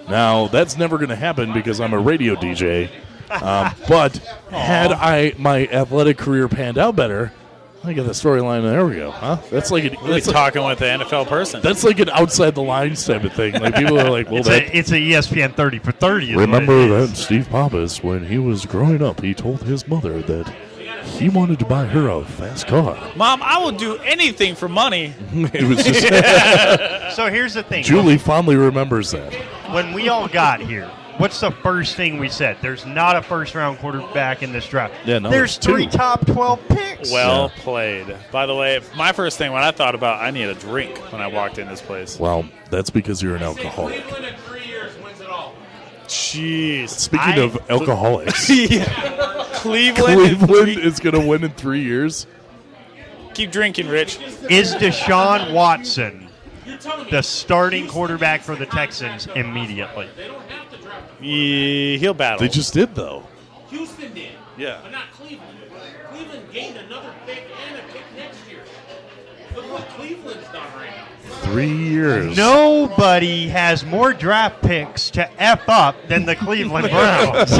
Now, that's never going to happen because I'm a radio DJ. But had my athletic career panned out better, I got the storyline. There we go. Huh? That's like talking with an NFL person. That's like an outside the lines type of thing. Like people are like, "Well, it's a ESPN 30 for 30." Remember that Steve Pappas, when he was growing up, he told his mother that he wanted to buy her a fast car. Mom, I will do anything for money. It was just So here's the thing. Julie fondly remembers that. When we all got here, what's the first thing we said? There's not a first-round quarterback in this draft. Yeah, no, there's two. 3 top 12 picks. Well played. By the way, my first thing when I thought about I need a drink when I walked in this place. Well, that's because you're an alcoholic. Jeez. Speaking of alcoholics, Cleveland is going to win in 3 years. Keep drinking, Rich. Is Deshaun Watson the starting quarterback for the Texans immediately? He'll battle. They just did, though. Houston did. Yeah. But not Cleveland. Cleveland gained another pick and a pick next year. Look what Cleveland's done right now. 3 years. Nobody has more draft picks to F up than the Cleveland Browns.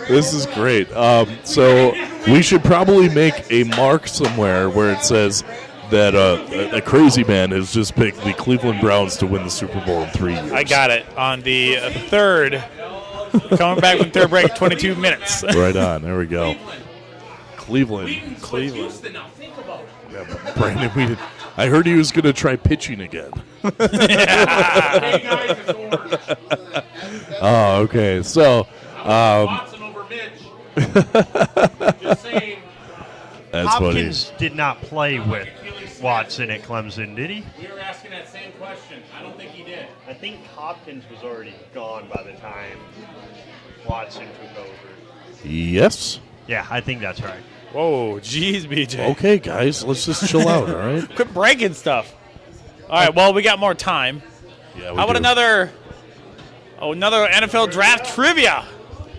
This is great. So we should probably make a mark somewhere where it says that a crazy man has just picked the Cleveland Browns to win the Super Bowl in 3 years. I got it on the third. Coming back from third break, 22 minutes. Right on. There we go. Cleveland. Houston, now think about it. Yeah, Brandon, I heard he was going to try pitching again. Oh, okay. So, Watson over Mitch. Just saying. That's Hopkins funny. did not play with Watson at Clemson, did he? We were asking that same question. I don't think he did. I think Hopkins was already gone by the time Watson took over. Yes. Yeah, I think that's right. Whoa, jeez, BJ. Okay, guys, let's just chill out, all right? Quit breaking stuff. All right, well, we got more time. Yeah, we How about do. another NFL draft trivia?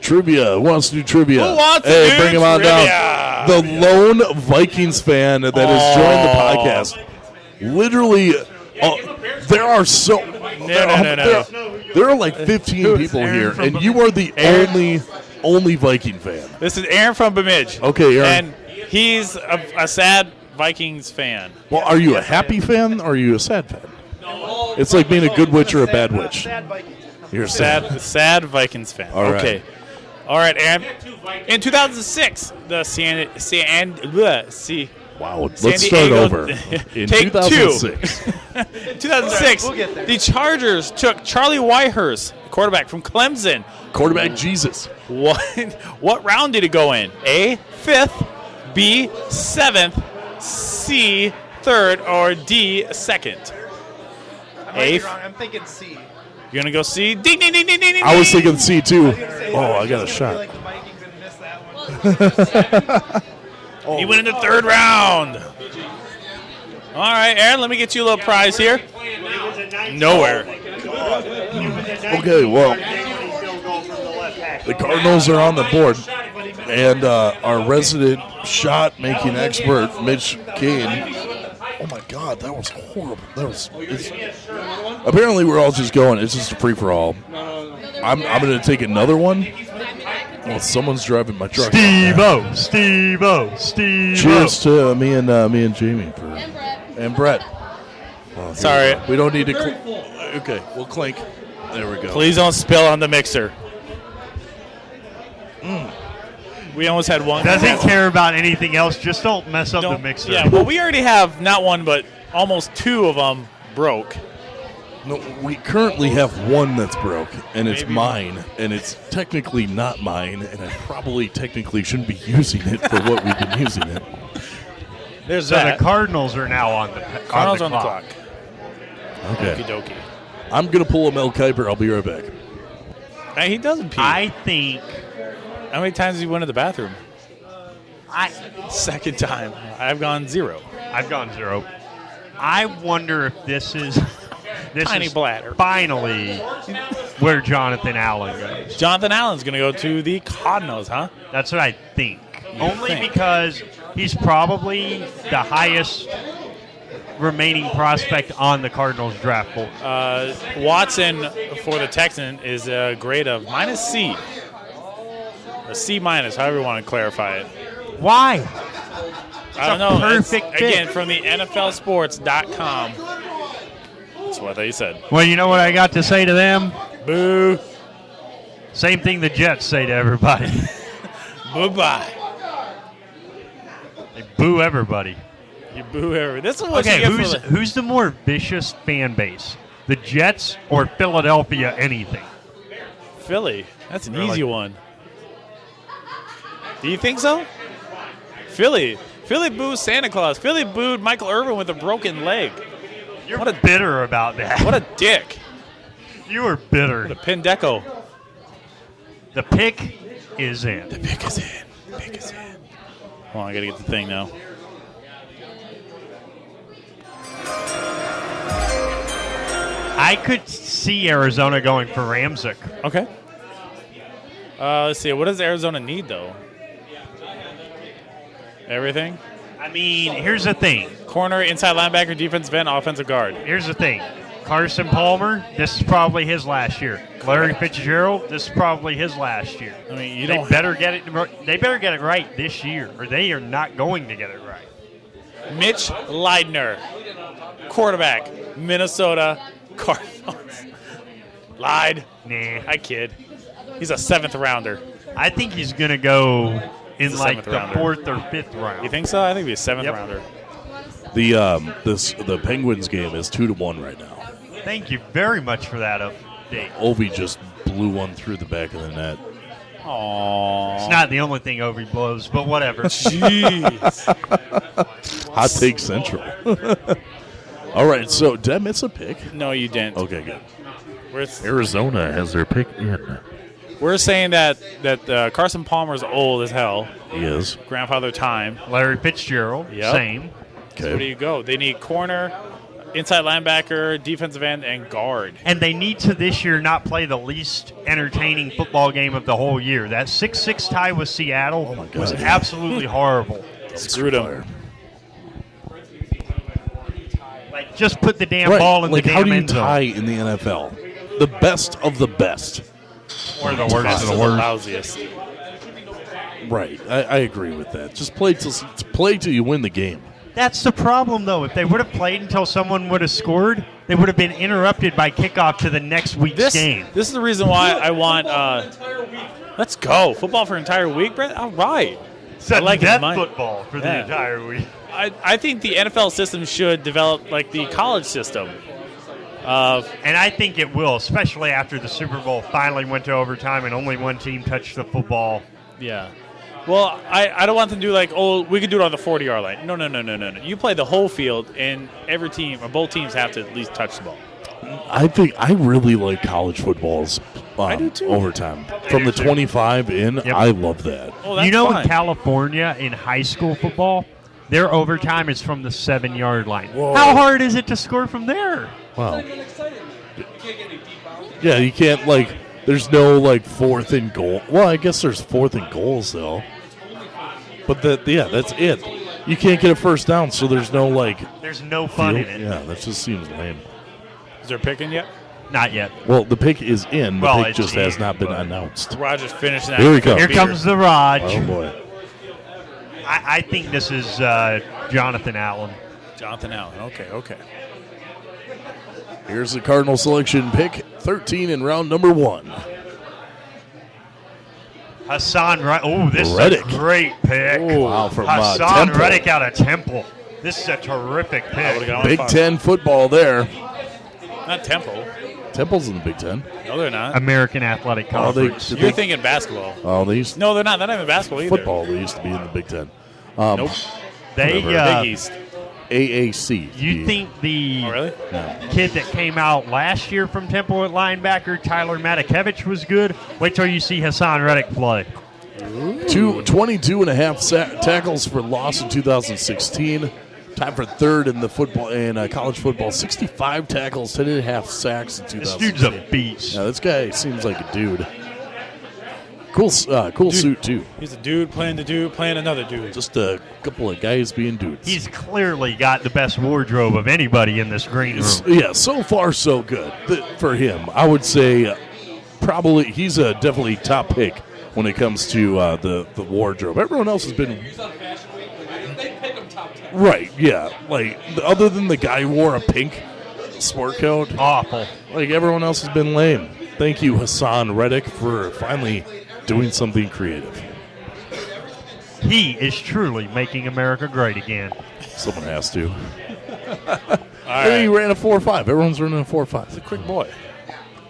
Trivia. Who wants to do trivia? Who wants to hey, do bring him on trivia? down. The lone Vikings fan that has joined the podcast. Literally, there are so... No. There are like 15 people here, and you are the only Viking fan. This is Aaron from Bemidji. Okay, Aaron. And he's a sad Vikings fan. Well, are you a happy fan or are you a sad fan? It's like being a good witch or a bad witch. You're a sad Vikings fan. All right. Okay. All right, Aaron. In 2006, the Wow, let's San start Diego- over. In Take 2006. 2006, We'll get there. the Chargers took Charlie Whitehurst, quarterback from Clemson. Quarterback Jesus. What round did it go in? A, 5th, B, 7th, C, 3rd, or D, 2nd? I'm thinking C. You're going to go C? Ding, ding, ding, ding, ding, ding. I was thinking C2. Oh, I got a shot. Like the Vikings and missed that one. He went in the 3rd round. All right, Aaron, let me get you a little prize here. Nowhere. Okay, well, the Cardinals are on the board, and our resident shot-making expert, Mitch Cainer. Oh my God, that was horrible. Apparently, we're all just going. It's just a free-for-all. I'm going to take another one. Well, someone's driving my truck. Steve-O. Cheers to me and Jamie and Brett. Oh, Sorry. We don't need to. Okay, we'll clink. There we go. Please don't spill on the mixer. We almost had one. Doesn't care about anything else. Just don't mess up the mixer. Yeah, well, we already have not one, but almost two of them broke. No, we currently have one that's broke, and it's mine, and it's technically not mine, and I probably technically shouldn't be using it for what we've been using it. There's so that. the Cardinals are now on the clock. Okay. Okey-dokey. I'm going to pull a Mel Kiper. I'll be right back. Hey, he doesn't pee. I think. How many times have you went to the bathroom? Second time. I've gone 0. I've gone 0. I wonder if this is. Tiny bladder. Finally where Jonathan Allen goes. Jonathan Allen's going to go to the Cardinals, huh? That's what I think. Because he's probably the highest remaining prospect on the Cardinals draft board. Watson for the Texan is a grade of -C. A C-, however you want to clarify it. Why? I don't know. Perfect fit. Again, from the NFLsports.com. That's what they said. Well, you know what I got to say to them? Boo. Same thing the Jets say to everybody. Bye-bye. They boo everybody. You boo everybody. This is what okay, you get who's the more vicious fan base? The Jets or Philadelphia anything? Philly. That's an easy one. Do you think so? Philly. Philly booed Santa Claus. Philly booed Michael Irvin with a broken leg. You're bitter about that. What a dick. You are bitter. What a Pindeco. The pick is in. The pick is in. The pick is in. Hold on, I got to get the thing now. I could see Arizona going for Ramczyk. Okay. Let's see. What does Arizona need, though? Everything? I mean, here's the thing. Corner, inside linebacker, defensive end, offensive guard. Here's the thing. Carson Palmer, this is probably his last year. Larry Fitzgerald, this is probably his last year. I mean, They better get it right this year, or they are not going to get it right. Mitch Leidner, quarterback, Minnesota Cardinals. Lied. Nah. I kid. He's a 7th rounder. I think he's going to go in like the rounder. 4th or 5th round. You think so? I think he'd be a 7th rounder. The Penguins game is 2-1 right now. Thank you very much for that update. Ovi just blew one through the back of the net. Aww. It's not the only thing Ovi blows, but whatever. Jeez. Hot Take Central. All right, so did I miss a pick? No, you didn't. Okay, good. Arizona has their pick in. We're saying that Carson Palmer's old as hell. He is. Grandfather time. Larry Fitzgerald, same. Okay. So where do you go? They need corner, inside linebacker, defensive end, and guard. And they need to this year not play the least entertaining football game of the whole year. That 6-6 tie with Seattle was absolutely horrible. Screwed them. Like, just put the damn ball in the damn how do you end zone. tie in the NFL? The best of the best. Or the worst of the worst. Lousiest. Right. I agree with that. Just play till you win the game. That's the problem, though. If they would have played until someone would have scored, they would have been interrupted by kickoff to the next week's game. This is the reason why I want. Let's go football for an entire week, Brett. All right. I like that football for the entire week. I think the NFL system should develop like the college system. And I think it will, especially after the Super Bowl finally went to overtime and only one team touched the football. Yeah. Well, I don't want them to do like, we could do it on the 40-yard line. No. You play the whole field, and every team or both teams have to at least touch the ball. I think I really like college football's I do too. overtime. From the 25 in, I love that. Oh, that's you know, fine. in California, in high school football, their overtime is from the 7-yard line. Whoa. How hard is it to score from there? Wow. Yeah, you can't, like, there's no, like, 4th and goal. Well, I guess there's 4th and goals, though. But, that's it. You can't get a first down, so there's no, like... There's no fun in it. Yeah, that just seems lame. Is there picking yet? Not yet. Well, the pick is in. The pick just has not been but announced. Rogers finished that. Here we go. Here comes the Raj. Oh, boy. I think this is Jonathan Allen. Jonathan Allen. Okay. Here's the Cardinal selection pick 13 in round number 1. Hassan Reddick. Oh, this Reddick. is a great pick. Wow, from Hassan Temple. Reddick out of Temple. This is a terrific pick. Big Ten football there. Not Temple. Temple's in the Big Ten. No, they're not. American Athletic Conference. You're thinking basketball. Oh, they used No, they're not. They're not even basketball either. football. They used to be in the Big Ten. Nope. They Big East. AAC. You think the really? kid that came out last year from Temple at linebacker, Tyler Matakevich, was good? Wait till you see Hassan Reddick play. 22 and a half tackles for loss in 2016. Tied for 3rd in the football and college football. 65 tackles, 10 and a half sacks in 2016. This dude's a beast. Yeah, this guy seems like a dude. Cool suit, too. He's a dude playing another dude. Just a couple of guys being dudes. He's clearly got the best wardrobe of anybody in this green room. Yeah, so far so good for him. I would say probably he's a definitely top pick when it comes to the wardrobe. Everyone else has been right. Yeah, like other than the guy who wore a pink sport coat, awful. Like everyone else has been lame. Thank you, Hassan Reddick, for finally doing something creative. He is truly making America great again. Someone has to. right. He ran a 4.5. Everyone's running a 4.5. He's a quick boy.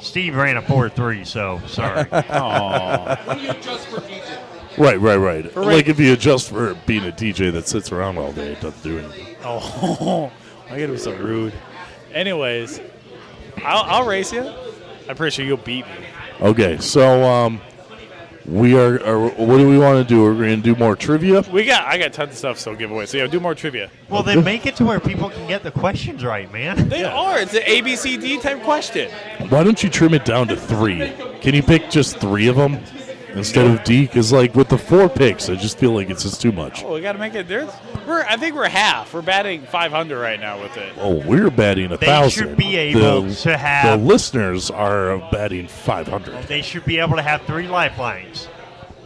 Steve ran a 4.3, so sorry. Aww. When you adjust for DJ. Right. Right. Like if you adjust for being a DJ that sits around all day, it doesn't do anything. Oh, I gotta be so rude. Anyways, I'll race you. I'm pretty sure you'll beat me. Okay, so we are. What do we want to do? We're going to do more trivia. I got tons of stuff still to give away. So yeah, do more trivia. Well, then make it to where people can get the questions right, man. They are. It's an ABCD type question. Why don't you trim it down to 3? Can you pick just 3 of them instead of D? Because like with the 4 picks, I just feel like it's just too much. Oh, we got to make it. I think we're half. We're batting 500 right now with it. Oh, we're batting 1,000. They should be able to have. The listeners are batting 500. They should be able to have 3 lifelines.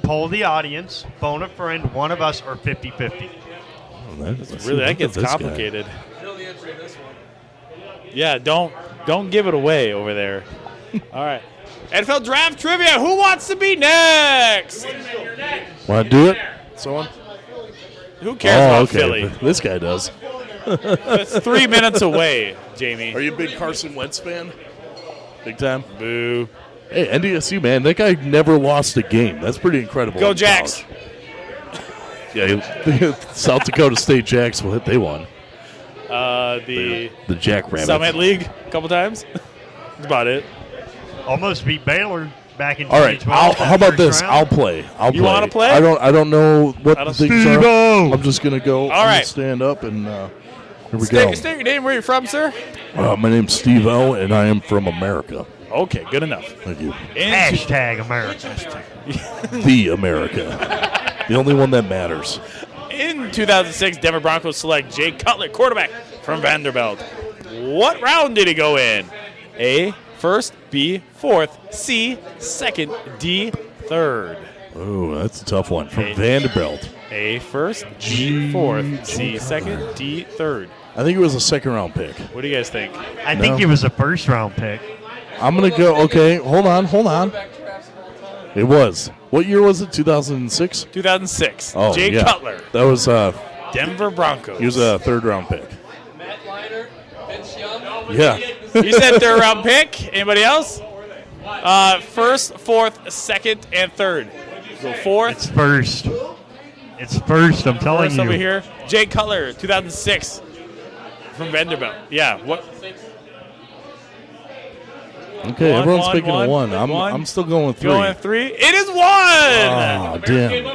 Poll the audience, phone a friend, one of us, or 50-50. Oh, that gets complicated. Yeah, don't give it away over there. All right. NFL Draft Trivia. Who wants to be next? Want to do it? Someone? Who cares about okay. Philly? This guy does. It's 3 minutes away, Jamie. Are you a big Carson Wentz fan? Big time? Boo. Hey, NDSU, man, that guy never lost a game. That's pretty incredible. Go Jacks. Yeah, South Dakota State Jacks, they won. The Jackrabbits. Summit League a couple times. That's about it. Almost beat Baylor back in All right, 2012. how about this? Round. I'll play. You want to play? I don't know what the things are. Steve-O! I'm just gonna go. All right. Stand up and here we go. State your name. Where you from, sir? My name's Steve-O, and I am from America. Okay, good enough. Thank you. Hashtag America. The America. The only one that matters. In 2006, Denver Broncos select Jay Cutler, quarterback from Vanderbilt. What round did he go in? A, first, B, fourth, C, second, D, third. Oh, that's a tough one. From Vanderbilt. A, first, B, fourth, C, second, D, third. I think it was a second-round pick. What do you guys think? I think it was a first-round pick. I'm going to go, okay, hold on. It was. What year was it, 2006? 2006. Oh, Jay yeah. Cutler. That was Denver Broncos. He was a third-round pick. Matt Liner, Vince Young. Yeah. You said third-round pick. Anybody else? First, fourth, second, and third. Go fourth. It's first. It's first, I'm telling First you. over here. Jay Cutler, 2006. From Vanderbilt. Yeah. What? Okay, One, everyone's one, picking a one. 1. I'm still going with 3. Going with 3. It is 1. Oh, damn.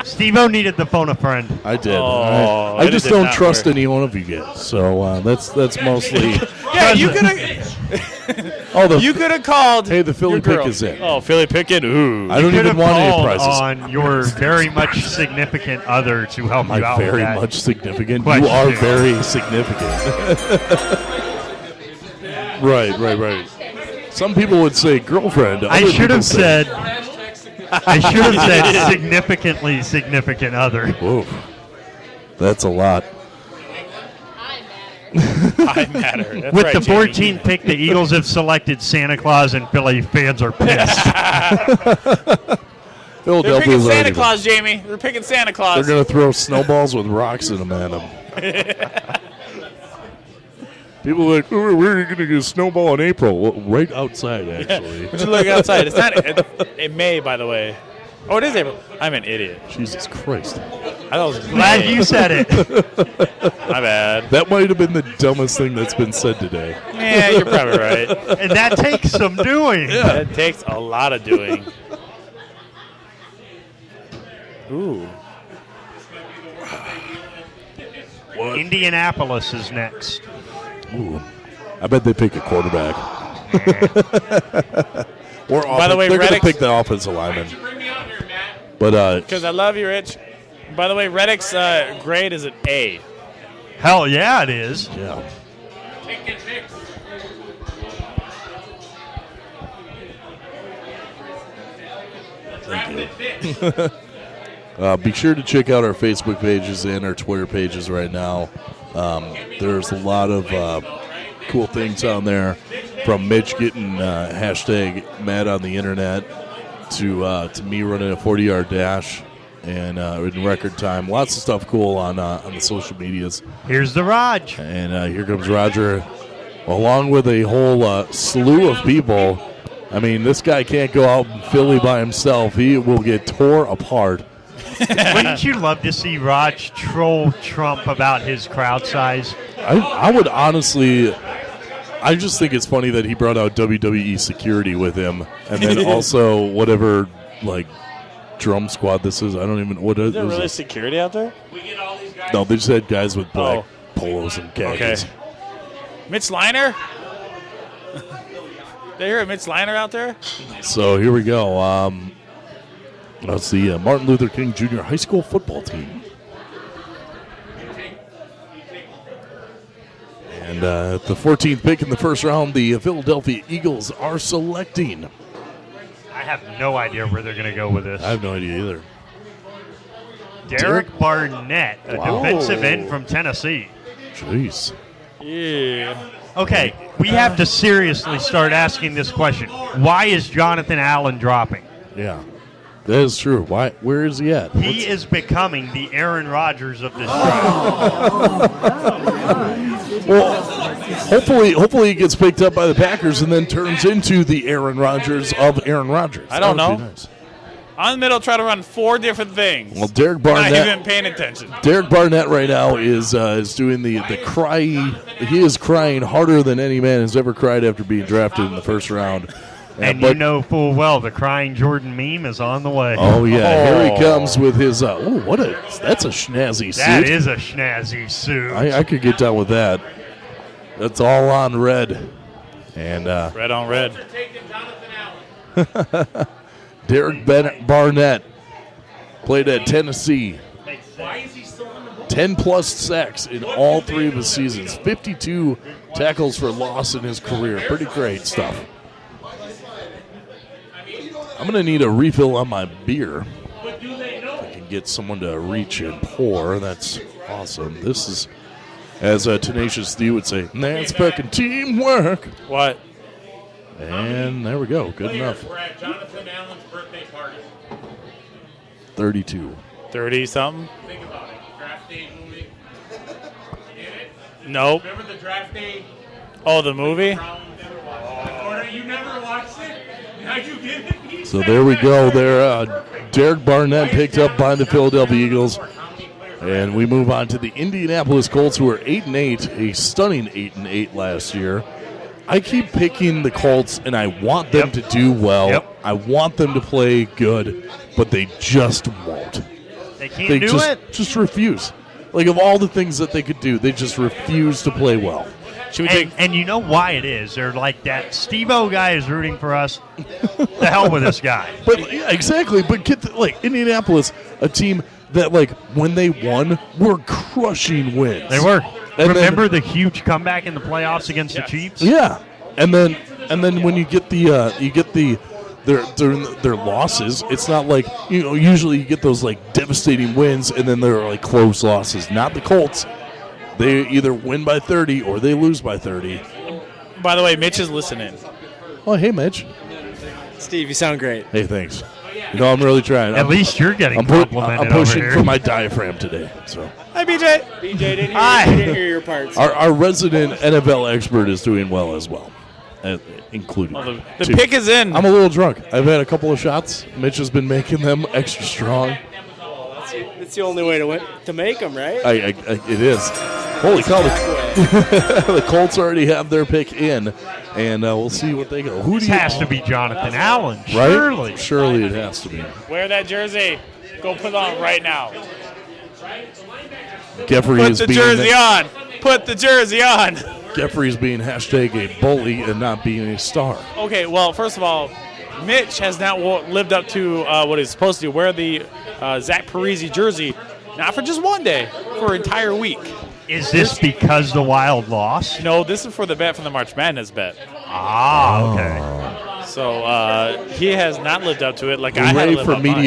Steve-O needed the phone a friend. I did. Oh, I just did don't not trust work. any one of you guys. So that's mostly. Yeah, you could have. You could have called. Hey, the Philly your girl. pick is in. Oh, Philly picket. Ooh. I don't even want any prizes. On your very much significant other to help you out. Very with that much significant. question. You are very significant. Right. Some people would say girlfriend. I should have said significantly significant other. Whoa, that's a lot. I matter. That's With right, the Jamie. 14th pick, the Eagles have selected Santa Claus, and Philly fans are pissed. They're picking Philadelphia's Santa already. Claus, Jamie. They're picking Santa Claus. They're going to throw snowballs with rocks in them at them. People are like, oh, where are you going to get a snowball in April? Well, right outside, actually. Would you look outside? It's not. It May, by the way. Oh, it is April. I'm an idiot. Jesus Christ. I thought it was Glad May. you said it. My bad. That might have been the dumbest thing that's been said today. Yeah, you're probably right. And that takes some doing. It takes a lot of doing. Ooh. Indianapolis is next. Ooh. I bet they pick a quarterback. Or By the way, they're going to Reddick's- pick the offensive lineman. But Because I love you, Rich. By the way, Reddick's grade is an A. Hell yeah, it is. Yeah. Be sure to check out our Facebook pages and our Twitter pages right now. There's a lot of cool things on there, from Mitch getting hashtag mad on the internet to me running a 40-yard dash and in record time. Lots of stuff cool on the social medias. Here's the Raj. And here comes Roger, along with a whole slew of people. I mean, this guy can't go out in Philly by himself. He will get tore apart. Wouldn't you love to see Raj troll Trump about his crowd size? I would honestly, I just think it's funny that he brought out WWE security with him, and then also whatever, like, drum squad this is. I don't even, what is Is there really this? security out there? No, they just had guys with black polos and khakis. Okay. Mitch Liner? They hear a Mitch Liner out there? So here we go. That's the Martin Luther King Jr. High School football team. And at the 14th pick in the first round, the Philadelphia Eagles are selecting. I have no idea where they're going to go with this. I have no idea either. Derek Barnett, a Wow. defensive end from Tennessee. Jeez. Yeah. Okay, we have to seriously start asking this question. Why is Jonathan Allen dropping? Yeah, that is true. Why? Where is he at? He is becoming the Aaron Rodgers of this draft. Well, hopefully he gets picked up by the Packers and then turns into the Aaron Rodgers of Aaron Rodgers. I don't That would know. be nice. On the middle, try to run 4 different things. Well, Derek Not Barnett. even paying attention. Derek Barnett right now is doing the cry. He is crying harder than any man has ever cried after being drafted in the first round. And you know full well the crying Jordan meme is on the way. Oh yeah, here he comes with his. That's a schnazzy suit. That is a schnazzy suit. I could get down with that. That's all on red, and Red on red. Derek Barnett played at Tennessee. 10-plus sacks in all 3 of his seasons. 52 tackles for loss in his career. Pretty great stuff. I'm going to need a refill on my beer. If I can get someone to reach and pour, that's awesome. This is, as Tenacious D would say, that's fucking teamwork. What? And there we go. Good enough. We're at Jonathan Allen's birthday party. 32. 30-something? Think about it. Draft Day movie. Get it? Nope. Remember the Draft Day? Oh, the movie? Or you never watched it? Now you get it? So there we go. There, Derek Barnett picked up by the Philadelphia Eagles. And we move on to the Indianapolis Colts, who are 8-8, a stunning 8-8 last year. I keep picking the Colts, and I want them to do well. I want them to play good, but they just won't. They can't do it. Just refuse. Like, of all the things that they could do, they just refuse to play well. And you know why it is? They're like that Steve-O guy is rooting for us. The hell with this guy. But yeah, exactly. But like Indianapolis, a team that like when they won were crushing wins. They were. And Remember the huge comeback in the playoffs against the Chiefs? Yeah. And then when you get their losses, it's not like, usually you get those like devastating wins and then they're like close losses. Not the Colts. They either win by 30 or they lose by 30. By the way, Mitch is listening. Oh, hey, Mitch. Steve, you sound great. Hey, thanks. I'm really trying. At least you're getting complimented. I'm pushing over for here. my diaphragm today. So. Hi, BJ. BJ didn't hear your parts. Our resident NFL expert is doing well as well, including. Well, the pick is in. I'm a little drunk. I've had a couple of shots. Mitch has been making them extra strong. That's the only way to make them, right? It is. Holy cow! The Colts already have their pick in, and we'll see what they go. This has to be Jonathan Allen, right? Surely it has to be. Wear that jersey. Go put it on right now. Geffre Put the jersey on. Put the jersey on. Geffre's being hashtag a bully and not being a star. Okay, well, first of all, Mitch has not lived up to what he's supposed to do. Wear the Zach Parisi jersey, not for just one day, for an entire week. Is this because the Wild lost? No, this is for the bet from the March Madness bet. Ah, okay. So he has not lived up to it like I had Ready to live for up mine.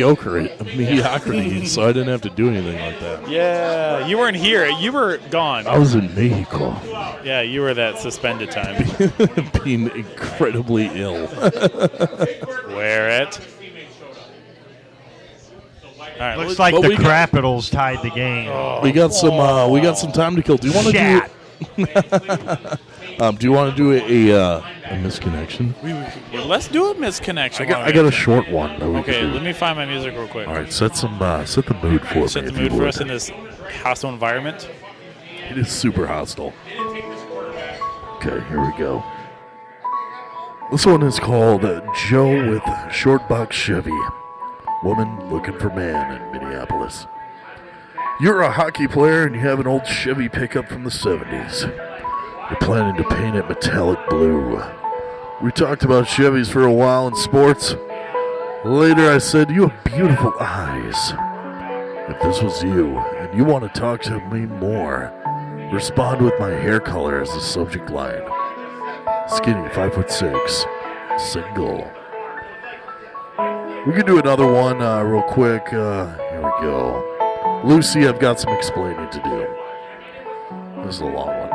mediocrity, so I didn't have to do anything like that. Yeah, you weren't here. You were gone. I was in Mexico. Yeah, you were that suspended time. Being incredibly ill. Wear it. All right, Looks like the Capitals tied the game. We got some time to kill. Do you want to do you want to do a misconnection? Let's do a misconnection. I got a short one. That we Okay, can do. let me find my music real quick. All right, set the mood for me. Set the if you mood for would. us in this hostile environment. It is super hostile. Okay, here we go. This one is called Joe with Short Box Chevy. Woman looking for man in Minneapolis. You're a hockey player and you have an old Chevy pickup from the 70s. You're planning to paint it metallic blue. We talked about Chevys for a while in sports. Later I said, you have beautiful eyes. If this was you and you want to talk to me more, respond with my hair color as the subject line. Skinny, 5'6", single. We can do another one real quick. Here we go. Lucy, I've got some explaining to do. This is a long one.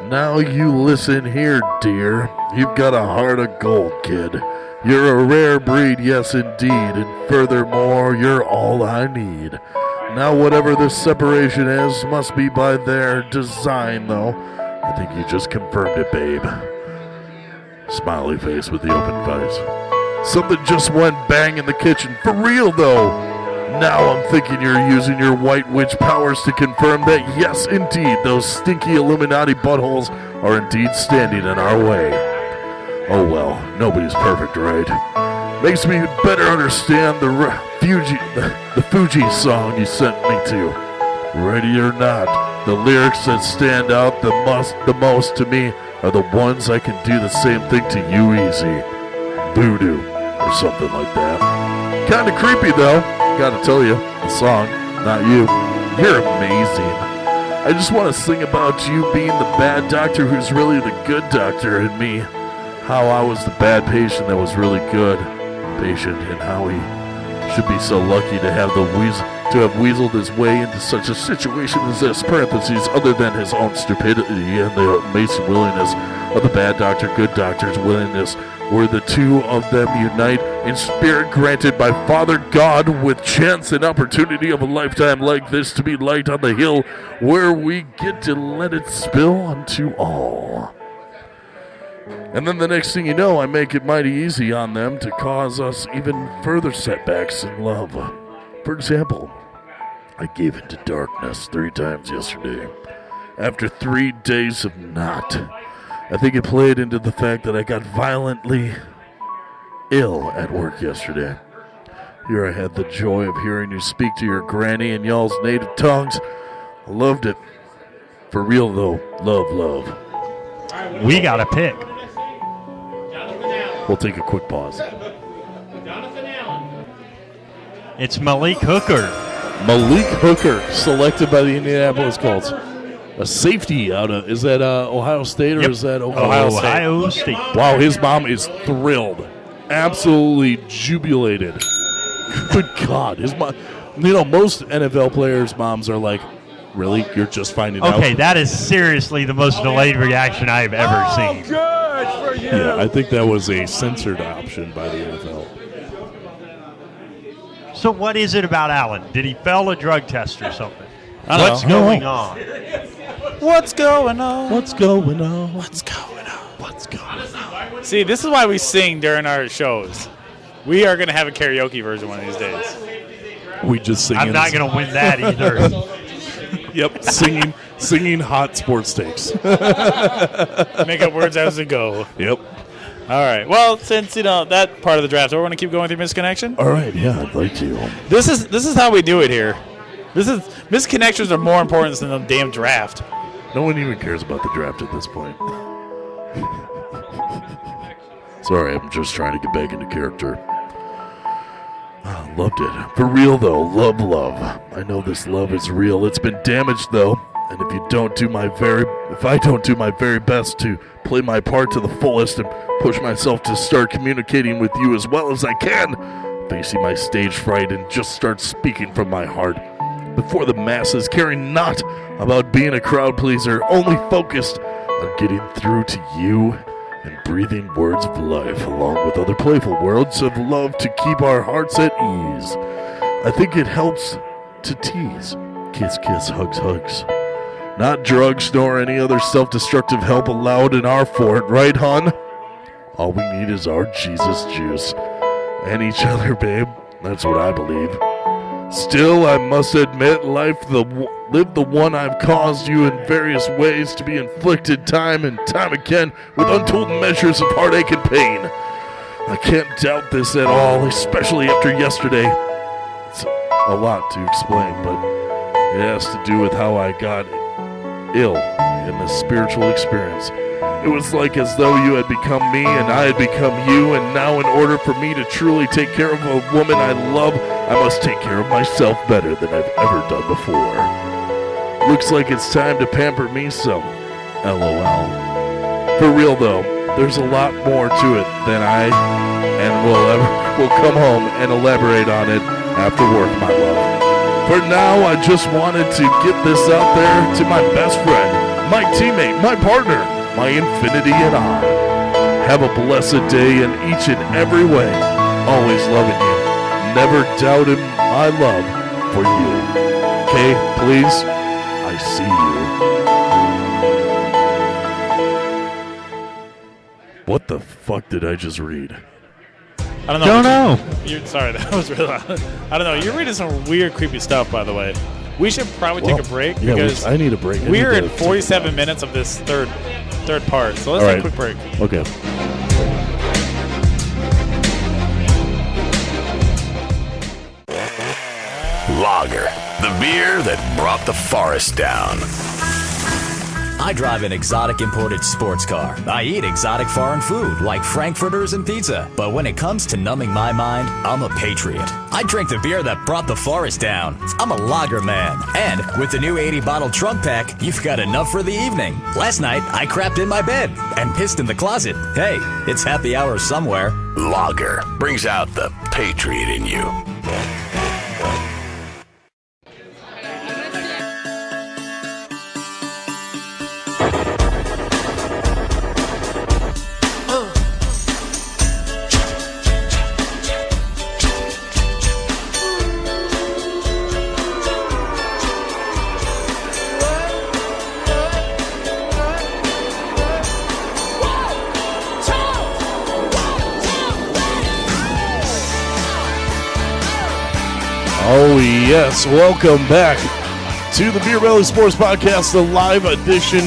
Now you listen here, dear. You've got a heart of gold, kid. You're a rare breed, yes indeed. And furthermore, you're all I need. Now whatever this separation is must be by their design, though. I think you just confirmed it, babe. Smiley face with the open face. Something just went bang in the kitchen. For real, though. Now I'm thinking you're using your white witch powers to confirm that, yes, indeed, those stinky Illuminati buttholes are indeed standing in our way. Oh, well, nobody's perfect, right? Makes me better understand the Fuji song you sent me to. Ready or not, the lyrics that stand out the most to me are the ones I can do the same thing to you easy. Voodoo, or something like that. Kinda creepy though, gotta tell you, the song, not you. You're amazing. I just want to sing about you being the bad doctor who's really the good doctor, and me, how I was the bad patient that was really good patient, and how he should be so lucky to have weaseled his way into such a situation as this, parentheses, other than his own stupidity and the amazing willingness of the bad doctor, good doctor's willingness, where the two of them unite in spirit granted by Father God with chance and opportunity of a lifetime like this to be light on the hill where we get to let it spill unto all. And then the next thing you know, I make it mighty easy on them to cause us even further setbacks in love. For example, I gave into darkness 3 times yesterday. After 3 days of not. I think it played into the fact that I got violently ill at work yesterday. Here I had the joy of hearing you speak to your granny in y'all's native tongues. I loved it. For real, though. Love. We got a pick. We'll take a quick pause. It's Malik Hooker. Malik Hooker, selected by the Indianapolis Colts. A safety out of, is that Ohio State or is that Ohio State? Wow, his mom is thrilled. Absolutely jubilated. Good God. His mom, most NFL players' moms are like, really? You're just finding out? Okay, that is seriously the most delayed reaction I've ever seen. Good for you. Yeah, I think that was a censored option by the NFL. So what is it about Allen? Did he fail a drug test or something? What's going on? What's going on? What's going on? What's going on? What's going on? See, this is why we sing during our shows. We are going to have a karaoke version one of these days. We just sing. I'm not going to win that either. Yep, singing hot sports takes. Make up words as we go. Yep. All right. Well, since that part of the draft, we're going to keep going through misconnection. All right, yeah, I'd like to. This is how we do it here. Misconnections are more important than the damn draft. No one even cares about the draft at this point. Sorry, I'm just trying to get back into character. Loved it. For real, though. Love. I know this love is real. It's been damaged, though. And if I don't do my very best to play my part to the fullest and push myself to start communicating with you as well as I can, facing my stage fright and just start speaking from my heart before the masses, caring not about being a crowd pleaser, only focused on getting through to you and breathing words of life along with other playful words of love to keep our hearts at ease. I think it helps to tease. Kiss, hugs. Not drugs nor any other self-destructive help allowed in our fort, right, hon? All we need is our Jesus juice. And each other, babe. That's what I believe. Still, I must admit, live the one I've caused you in various ways to be inflicted time and time again with untold measures of heartache and pain. I can't doubt this at all, especially after yesterday. It's a lot to explain, but it has to do with how I got ill in this spiritual experience. It was like as though you had become me and I had become you, and now in order for me to truly take care of a woman I love, I must take care of myself better than I've ever done before. Looks like it's time to pamper me some. LOL. For real though, there's a lot more to it than I will come home and elaborate on it after work, my love. For now, I just wanted to get this out there to my best friend, my teammate, my partner, my infinity and I. Have a blessed day in each and every way. Always loving you. Never doubting my love for you. Okay, please? I see you. What the fuck did I just read? I don't know. Sorry, that was really loud. I don't know. You're reading some weird, creepy stuff, by the way. We should probably take a break because I need a break. We're in 47 minutes of this third part, so let's take a quick break. Okay. Lager, the beer that brought the forest down. I drive an exotic imported sports car. I eat exotic foreign food like frankfurters and pizza. But when it comes to numbing my mind, I'm a patriot. I drink the beer that brought the forest down. I'm a lager man. And with the new 80-bottle trunk pack, you've got enough for the evening. Last night, I crapped in my bed and pissed in the closet. Hey, it's happy hour somewhere. Lager brings out the patriot in you. Oh, yes. Welcome back to the Beer Belly Sports Podcast, the live edition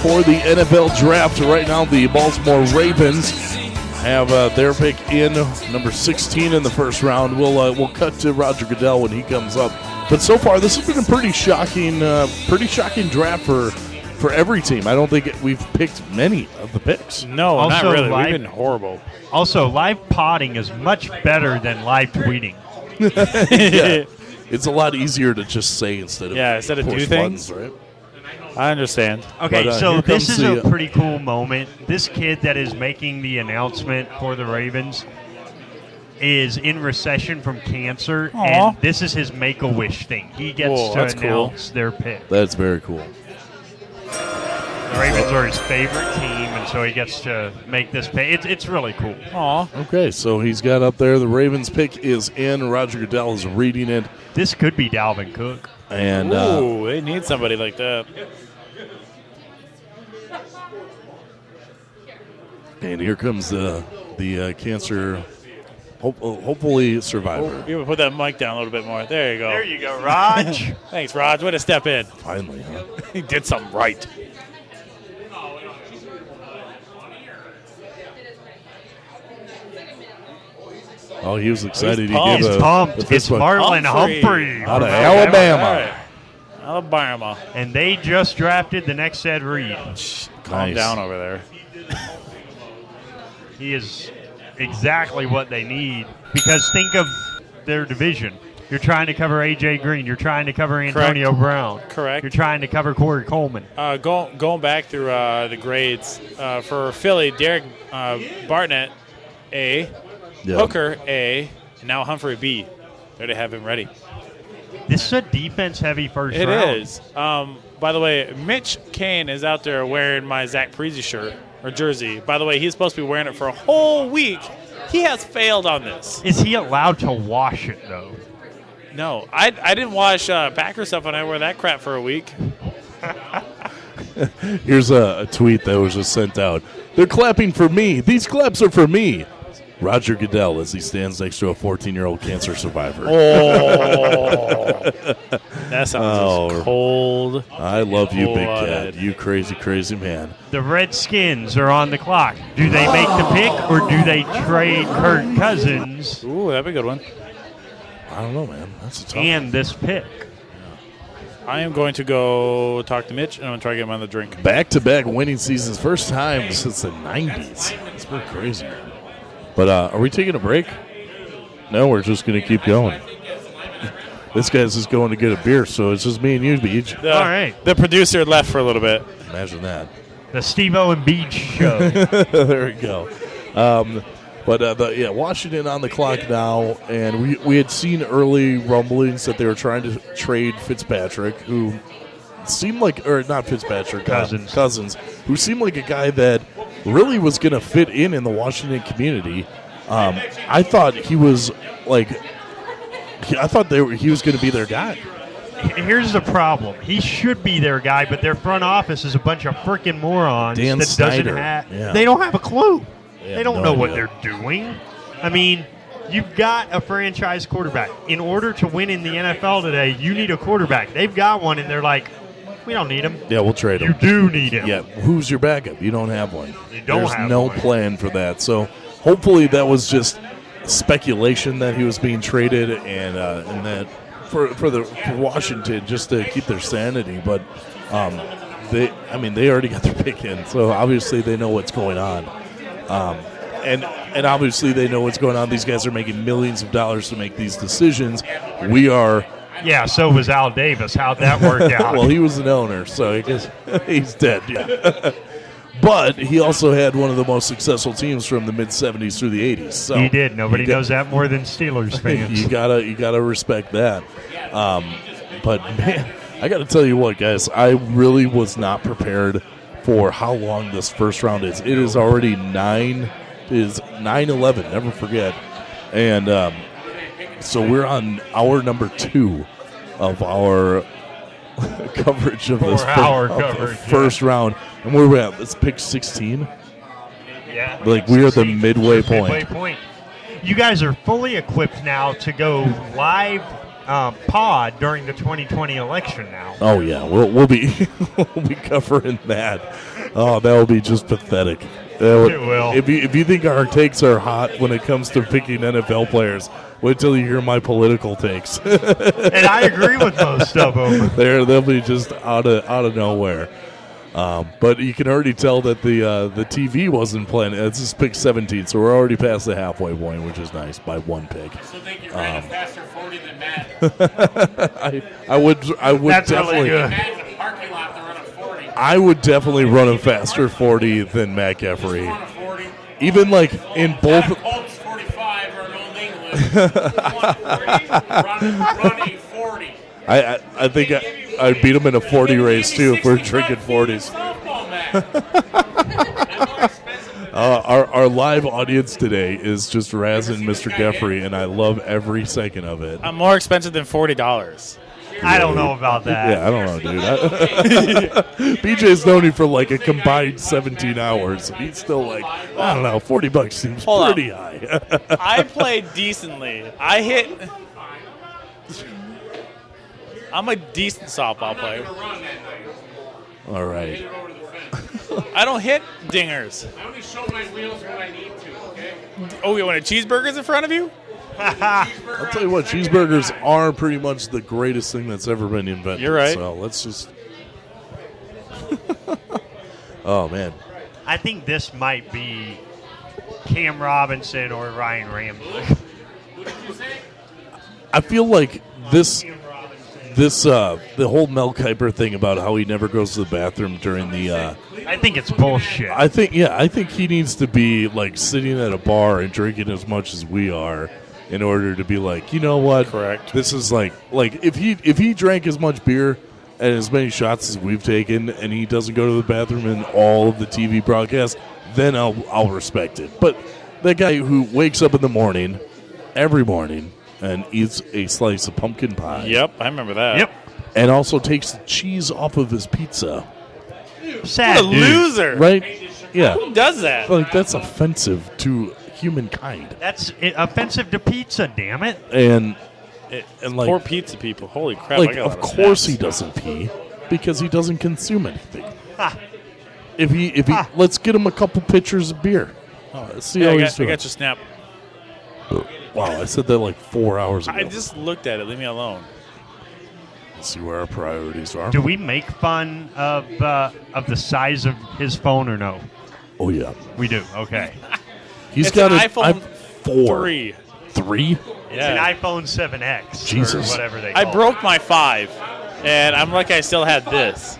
for the NFL Draft. Right now, the Baltimore Ravens have their pick in number 16 in the first round. We'll cut to Roger Goodell when he comes up. But so far, this has been a pretty shocking draft for every team. I don't think we've picked many of the picks. No, Also, not really. live- We've been horrible. Also, live potting is much better than live tweeting. Yeah. It's a lot easier to just say instead of instead of push do things. buttons, right? I understand. Okay, But, so here this comes is a the- pretty cool moment. This kid that is making the announcement for the Ravens is in recession from cancer, Aw. and this is his Make-A-Wish thing. He gets Whoa, to that's cool. announce their pick. That's very cool. The Ravens are his favorite team, and so he gets to make this pick. It's really cool. Aw. Okay, so he's got up there. The Ravens pick is in. Roger Goodell is reading it. This could be Dalvin Cook. And Ooh, they need somebody like that. and here comes the cancer, hopefully survivor. You put that mic down a little bit more. There you go. There you go, Raj. Thanks, Raj. Way to step in. Finally, huh? He did something right. Oh, he was excited. He's pumped. He gave He's pumped. a fist It's bump. Marlon Humphrey out of from Alabama. All right. Alabama. And they just drafted the next Ed Reed. Calm down over there. He is exactly what they need, because think of their division. You're trying to cover A.J. Green. You're trying to cover Antonio Brown. Correct. You're trying to cover Corey Coleman. Going back through the grades for Philly, Derek Barnett, A. Yeah. Hooker, A. And now Humphrey, B. There they have him ready. This is a defense-heavy first It round. is. By the way, Mitch Cain is out there wearing my Zach Parise shirt or jersey. By the way, he's supposed to be wearing it for a whole week. He has failed on this. Is he allowed to wash it, though? No. I didn't wash Packer stuff when I wore that crap for a week. Here's a tweet that was just sent out. They're clapping for me. These claps are for me. Roger Goodell as he stands next to a 14-year-old cancer survivor. Oh, that sounds just cold. I love you, big blooded. cat. You crazy, crazy man. The Redskins are on the clock. Do they make the pick, or do they trade Kirk Cousins? Ooh, that'd be a good one. I don't know, man. That's a tough And this pick. I am going to go talk to Mitch, and I'm going to try to get him on the drink. Back-to-back winning seasons. First time since the 90s. It's pretty crazy. But are we taking a break? No, we're just going to keep going. This guy's just going to get a beer, so it's just me and you, Beach. All right. The producer left for a little bit. Imagine that. The Steve-O and Beach show. There we go. Washington on the clock now, and we had seen early rumblings that they were trying to trade Fitzpatrick, who seemed like, or not Fitzpatrick, Cousins, who seemed like a guy that really was going to fit in the Washington community. I thought he was he was going to be their guy. Here's the problem. He should be their guy, but their front office is a bunch of freaking morons Dan that Snyder. they don't have a clue. They They don't have know no what idea. they're doing. I mean, you've got a franchise quarterback. In order to win in the NFL today, you need a quarterback. They've got one, and they're like, we don't need him. Yeah, we'll trade him. You do need him. Yeah, who's your backup? You don't have one. You don't There's have no one. plan for that. So hopefully that was just speculation that he was being traded, and that for Washington just to keep their sanity. But they already got their pick in, so obviously they know what's going on. And obviously they know what's going on. These guys are making millions of dollars to make these decisions. We are. Yeah, so was Al Davis. How'd that work out? Well, he was an owner, so I guess he's dead. Yeah. But he also had one of the most successful teams from the mid-'70s through the '80s. So he did. Nobody knows that more than Steelers fans. You gotta respect that. But man, I gotta tell you what, guys, I really was not prepared for how long this first round is. It is already 9:11. Never forget. And so we're on hour number 2 of our coverage of this first round. And where we're at, let's pick 16. Yeah. We are at the midway point. You guys are fully equipped now to go live pod during the 2020 election now. Oh yeah, we'll be we'll be covering that. Oh, that will be just pathetic. It will. If you think our takes are hot when it comes to picking NFL players, wait till you hear my political takes. And I agree with most of them. They'll be just out of nowhere. But you can already tell that the TV wasn't playing. It's just pick 17, so we're already past the halfway point, which is nice by one pick. I still think you ran a faster 40 than Matt. I would That's definitely. really good. Matt in the parking lot to run a 40. I would definitely run a faster 40 than Matt Geffre. Run a 40. Even like in both. Not a Colts 45 or an Old English. Run a 40. I think I'd beat him in a 40 race too if we're drinking 40s. Our live audience today is just razzing Mr. Geffre, and I love every second of it. I'm more expensive than $40. I don't know about that. Yeah, I don't know, dude. BJ's known him for like a combined 17 hours. And he's still like, I don't know, $40 seems Hold pretty on. high. I played decently. I'm a decent softball player. All right. I don't hit dingers. I only show my wheels when I need to, okay? Oh, you want a cheeseburger's in front of you? I'll tell you what, cheeseburgers are pretty much the greatest thing that's ever been invented. You're right. So let's just. Oh, man. I think this might be Cam Robinson or Ryan Ramsey. I feel like the whole Mel Kiper thing about how he never goes to the bathroom during the. I think it's bullshit. I think he needs to be like sitting at a bar and drinking as much as we are in order to be like, you know what? Correct. This is like if he drank as much beer and as many shots as we've taken, and he doesn't go to the bathroom in all of the TV broadcasts, then I'll respect it. But that guy who wakes up in the morning, every morning, and eats a slice of pumpkin pie. Yep, I remember that. Yep. And also takes the cheese off of his pizza. Sad What a dude. loser. Right? Yeah. Who does that? Like, that's offensive to humankind. That's offensive to pizza, damn it. And like, Poor pizza people. Holy crap. like I got a of lot course snaps. he doesn't pee because he doesn't consume anything. Ha. If he let's get him a couple pitchers of beer. Let's see Yeah, how I he's got doing. your snap. Wow, I said that like 4 hours ago. I just looked at it. Leave me alone. Let's see where our priorities are. Do we make fun of the size of his phone or no? Oh yeah, We do. Okay. he's It's got an an iPhone 4. 3. 3? It's Yeah. an iPhone 7X Jesus. or whatever they call I broke my 5, and I'm like I still had this.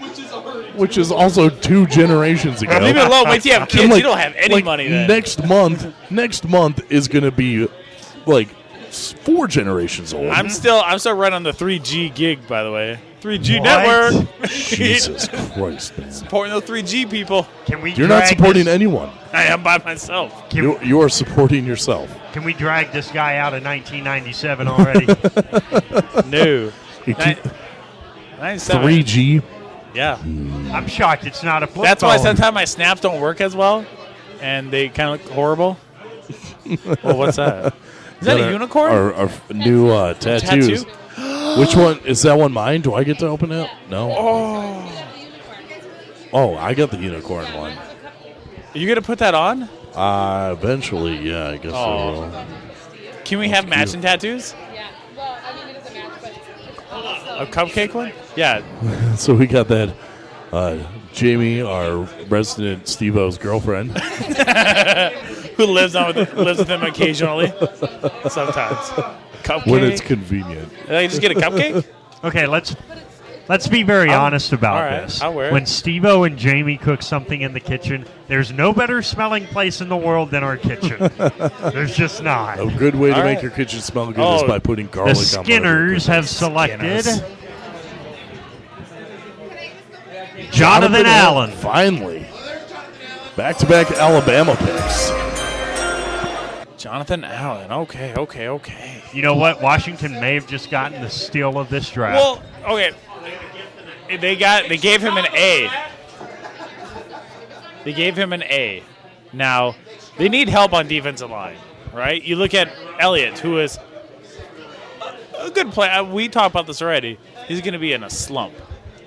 Which is also 2 generations ago. Leave it alone. Wait till you have And, kids. like- You don't have any like, money then. Next month is going to be like 4 generations old. I'm still running on the 3G gig, by the way. 3G What? network. Jesus Christ, man. Supporting those 3G people. Can we You're not drag supporting this, anyone. I am by myself. You are supporting yourself. Can we drag this guy out of 1997 already? No. You keep- 97. 3G. Yeah. I'm shocked it's not a flip That's why phone. sometimes my snaps don't work as well, and they kind of look horrible. Well, what's that? Is that a our- unicorn? Our new tattoos. Which one? Is that one mine? Do I get to open it? No. Oh, I got the unicorn one. Are you going to put that on? Eventually, yeah, I guess I Oh. will. Can we have matching tattoos? A cupcake one? Yeah. So we got that. Jamie, our resident Steve-O's girlfriend. Who lives with him occasionally. Sometimes. Cupcake. When it's convenient. Like, just get a cupcake? Okay, let's be very honest about all right, this. I'll wear it. When Steve-O and Jamie cook something in the kitchen, there's no better smelling place in the world than our kitchen. There's just not. A good way to All make right. your kitchen smell good is by putting The garlic on whatever you're Skinners cooking. have selected Skinners. Jonathan Allen. Finally. Back-to-back Alabama picks. Jonathan Allen. Okay. You know what? Washington may have just gotten the steal of this draft. Well, okay. They gave him an A. They gave him an A. Now, they need help on defensive line, right? You look at Elliott, who is a good play. We talked about this already. He's going to be in a slump.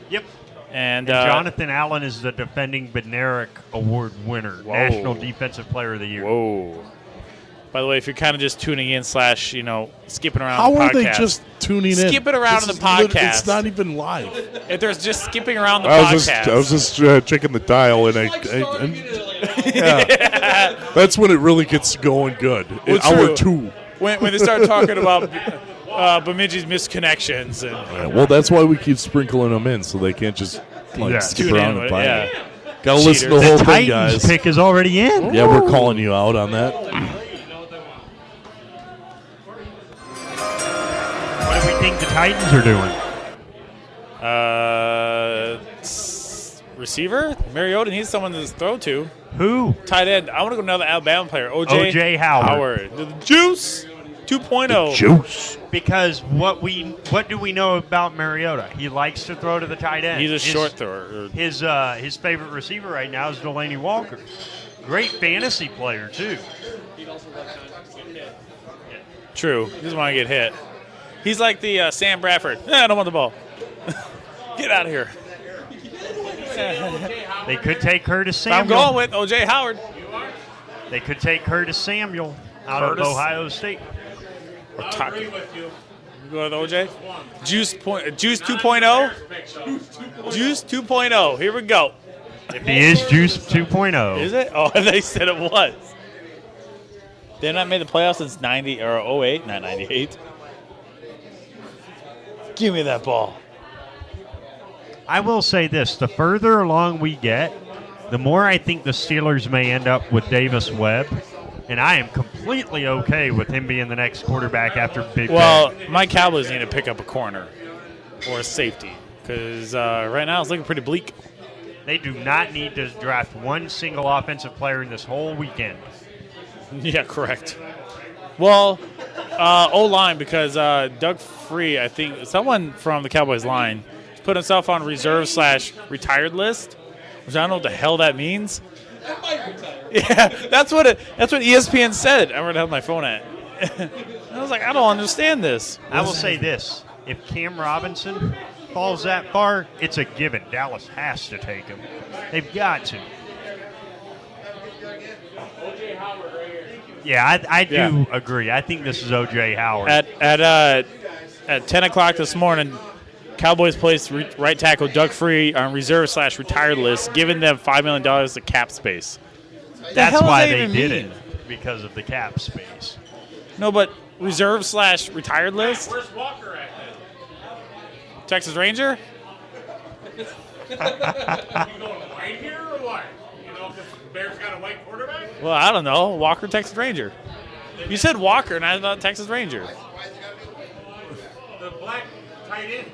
Yep. And Jonathan Allen is the defending Bednarik Award winner, National Defensive Player of the Year. Whoa. By the way, if you're kind of just tuning in / skipping around How the podcast. are they just tuning in? Skipping around This in the is podcast. It's not even live. If there's just skipping around the I podcast. was just checking the dial, and yeah. That's when it really gets going good. Well, Hour true. 2. When they start talking about Bemidji's misconnections. And Yeah, well, that's why we keep sprinkling them in, so they can't just skip Tune around in, and find yeah. it. Got to listen to the whole thing, Titans guys. pick is already in. Yeah, we're calling you out on that. What do we think the Titans are doing? Receiver? Mariota needs someone to throw to. Who? Tight end. I want to go another Alabama player. O.J. Howard. The Juice 2.0. Juice. Because what do we know about Mariota? He likes to throw to the tight end. He's a short thrower. His favorite receiver right now is Delaney Walker. Great fantasy player too. True. He doesn't want to get hit. He's like the Sam Bradford. I don't want the ball. Get out of here. They could take Curtis Samuel. I'm going with O.J. Howard. They could take Curtis Samuel out of Ohio State. You go with O.J. Juice 2.0. Juice 2.0. Here we go. If he is Juice 2.0. Is it? Oh, they said it was. They've not made the playoffs since 90 or 08, not 98. Give me that ball. I will say this. The further along we get, the more I think the Steelers may end up with Davis Webb. And I am completely okay with him being the next quarterback after Big Well, Ben. my Cowboys need to pick up a corner or a safety because right now it's looking pretty bleak. They do not need to draft one single offensive player in this whole weekend. Yeah, correct. Well, O-line because Doug Free, I think someone from the Cowboys line, put himself on reserve/retired list, which I don't know what the hell that means. Yeah, that's what ESPN said. I where the hell my phone at? I was like, I don't understand this. I will say this. If Cam Robinson falls that far, it's a given. Dallas has to take him. They've got to. Yeah, I do agree. I think this is O.J. Howard. At 10 o'clock this morning, Cowboys placed right tackle Doug Free on reserve/retired list, giving them $5 million of cap space. That's why they did it, because of the cap space. No, but reserve/retired list? Where's Walker at then? Texas Ranger? You going white here or what? You know, because the Bears got a white quarterback? Well, I don't know. Walker, Texas Ranger. You said Walker, and I thought Texas Ranger. The black tight end.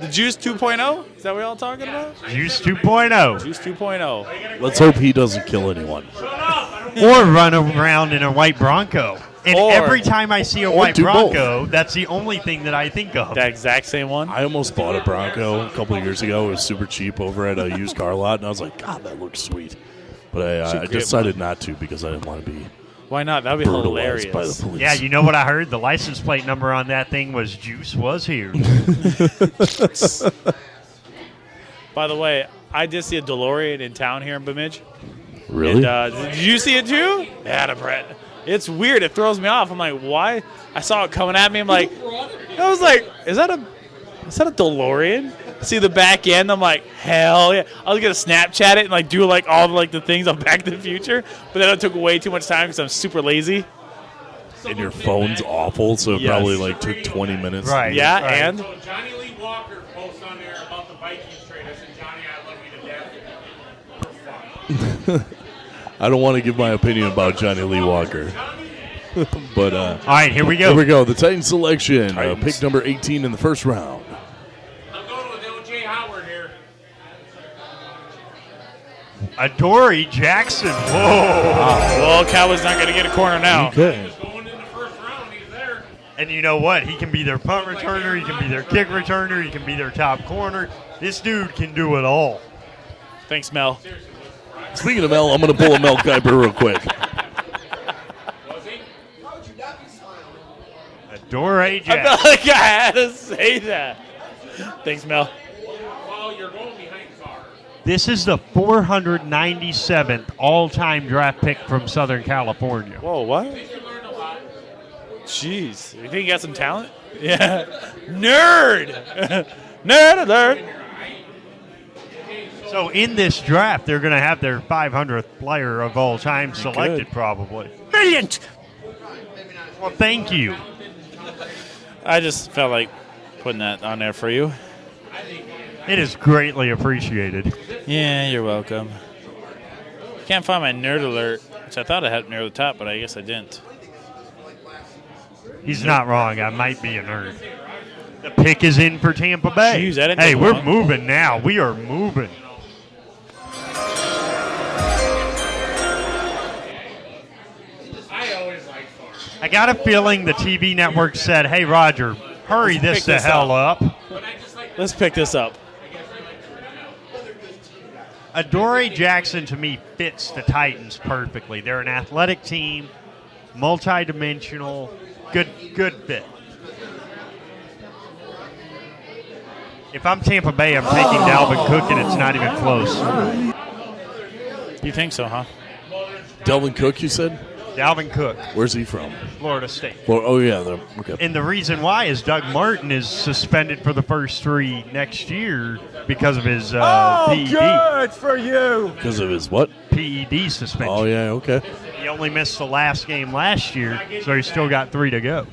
The Juice 2.0? Is that what we're all talking about? Juice 2.0. Juice 2.0. Let's hope he doesn't kill anyone. Or run around in a white Bronco. And every time I see a white Bronco, that's the only thing that I think of. That exact same one? I almost bought a Bronco a couple of years ago. It was super cheap over at a used car lot, and I was like, God, that looks sweet. But I decided not to because I didn't want to be Why not? That would be hilarious. brutalized by the police. Yeah, you know what I heard? The license plate number on that thing was Juice was here. By the way, I did see a DeLorean in town here in Bemidji. Really? And, did you see it too? Yeah, Brett. It's weird. It throws me off. I'm like, why? I saw it coming at me. I'm like, I was like, is that a DeLorean? See the back end. I'm like, hell yeah. I was gonna Snapchat it and like do like all the things on Back to the Future, but then it took way too much time because I'm super lazy. And your phone's awful, so it probably like took 20 minutes. Right. Yeah, right. and So Johnny Lee Walker posts on there about the Vikings trade. I said, Johnny, I love you to death. I don't want to give my opinion about Johnny Lee Walker. But all right, here we go. Here we go. The Titans selection. Pick number 18 in the first round. I'm going with O.J. Howard here. Adoree Jackson. Whoa. Well, Cowboys not gonna get a corner now. Okay. Going in the first round, he's there. And you know what? He can be their punt returner. He can be their kick returner. He can be their top corner. This dude can do it all. Thanks, Mel. Speaking of Mel, I'm going to pull a Mel Kiper real quick. Adoree Jackson. I felt like I had to say that. Thanks, Mel. This is the 497th all-time draft pick from Southern California. Whoa, what? Jeez. You think he got some talent? Yeah. Nerd! Nerd alert! So in this draft, they're going to have their 500th player of all time selected, could. probably. Brilliant! Well, thank you. I just felt like putting that on there for you. It is greatly appreciated. Yeah, you're welcome. Can't find my nerd alert, which I thought I had near the top, but I guess I didn't. He's not wrong. I might be a nerd. The pick is in for Tampa Bay. Jeez, that didn't hey, take we're long. moving now. We are moving. I got a feeling the TV network said, hey, Roger, hurry this the hell up. Let's pick this up. Adoree Jackson, to me, fits the Titans perfectly. They're an athletic team, multi-dimensional, good fit. If I'm Tampa Bay, I'm taking Dalvin Cook, and it's not even close. You think so, huh? Dalvin Cook, you said? Dalvin Cook. Where's he from? Florida State. Oh, yeah. Okay. And the reason why is Doug Martin is suspended for the first 3 next year because of his PED. Good for you. Because of his what? PED suspension. Oh, yeah, okay. He only missed the last game last year, so he's still got 3 to go.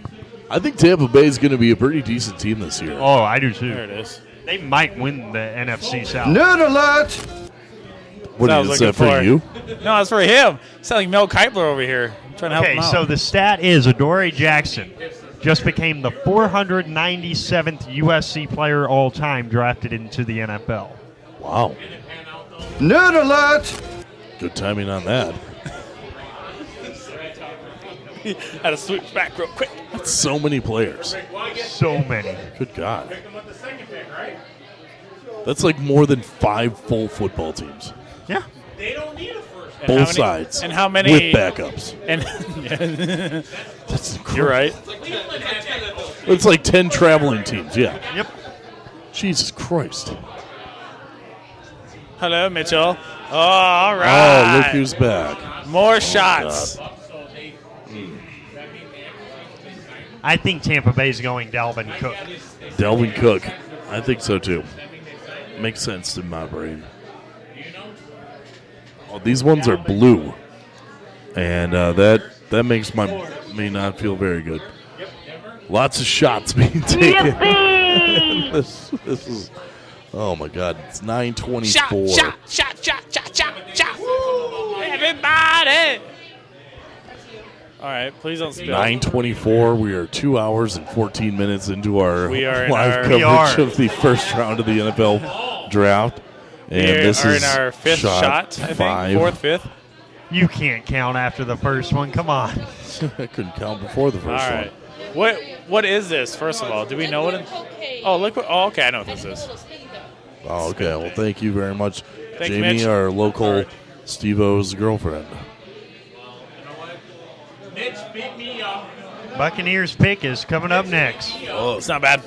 I think Tampa Bay is going to be a pretty decent team this year. Oh, I do too. There it is. They might win the NFC South. Nerd alert! What is that for you? No, it's for him. Sound like Mel Kiper over here. I'm trying to help him out. So the stat is Adoree Jackson just became the 497th USC player all time drafted into the NFL. Wow. Nerd alert! Good timing on that. Had to switch back real quick. That's so many players. So many. Good God. That's like more than 5 full football teams. Yeah. They don't need a first. Both sides. And how many? With backups. And That's incredible. You're right. It's like 10 traveling teams, yeah. Yep. Jesus Christ. Hello, Mitchell. Oh, all right. Oh, look who's back. More shots. God. I think Tampa Bay's going Dalvin Cook. Dalvin Cook. I think so, too. Makes sense in my brain. Oh, these ones are blue. And that makes me not feel very good. Lots of shots being taken. this is, oh, my God. It's 9:24. Shot. Everybody. All right, please don't spill. 9:24. We are 2 hours and 14 minutes into our live our coverage of the first round of the NFL draft. And this are is in our fifth shot, I think. Fourth, fifth. You can't count after the first one. Come on. I couldn't count before the first all right. One. What is this, first of all? Do we know what it is? Oh, look what. Oh, okay, I know what this is. Oh, okay. Well, thank you very much, Thank you, Jamie, Mitch. our local Steve-O's girlfriend. Mitch, beat me up. Buccaneers pick is coming up next. Oh, it's not bad.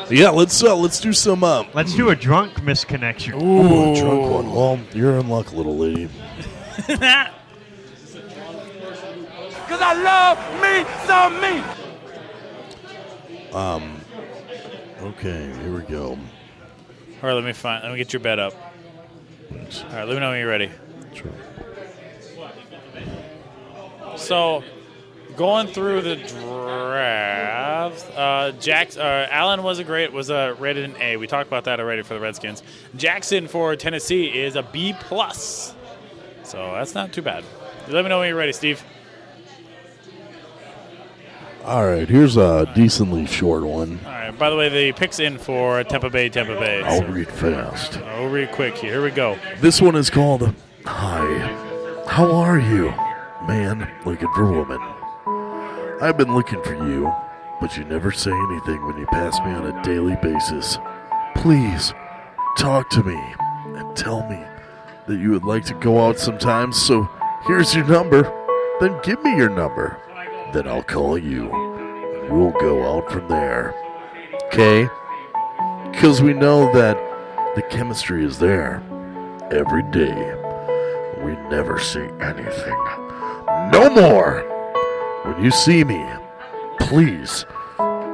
Yeah, let's do some. Let's do a drunk misconnection. Ooh, a drunk one. Well, you're in luck, little lady. Because I love me some me. Okay, here we go. All right, let me get your bed up. All right, let me know when you're ready. Sure. So, going through the draft, Allen was rated an A. We talked about that already for the Redskins. Jackson for Tennessee is a B+. So that's not too bad. Let me know when you're ready, Steve. All right, here's a decently short one. All right. By the way, the pick's in for Tampa Bay. I'll read fast. I'll read quick here. Here we go. This one is called Hi. How are you? Man looking for woman. I've been looking for you, but you never say anything when you pass me on a daily basis. Please, talk to me and tell me that you would like to go out sometimes, so here's your number. Then give me your number. Then I'll call you. we'll go out from there. Okay? Because we know that the chemistry is there every day. We never see anything. No more! When you see me, please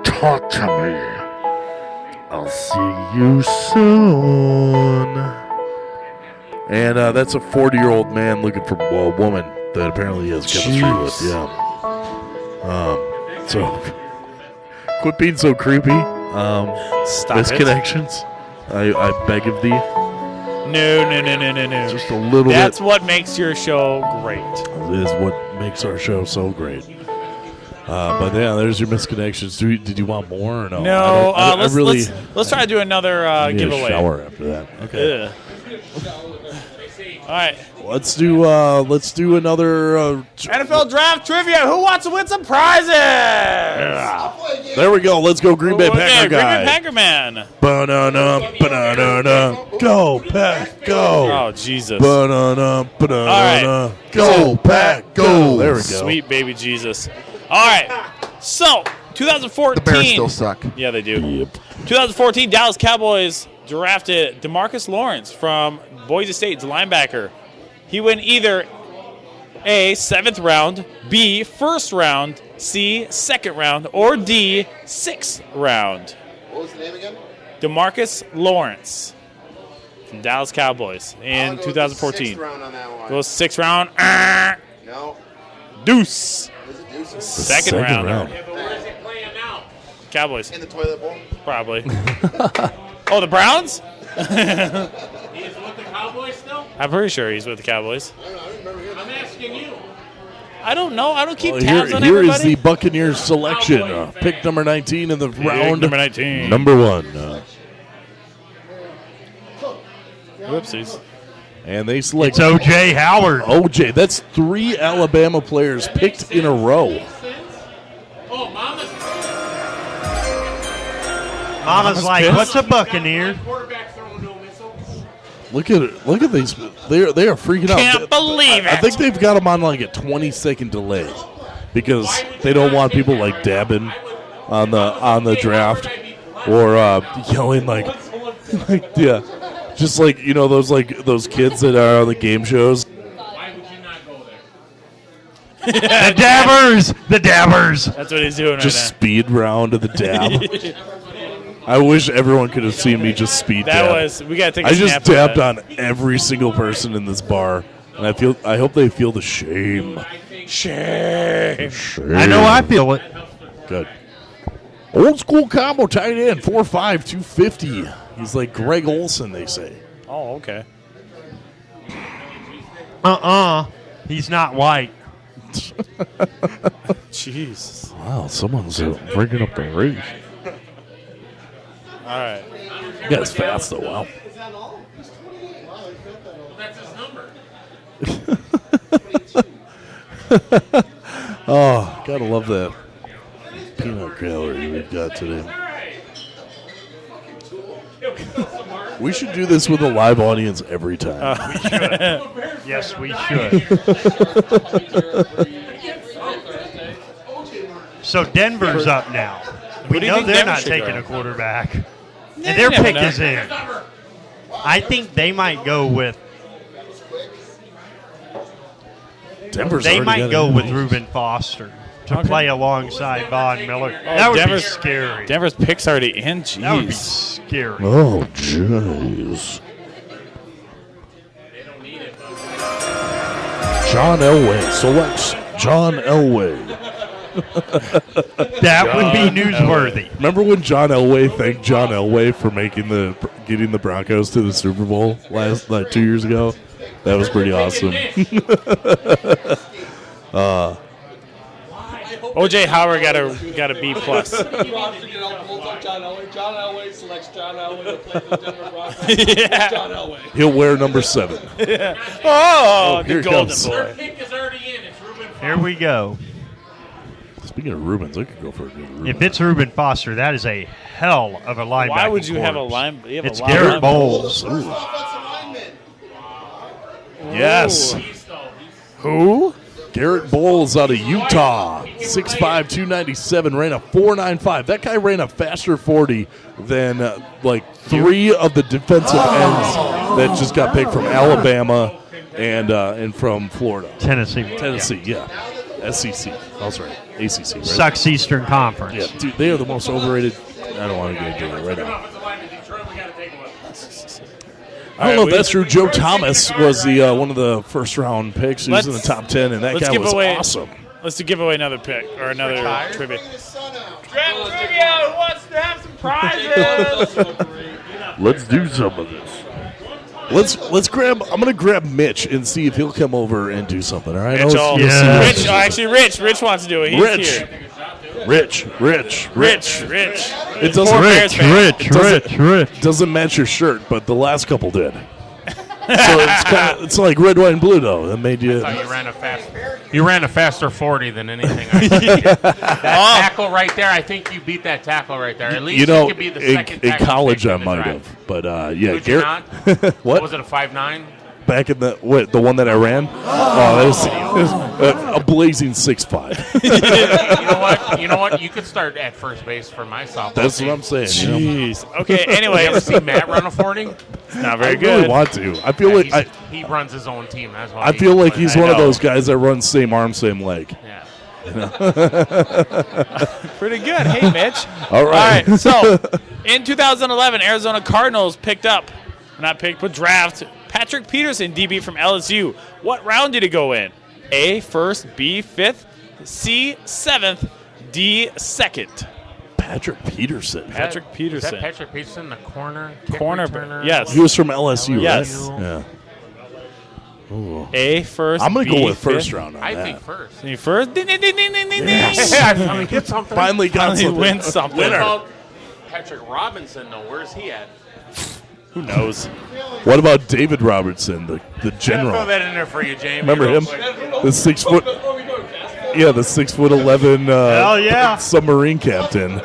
talk to me. I'll see you soon. And that's a 40-year-old man looking for a woman that apparently he has chemistry with. Yeah. So, quit being so creepy. Stop misconnections. I beg of thee. No. Just a little bit. That's what makes your show great. It is what makes our show so great. But yeah, there's your misconnections. Did you want more or no? No. Let's try to do another giveaway. A shower after that. Okay. All right. Let's do another NFL draft trivia. Who wants to win some prizes? There we go. Let's go, Green Bay Packer guy. Green Bay Packer man. Go Pack, go. Oh Jesus. All right. Go Pack, go. There we go. Sweet baby Jesus. All right. So 2014. The Bears still suck. Yeah, they do. Yep. 2014 Dallas Cowboys drafted DeMarcus Lawrence from Boise State's linebacker. He went either A, 7th round, B, 1st round, C, 2nd round, or D, 6th round. What was the name again? DeMarcus Lawrence from Dallas Cowboys in 2014. 6th round on that one. Goes 6th round. No. Deuce. Is it Deuces? Second round. Yeah, but where is it playing now? Cowboys. In the toilet bowl? Probably. Oh, the Browns? He is with the Cowboys still? I'm pretty sure he's with the Cowboys. I'm asking you. I don't know. I don't keep Well, tabs on here everybody. is the Buccaneers selection. Pick number 19 in the round. Number 19. Number 1. Whoopsies. And they select. It's O.J. Howard. O.J. That's 3 Alabama players picked in a row. Oh, Mama's like, pissed. what's a Buccaneer? Look at it. Look at these. They are freaking out. Can't believe it. I think they've got them on like a 20-second delay because they don't want people like dabbing on the draft or yelling like yeah, just like those kids that are on the game shows. The dabbers. That's what he's doing Just right speed round of the dab. I wish everyone could have seen me just speed dab. We gotta take a I just snap of dabbed that. on every single person in this bar, and I hope they feel the shame. Shame. I know I feel it. Good. Old school combo tight end, 4'5", 250. He's like Greg Olson, they say. Oh, okay. He's not white. Jeez. Wow, someone's bringing up the race. All right. You guys fast though, wow. That's his number. Oh, gotta love that peanut gallery we've got today. We should do this with a live audience every time. We should. Yes, we should. So Denver's up now. We do you know think they're Denver not should taking go? a quarterback. Yeah, And you their never pick know. is in. I think they might go with. Denver's They already might got go it. with Reuben Foster to play alongside Von Miller. That would Denver's- be scary. Denver's pick's already in. That would be Jeez. scary. Oh, jeez. John Elway selects John Elway. That would be newsworthy. Remember when John Elway thanked John Elway for getting the Broncos to the Super Bowl 2 years ago? That was pretty awesome. O.J. Howard got a B plus. John Elway selects John Elway to play for the Denver Broncos. Yeah. John Elway. He'll wear number 7. Yeah. Oh, here the it golden comes. boy. Pick is already in. It's Reuben Foster. Here we go. Speaking of Rubens, I could go for a good Reuben. If it's Reuben Foster, that is a hell of a linebacker. Why would you have a line? You have It's a line Garrett Bowles. Bowles. Yes. Who? Garrett Bowles out of Utah, 6'5", 297, ran a 4.95. That guy ran a faster 40 than like three of the defensive ends that just got picked from Alabama and from Florida. Tennessee, yeah. SEC. That's right. ACC, right? Sucks Eastern Conference. Yeah, dude, they are the most overrated. I don't want to get into it right now. I don't know if that's true. Joe Thomas was the one of the first-round picks. He was in the top 10, and that guy was awesome. Let's give away another pick or another trivia. Draft trivia! Who wants to have some prizes? Let's do some of this. Let's grab. I'm gonna grab Mitch and see if he'll come over and do something. All right. Rich wants to do it. He's here. Rich. It doesn't match your shirt, but the last couple did. So it's like red, white, and blue though. That made you. You ran a faster 40 than anything. That tackle right there. I think you beat that tackle right there. At least you could be the second in tackle college I might have, but yeah. Would you not? What Was it a 5'9"? Back in the one that I ran? That was a blazing 6'5". You know what? You could start at first base for my softball. That's team. what I'm saying. Jeez. Okay. Anyway, you ever see Matt run a 40? Not very good. I really want to. I feel like he runs his own team. That's why. I feel like he's one of those guys that runs same arm, same leg. Yeah. Pretty good. Hey, Mitch. All right. So, in 2011, Arizona Cardinals draft Patrick Peterson, DB from LSU. What round did he go in? A, first, B, fifth, C, seventh, D, second. Patrick Peterson. Is that Patrick Peterson, the cornerback? Yes. He was from LSU, yes. right? Yeah. Ooh. A, first, I'm going to B, go with first fifth. round on I that. think first. You first? Ding, ding, ding, ding, ding, ding. Yes. Yeah, I finally get something. Finally win something. What about Patrick Robinson, though? Where's he at? Who knows? What about David Robertson, the general? Throw that in there for you, James. Remember him? The 6 foot. Yeah, the 6'11" Hell yeah. submarine captain.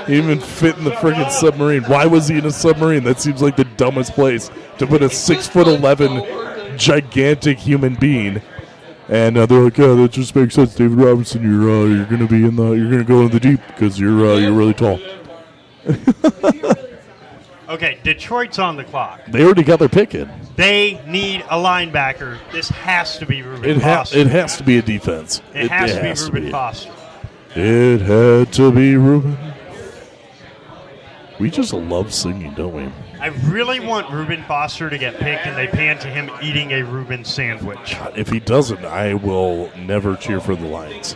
He even fit in the friggin' submarine. Why was he in a submarine? That seems like the dumbest place to put a 6'11" gigantic human being. And they're like, yeah, that just makes sense, David Robinson. You're gonna be you're gonna go in the deep because you're really tall. Okay, Detroit's on the clock. They already got their pick in. They need a linebacker. This has to be Reuben Foster. It has to be a defense. It has to be Reuben Foster. It had to be Reuben. We just love singing, don't we? I really want Reuben Foster to get picked, and they pan to him eating a Reuben sandwich. If he doesn't, I will never cheer for the Lions.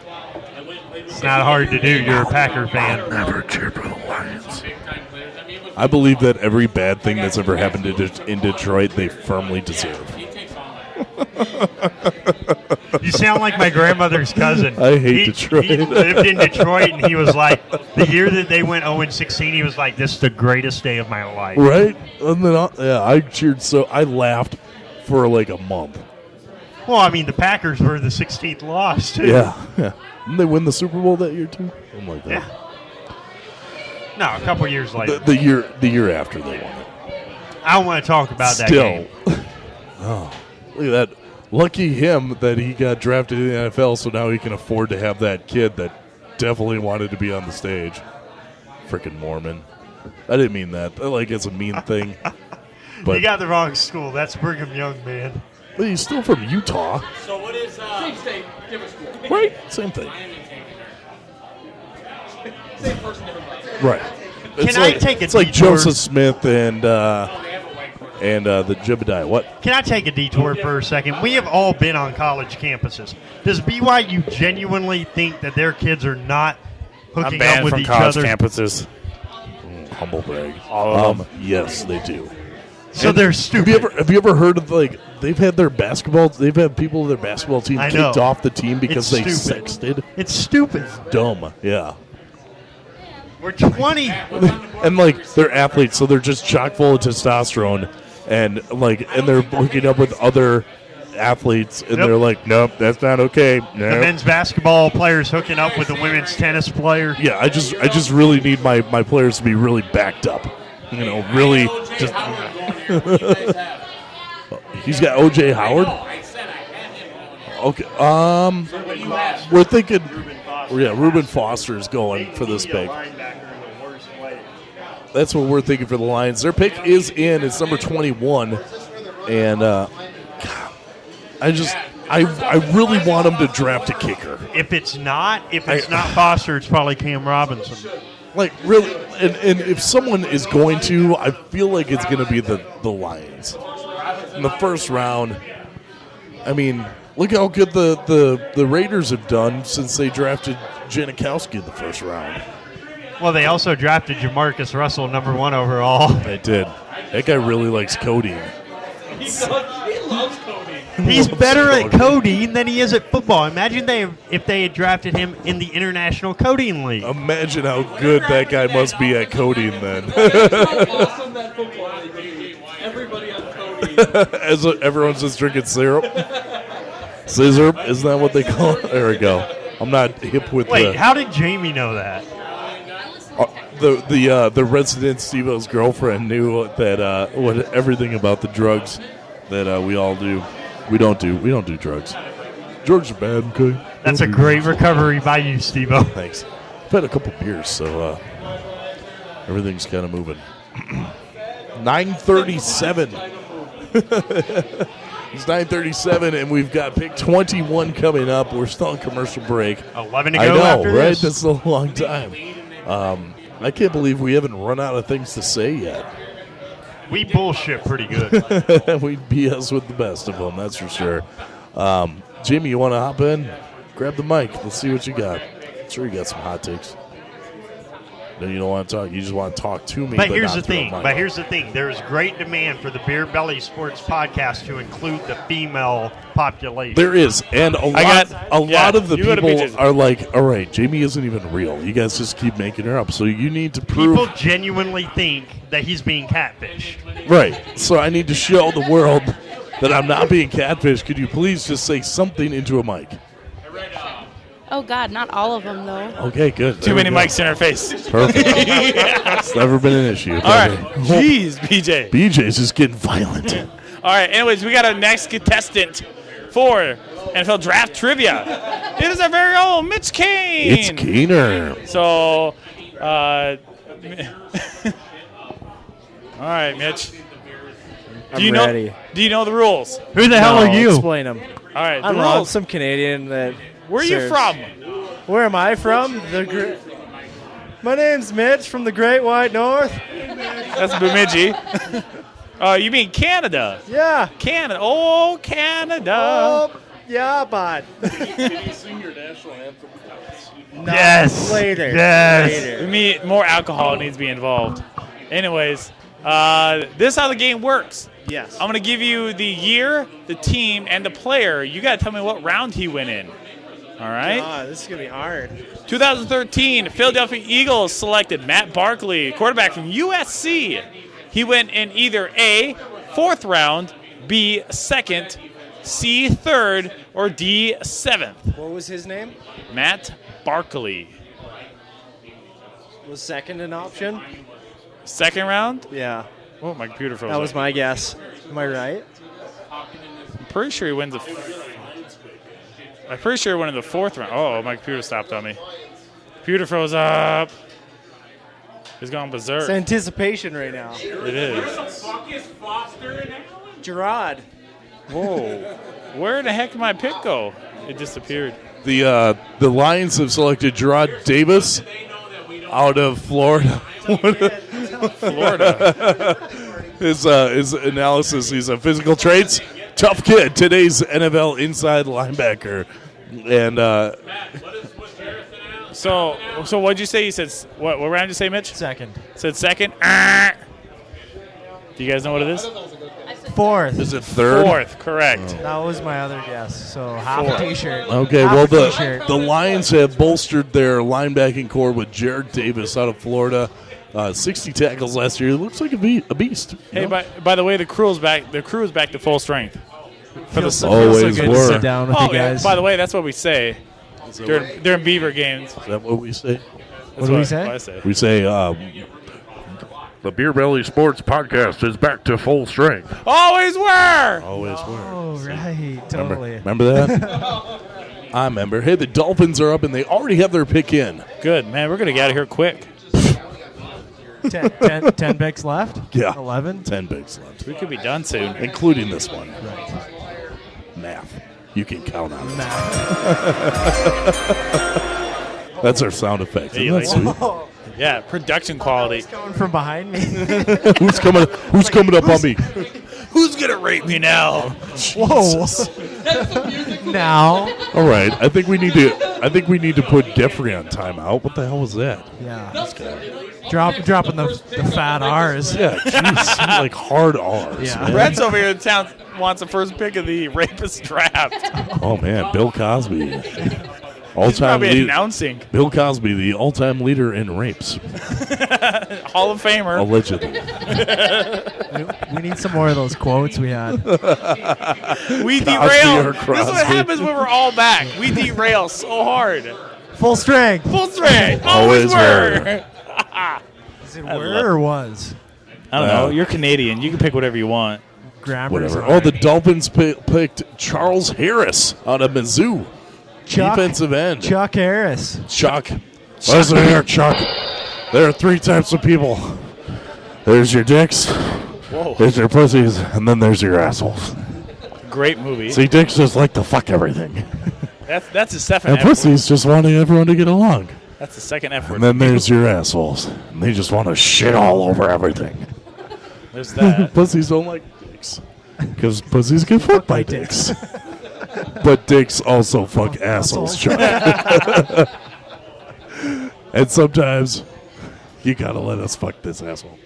It's not hard to do. You're a Packer fan. Never cheer for the Lions. I believe that every bad thing that's ever happened in Detroit, they firmly deserve. You sound like my grandmother's cousin. I hate Detroit. He lived in Detroit, and he was like, the year that they went 0-16, he was like, this is the greatest day of my life. Right? And then I cheered I laughed for like a month. Well, I mean, the Packers were the 16th loss, too. Yeah. Didn't they win the Super Bowl that year, too? Something like that. Yeah. No, a couple years later. The year after they won it. I don't want to talk about that game. Oh, look at that. Lucky him that he got drafted in the NFL, so now he can afford to have that kid that definitely wanted to be on the stage. Freaking Mormon. I didn't mean that. Like, it's a mean thing. But you got the wrong school. That's Brigham Young, man. But he's still from Utah. So what is Same state, different school. Right? Same thing. Same person, different place. Right. Can I take a It's like detour? Joseph Smith and the Jebediah. What? Can I take a detour for a second? We have all been on college campuses. Does BYU genuinely think that their kids are not hooking up with each other? Campuses. Humble brag. All of them. Yes, they do. So they're stupid. Have you ever heard of they've had their basketball team kicked off the team because they sexted? It's stupid. It's dumb. Yeah. We're 20. And they're athletes, so they're just chock full of testosterone, and they're hooking up with other athletes, and they're like, nope, that's not okay. Nope. The men's basketball players hooking up with the women's tennis player. Yeah, I just really need my players to be really backed up. Really just. He's got O.J. Howard. Okay. we're thinking, Reuben Foster is going for this pick. That's what we're thinking for the Lions. Their pick is in. It's number 21. And I really want them to draft a kicker. If it's not Foster, it's probably Cam Robinson. Like, really, and if someone is going to, I feel like it's going to be the Lions. In the first round, I mean, look how good the Raiders have done since they drafted Janikowski in the first round. Well, they also drafted Jamarcus Russell, number 1 overall. They did. That guy really likes codeine. He loves codeine. He's better at codeine than he is at football. Imagine if they had drafted him in the International Codeine League. Imagine how good that guy must be at codeine then. Awesome that football league. Everybody on codeine. As everyone's just drinking syrup. Scissor, isn't that what they call it? There we go. I'm not hip with Wait, how did Jamie know that? The resident Steve-O's girlfriend knew that everything about the drugs that we all do. We don't do drugs. Drugs are bad, okay? That's a great recovery by you, Steve-O. Thanks. I've had a couple beers, so everything's kind of moving. 9:37. It's 9:37, and we've got pick 21 coming up. We're still on commercial break. 11 to go. I know, after right? this. That's a long time. I can't believe we haven't run out of things to say yet. We bullshit pretty good. We BS with the best of them, that's for sure. Jimmy, you want to hop in? Grab the mic. Let's see what you got. I'm sure you got some hot takes. No, you don't want to talk. You just want to talk to me. But here's the thing. There's great demand for the Beer Belly Sports podcast to include the female population. There is, and a lot of the people are like, all right, Jamie isn't even real. You guys just keep making her up. So you need to prove. People genuinely think that he's being catfished. Right. So I need to show the world that I'm not being catfished. Could you please just say something into a mic? Oh, God, not all of them, though. Okay, good. Too many mics in her face. Perfect. It's never been an issue. All right. Jeez, BJ. BJ's just getting violent. All right. Anyways, we got our next contestant for NFL Draft Trivia. It is our very own Mitch Cain. It's Cainer. So, all right, Mitch. I'm ready. Do you know the rules? Who the hell are you? Explain them. All right, I'm Ron, some Canadian that. Where are you from? Where am I from? My name's Mitch from the Great White North. That's Bemidji. You mean Canada? Yeah. Canada. Oh, Canada. Oh, yeah, bud. Can you sing your national anthem? Yes. Later. Yes. Later. More alcohol needs to be involved. Anyways, this is how the game works. Yes. I'm going to give you the year, the team, and the player. You got to tell me what round he went in. All right? This is going to be hard. 2013, Philadelphia Eagles selected Matt Barkley, quarterback from USC. He went in either A, 4th round, B, 2nd, C, 3rd, or D, 7th. What was his name? Matt Barkley. Was 2nd an option? 2nd round? Yeah. Oh, my computer froze. That was my guess. Am I right? I'm pretty sure he wins I'm pretty sure he went in the 4th round. Oh, my computer stopped on me. Computer froze up. He's gone berserk. It's anticipation right now. It is. Where the fuck is Foster and Allen? Gerard. Whoa. Where the heck did my pick go? It disappeared. The Lions have selected Gerard Davis out of Florida. Florida. His analysis, he's a physical traits, tough kid, today's NFL inside linebacker. And so what'd you say? You said what round did you say, Mitch? 2nd. Said 2nd. Do you guys know what it is? 4th. Is it 3rd? 4th, correct. That was my other guess. So half a T-shirt. Okay, half well a T-shirt. the Lions have bolstered their linebacking core with Jared Davis out of Florida. 60 tackles last year. Looks like a beast. Hey, by the way, the crew is back. The crew is back to full strength. Feels so good to sit down with you guys. By the way, that's what we say during Beaver games. Is that what we say? What do we say? I say. We say the Beer Belly Sports Podcast is back to full strength. Always were. Always were. Oh, right. Totally. Remember that? I remember. Hey, the Dolphins are up, and they already have their pick in. Good, man. We're going to get out of here quick. 10 picks left? Yeah. 11? 10 picks left. We could be done soon. Including this one. Right. Math. You can count on it. That's our sound effect. Isn't that sweet? Yeah, production quality. Coming from behind me. Who's coming up on me? Who's going to rape me now? Whoa. Now. All right. I think we need to put Geffre on timeout. What the hell was that? Yeah. Dropping the fat R's. Yeah, jeez. Like hard R's. Yeah. Man. Brett's over here in town wants the first pick of the rapist draft. Oh, man. Bill Cosby. He's probably announcing. Bill Cosby, the all-time leader in rapes. Hall of Famer. Allegedly. We need some more of those quotes we had. We derail. This is what happens when we're all back. We derail so hard. Full strength. Full strength. Always were. Is it were or was? I don't know. You're Canadian. You can pick whatever you want. Grammar's Whatever. Oh, the Dolphins picked Charles Harris out of Mizzou. Defensive end. Chuck Harris. Chuck. Listen here, Chuck. There are 3 types of people. There's your dicks. Whoa. There's your pussies, and then there's your assholes. Great movie. See, dicks just like to fuck everything. That's a second And F word. pussies just wanting everyone to get along. That's the second F word. And then there's your assholes. And they just want to shit all over everything. There's that. Pussies don't like dicks. Because pussies get fucked by dicks. But dicks also fuck assholes, Chuck. And sometimes you gotta let us fuck this asshole.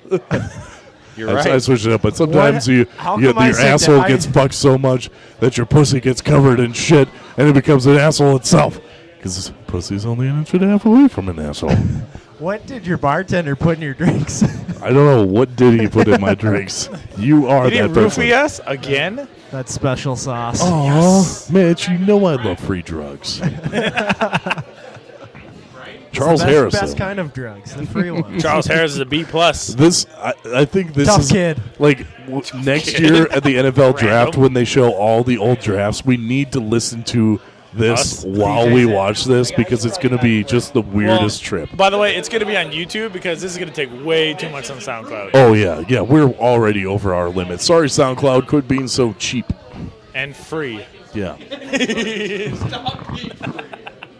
You're right. I switch it up, but sometimes your asshole gets fucked so much that your pussy gets covered in shit and it becomes an asshole itself. Because pussy's only 1.5 inches away from an asshole. What did your bartender put in your drinks? I don't know. What did he put in my drinks? You are Did that he person. roofie us again? That special sauce. Oh, Mitch, you know I love free drugs. Charles Harris. Best kind of drugs, the free ones. Charles Harris is a B+. I think this Tough is kid. like next year at the NFL draft when they show all the old drafts. We need to listen to this while we watch this because it's going to be just the weirdest trip. By the way, it's going to be on YouTube because this is going to take way too much on SoundCloud. Oh yeah, we're already over our limit. Sorry, SoundCloud, quit being so cheap. And free. Yeah.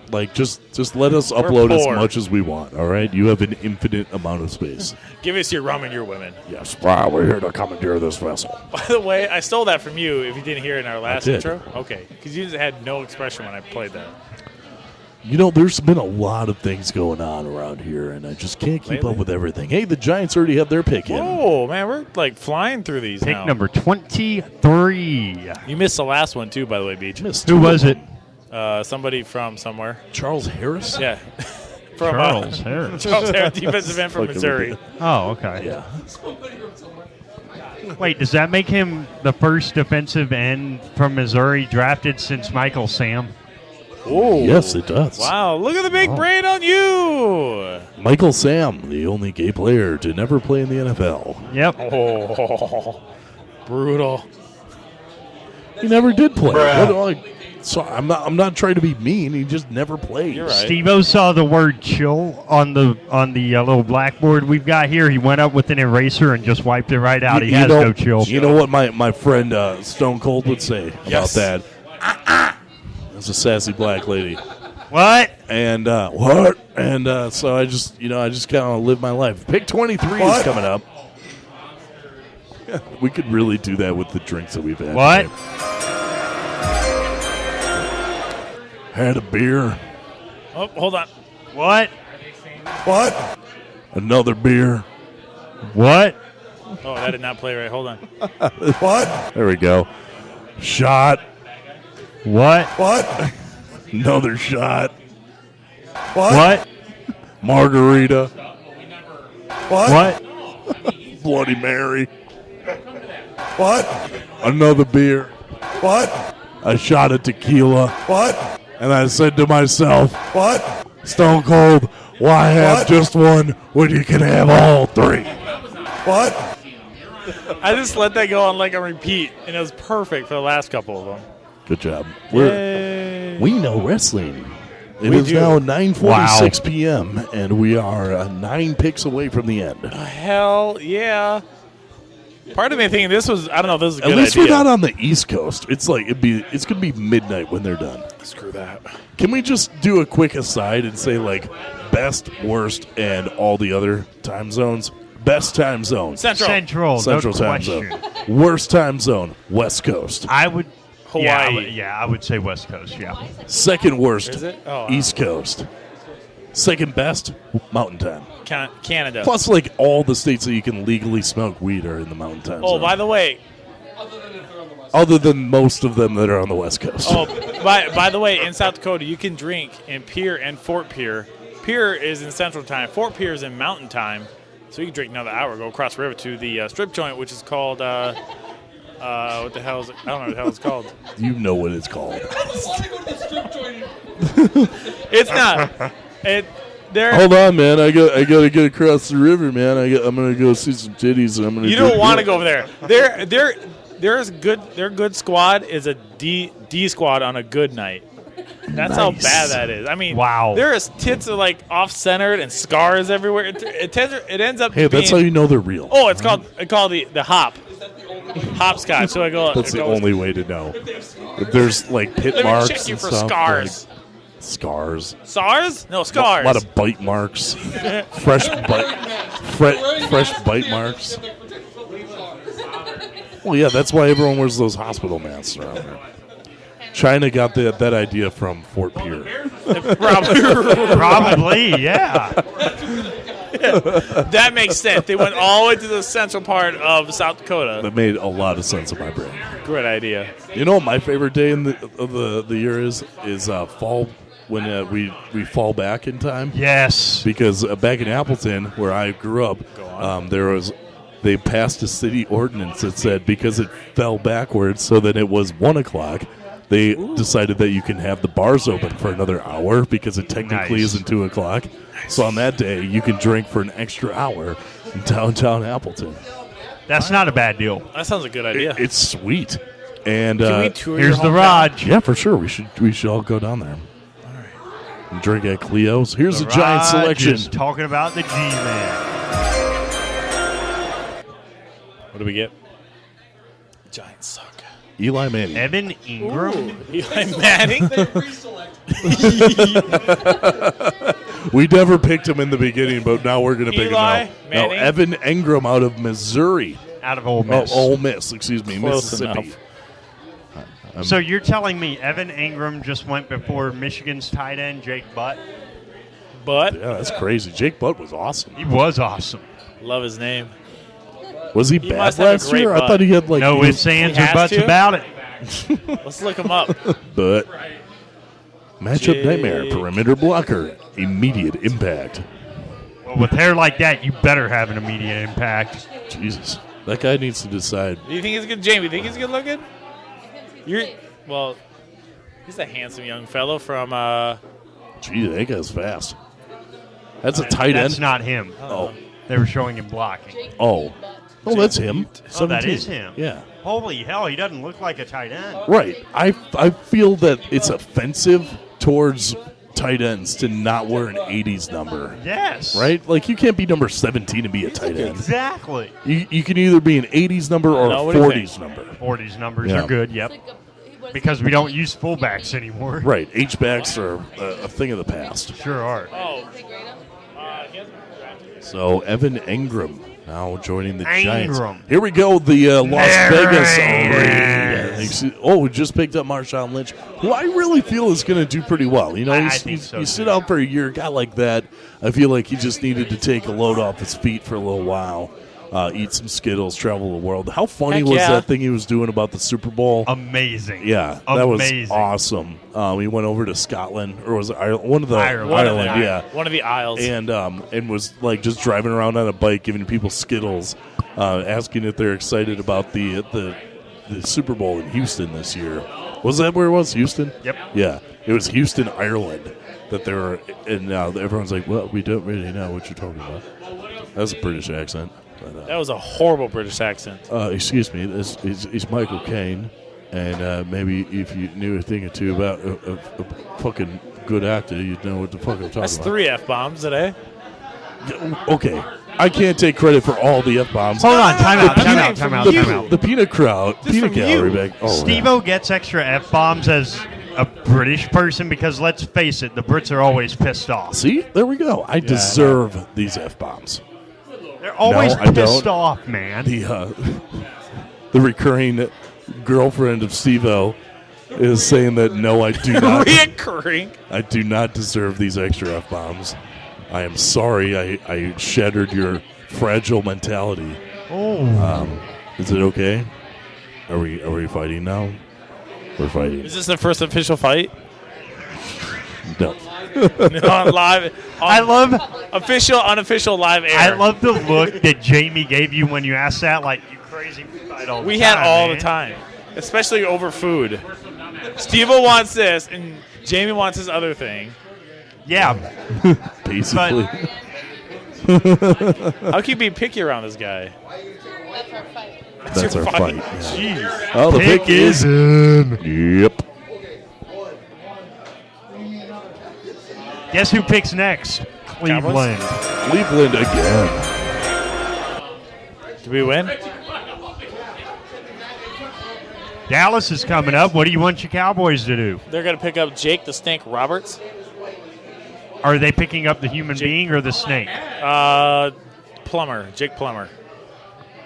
Like, just let us upload as much as we want, all right? You have an infinite amount of space. Give us your rum and your women. Yes, wow, we're here to commandeer this vessel. By the way, I stole that from you if you didn't hear it in our last did. intro. Okay, because you had no expression when I played that. You know, there's been a lot of things going on around here, and I just can't keep up with everything. Hey, the Giants already have their pick in. Oh, man, we're like flying through these Pick now. number 23. You missed the last one, too, by the way, Beach. Who was it? Somebody from somewhere. Charles Harris? Yeah. From, Charles Harris. Charles Harris, defensive end from Fucking Missouri. idiot. Oh, okay. Yeah. Wait, does that make him the first defensive end from Missouri drafted since Michael Sam? Oh, yes, it does. Wow, look at the big brain on you. Michael Sam, the only gay player to never play in the NFL. Yep. Oh, brutal. He never did play. So I'm not trying to be mean. He just never played. You're right. Steve-O saw the word chill on the little blackboard we've got here. He went up with an eraser and just wiped it right out. He has no chill. You know what my friend Stone Cold would say about that? That's a sassy black lady. What? And what? And so I just kind of live my life. Pick 23 is coming up. Yeah, we could really do that with the drinks that we've had. What? Today. Had a beer. Oh, hold on. What? What? Another beer. What? Oh, that did not play right. Hold on. What? There we go. Shot. What? What? Another shot. What? Margarita. What? Bloody Mary. What? Another beer. What? A shot of tequila. What? And I said to myself, what? Stone Cold, why have just one when you can have all three? What? I just let that go on like a repeat, and it was perfect for the last couple of them. Good job. Yay. We know wrestling. It We is do. now 9:46 p.m., and we are 9 picks away from the end. Hell yeah. Part of me thinking this was, I don't know if this is a At good least idea. we're not on the East Coast. It's like it's gonna be midnight when they're done. Screw that. Can we just do a quick aside and say like best, worst, and all the other time zones? Best time zone, Central. Central no time question. zone. Worst time zone, West Coast. I would. Hawaii. Yeah, I would say West Coast. Yeah. Second worst, Is it? Oh, wow. East Coast. Second best, Mountain Time. Canada. Plus, like all the states that you can legally smoke weed are in the Mountain Time Oh, zone. by the way. Other than most of them that are on the West Coast. Oh, by the way, in South Dakota, you can drink in Pierre and Fort Pierre. Pierre is in Central Time. Fort Pierre is in Mountain Time. So you can drink another hour, go across the river to the strip joint, which is called, what the hell is it? I don't know what the hell it's called. You know what it's called. It's not. Hold on, man. I got to get across the river, man. I'm gonna go see some titties, and I'm gonna. You don't want to go over there. Their good squad is a D squad on a good night. That's how bad that is. I mean, wow. There's tits are like off centered and scars everywhere. It ends up. Hey, that's how you know they're real. Oh, it's called the hopscotch. So I go. That's the only way to know. If there's like pit Let me marks check you and for stuff, scars. like scars. SARS? No, scars. A lot of bite marks. fresh bite marks. Well, yeah, that's why everyone wears those hospital masks around there. China got that idea from Fort Pierre. Probably, yeah. That makes sense. They went all the way to the central part of South Dakota. That made a lot of sense in my brain. Great idea. You know what my favorite day of the year is fall, when we fall back in time. Yes. Because back in Appleton, where I grew up, they passed a city ordinance that said because it fell backwards, so that it was 1 o'clock. They decided that you can have the bars open for another hour because it technically isn't 2 o'clock. So on that day, you can drink for an extra hour in downtown Appleton. That's not a bad deal. That sounds a good idea. It's sweet. And Can we tour here's your the hometown? Raj. Yeah, for sure. We should all go down there. All right. And drink at Cleo's. Here's The a giant Raj selection. is talking about the G-Man. What do we get? Giants suck. Eli Manning. Evan Ingram. Eli Manning. We never picked him in the beginning, but now we're going to pick him Eli now. Manning. No, Evan Ingram out of Missouri. Out of Ole Miss. Oh, Ole Miss, excuse me, Close Mississippi. So you're telling me Evan Ingram just went before Michigan's tight end, Jake Butt? But Yeah, that's crazy. Jake Butt was awesome. He was awesome. love his name. Was he He bad must have a last great year? I butt. thought he had like No ifs, ands, or has buts to? about it. Let's look him up. But matchup Jake. nightmare, perimeter blocker, immediate impact. Well, with hair like that, you better have an immediate impact. Jesus, that guy needs to decide. Do you think he's good, Jamie? Think he's good looking? He's a handsome young fellow from. Gee, that guy's fast. That's a tight That's end. not him. Oh, They were showing him blocking. oh, that's him. Oh, that 17. is him. Yeah. Holy hell, he doesn't look like a tight end. Right. I feel that it's offensive towards tight ends to not wear an 80s number. Yes. Right? Like, you can't be number 17 and be a tight end. Exactly. You can either be an 80s number or No, a what do you 40s think? number. 40s numbers Yeah. are good, yep. Because we don't use fullbacks anymore. Right. H-backs are a thing of the past. Sure are. Oh. So, Evan Ingram now joining the Giants. Ingram. Here we go, the Las Vegas Raiders. Raiders. Oh, we just picked up Marshawn Lynch, who I really feel is going to do pretty well. You know, I think so, you too. sit out for a year, a guy like that, I feel like he just needed to take a load off his feet for a little while, eat some Skittles, travel the world. How funny Heck was yeah. that thing he was doing about the Super Bowl? Amazing. Yeah, that was Amazing. awesome. He went over to Scotland, or was it Ireland? One of the Ireland. yeah. One of the aisles. And was like just driving around on a bike, giving people Skittles, asking if they're excited about the Super Bowl in Houston this year. Was that where it was? Houston? Yep. Yeah, it was Houston, Ireland that they were, and now everyone's like, "Well, we don't really know what you're talking about." That's a British accent. But, that was a horrible British accent. excuse me, it's Michael Caine. And maybe if you knew a thing or two about a fucking good actor, you'd know what the fuck I'm talking That's about. 3 F-bombs today. Okay. I can't take credit for all the F-bombs. Hold on, time out. The peanut gallery bag. Oh, Steve-O gets extra F-bombs as a British person because, let's face it, the Brits are always pissed off. See? There we go. I deserve these F-bombs. They're always No, I pissed don't. off, man. The recurring girlfriend of Steve-O is saying that no, I do not. Reoccurring. I do not deserve these extra F-bombs. I am sorry I shattered your fragile mentality. Oh. Is it okay? Are we fighting now? We're fighting. Is this the first official fight? No. On live. I love official, unofficial live air. I love the look that Jamie gave you when you asked that. Like, you crazy, we fight all the We time. had all man. the time, especially over food. Steve-O wants this, and Jamie wants his other thing. Yeah. Basically. How can you be picky around this guy? That's our fight. Yeah. Jeez. Oh, the pick is in. Yep. Guess who picks next? Cleveland. Cleveland again. Did we win? Dallas is coming up. What do you want your Cowboys to do? They're going to pick up Jake the Snake Roberts. Are they picking up the human being or the snake? Plumber. Jake Plumber.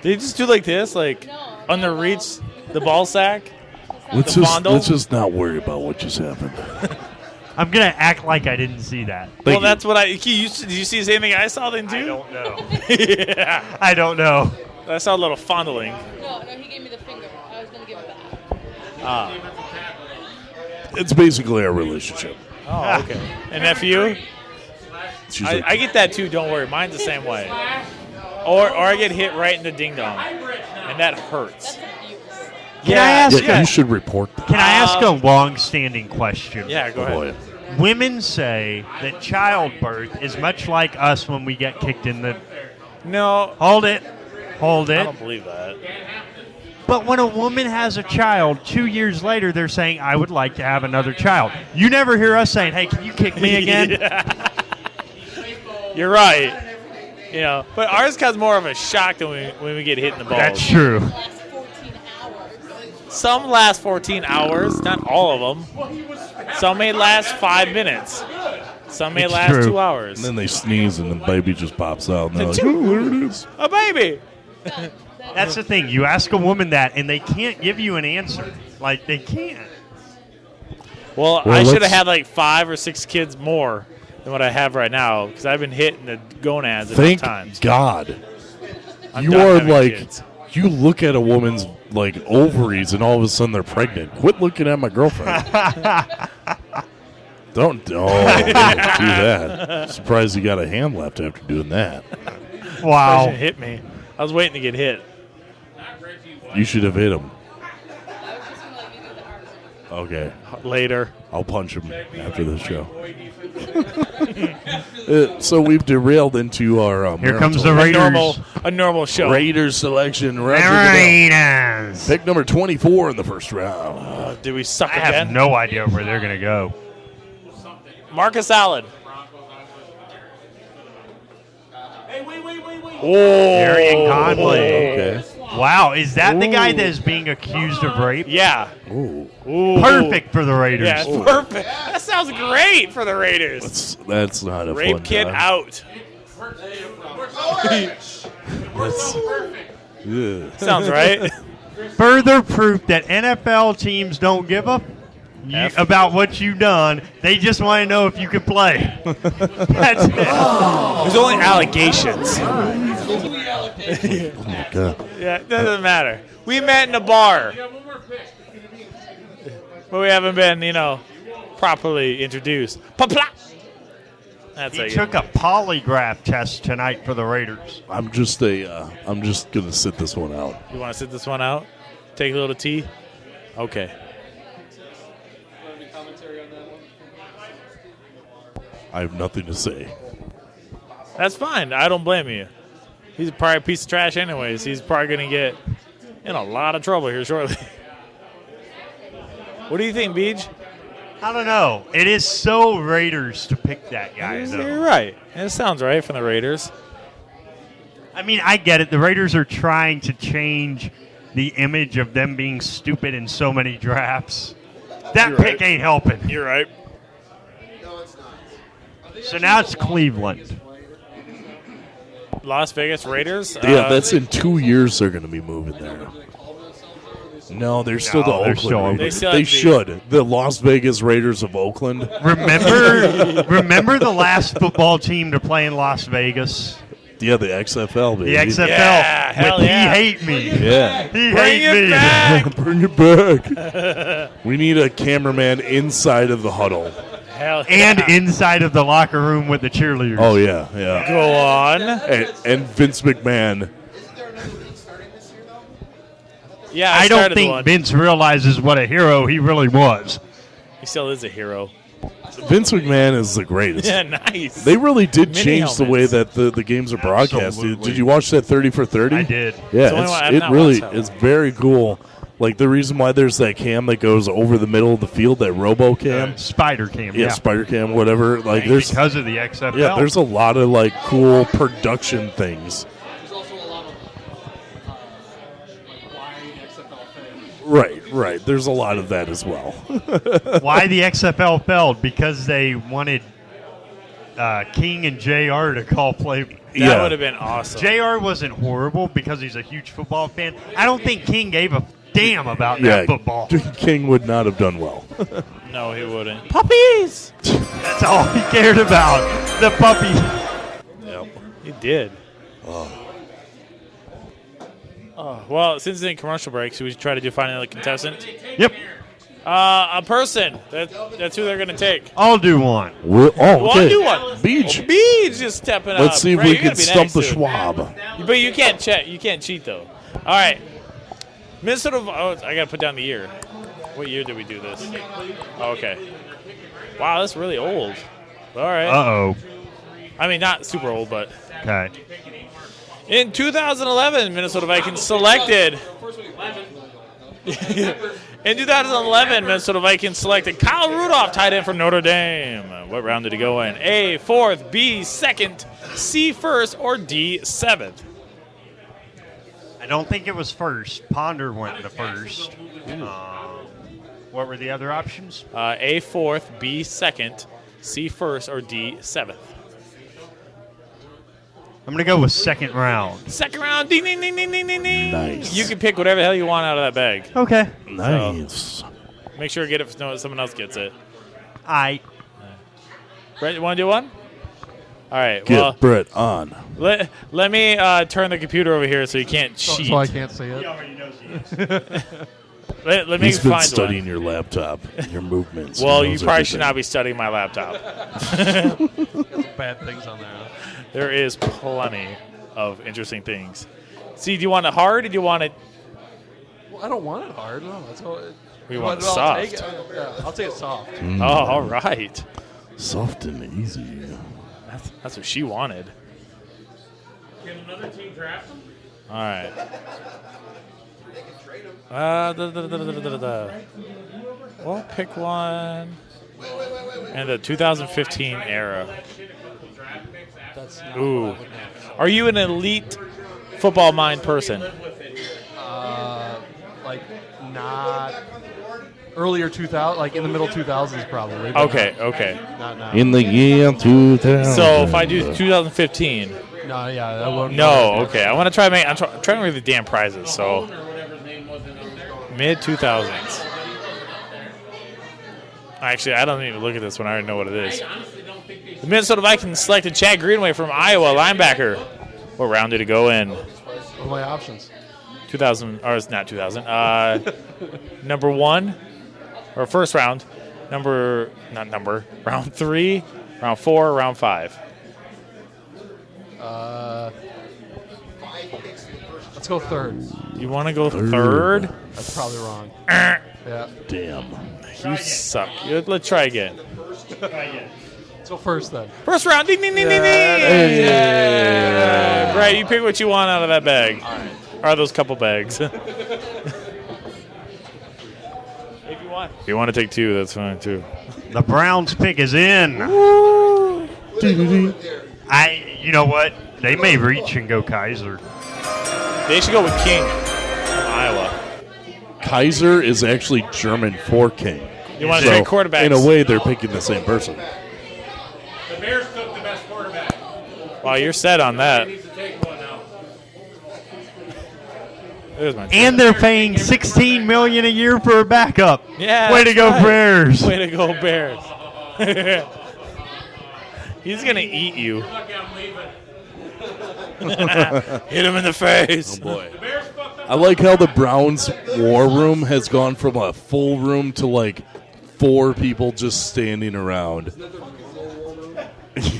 They just do like this, like under reach, the ball sack. Let's just not worry about what just happened. I'm going to act like I didn't see that. Well, that's what did you see the same thing I saw then, too? I don't know. Yeah. I don't know. I saw a little fondling. No, he gave me the finger. I was going to give it back. It's basically our relationship. Oh, okay. And that for you? She's like, I get that, too. Don't worry. Mine's the same way. Or I get hit right in the ding-dong. And that hurts. Can I ask you should report that. Can I ask a long-standing question? Yeah, go ahead. Women say that childbirth is much like us when we get kicked in the... No. Hold it. I don't believe that. But when a woman has a child, 2 years later, they're saying, I would like to have another child. You never hear us saying, hey, can you kick me again? You're right. You know, but ours causes more of a shock than when we get hit in the balls. That's true. Some last 14 hours, not all of them. Some may last 5 minutes. Some may last 2 hours. And then they sneeze and the baby just pops out. And they're like, oh, there it is. A baby. That's the thing. You ask a woman that, and they can't give you an answer. Like, they can't. Well, I should have had like 5 or 6 kids more than what I have right now because I've been hitting the gonads enough times. Thank God. I'm You done are having like, kids. you look at a woman's like ovaries and all of a sudden they're pregnant. Quit looking at my girlfriend. Don't do that. Surprised you got a hand left after doing that. Wow. They should hit me. I was waiting to get hit. You should have hit him. Okay. Later. I'll punch him after the show. So we've derailed into our Here comes the Raiders. A normal show. Raiders selection. Raiders. Pick number 24 in the first round. Did we suck I again? have no idea where they're going to go. Marcus Allen. Darian Conley. Okay. Wow, is that the guy that is being accused of rape? Yeah. Ooh. Perfect for the Raiders. Yeah, it's perfect. That sounds great for the Raiders. That's not a Rape fun kid time. out. Sounds right. Further proof that NFL teams don't give a about what you've done. They just want to know if you can play. That's it. There's only allegations. Oh my God. Yeah, it doesn't matter. We met in a bar. But we haven't been, properly introduced. Pop-plah! That's He took a polygraph test tonight for the Raiders. I'm just gonna sit this one out. You want to sit this one out? Take a little tea? Okay. I have nothing to say. That's fine. I don't blame you. He's probably a piece of trash anyways. He's probably going to get in a lot of trouble here shortly. What do you think, Beej? I don't know. It is so Raiders to pick that guy, though. You're right. It sounds right from the Raiders. I mean, I get it. The Raiders are trying to change the image of them being stupid in so many drafts. That pick ain't helping. You're right. So now it's Cleveland. Las Vegas Raiders? Yeah, that's in 2 years they're going to be moving there. No, they're still the Oakland Raiders. They should. The Las Vegas Raiders of Oakland. Remember the last football team to play in Las Vegas? Yeah, the XFL, baby. The XFL. Yeah, He hate me. Yeah. He hate me. Back. Bring it back. We need a cameraman inside of the huddle. Hell yeah. And inside of the locker room with the cheerleaders. Oh, yeah, yeah. Go on. And Vince McMahon. Yeah, I don't started think one. Vince realizes what a hero he really was. He still is a hero. Vince McMahon is the greatest. Yeah, nice. They really did Mini change the way that the games are broadcast. Absolutely. Did you watch that 30 for 30? I did. Yeah, it really is very cool. Like, the reason why there's that cam that goes over the middle of the field, that robo cam. Spider cam, Yeah, spider cam, whatever. Like, there's because of the XFL. Yeah, there's a lot of, like, cool production things. Right. There's a lot of that as well. Why the XFL failed? Because they wanted King and JR to call play. That would have been awesome. JR wasn't horrible because he's a huge football fan. I don't think King gave a damn about that football. King would not have done well. No, he wouldn't. Puppies! That's all he cared about. The puppy. Yep. He did. Oh. Well, since it's in commercial break, should we try to find another contestant? Yep. A person. That's who they're going to take. I'll do one. Okay. Do one. Beach. Beach is stepping up. Let's see if Ray, we you're gonna can be stump next the to it. Schwab. But you can't cheat. You can't cheat though. All right. Minnesota. Oh, I got to put down the year. What year did we do this? Oh, okay. Wow, that's really old. All right. Uh-oh. I mean, not super old, but. Okay. In 2011, Minnesota Vikings selected. In 2011, Minnesota Vikings selected Kyle Rudolph, tight end from Notre Dame. What round did he go in? A, 4th, B, 2nd, C, 1st, or D, 7th? I don't think it was first. Ponder went in the first. What were the other options? A, 4th, B, 2nd, C, 1st, or D, 7th? I'm going to go with second round. Second round, ding, ding, ding, ding, ding, ding, ding. Nice. You can pick whatever the hell you want out of that bag. Okay. Nice. So, make sure to get it if someone else gets it. Brett, Brett, you want to do one? All right. Get well, Brett on. Let me turn the computer over here so you can't cheat. So I can't see it. Let me He's been find studying one. your laptop and your movements. Well, He you knows probably everything. should not be studying my laptop. Bad things on there. There is plenty of interesting things. See, do you want it hard or do you want it? Well, I don't want it hard. No, that's all. We want it I'll soft. take it. Yeah, I'll take it soft. Oh, all right. Soft and easy. That's what she wanted. Can another team draft him? All right. Well, pick one. And the 2015 era. Ooh. Are you an elite football mind person? Like not earlier 2000, like in the middle 2000s probably. Okay. Not now. In the year 2000. So if I do 2015. No, yeah, that won't. No, okay. I want to try to make. I'm trying to make the damn prizes. So mid 2000s. Actually, I don't even look at this one. I already know what it is. The Minnesota Vikings selected Chad Greenway from Iowa, linebacker. What round did it go in? What are my options? 2000, or it's not 2000. Number 1, or first round. Round 3, round 4, round 5. Let's go third. You want to go third? That's probably wrong. Yeah. Damn. You suck. Let's try again. Let's go first then. First round. Ding, ding, ding, ding, ding. Yeah. Right, you pick what you want out of that bag. Or those couple bags. If you want If you want to take 2, that's fine too. The Browns pick is in. You know what? They may reach and go Kaiser. They should go with King from Iowa. Kaiser is actually German for King. You want to trade quarterbacks? In a way, they're picking the same person. The Bears took the best quarterback. Wow, you're set on that. He needs to take one now. And they're paying $16 million a year for a backup. Yeah. Way to go, Bears. Way to go, Bears. He's gonna eat you. Hit him in the face. Oh boy. I like how the Browns war room has gone from a full room to like 4 people just standing around.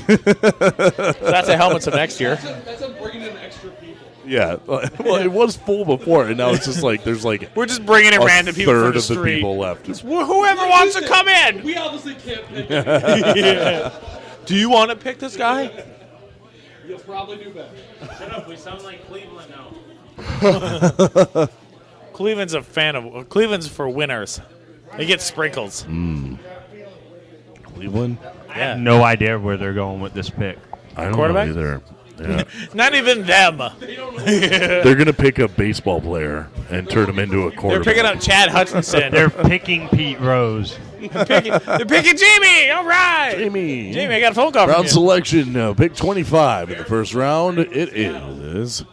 That's a helmet to next year. That's a bringing in extra people. Yeah, well, it was full before, and now it's just like there's like we're just bringing in random people third from the of the street. people left. Whoever wants to come in. We obviously can't pick Yeah. Do you want to pick this guy? You'll probably do better. Shut up. We sound like Cleveland now. Cleveland's a fan of Cleveland's for winners. They get sprinkles. Cleveland? I have no idea where they're going with this pick. I don't Quarterback? know either. Yeah. Not even them. They're going to pick a baseball player and turn him into a They're quarterback. picking up Chad Hutchinson. They're picking Pete Rose. They're picking Jamie. All right. Jamie, I got a phone call from Brown you. selection, pick 25 in the first round. It is.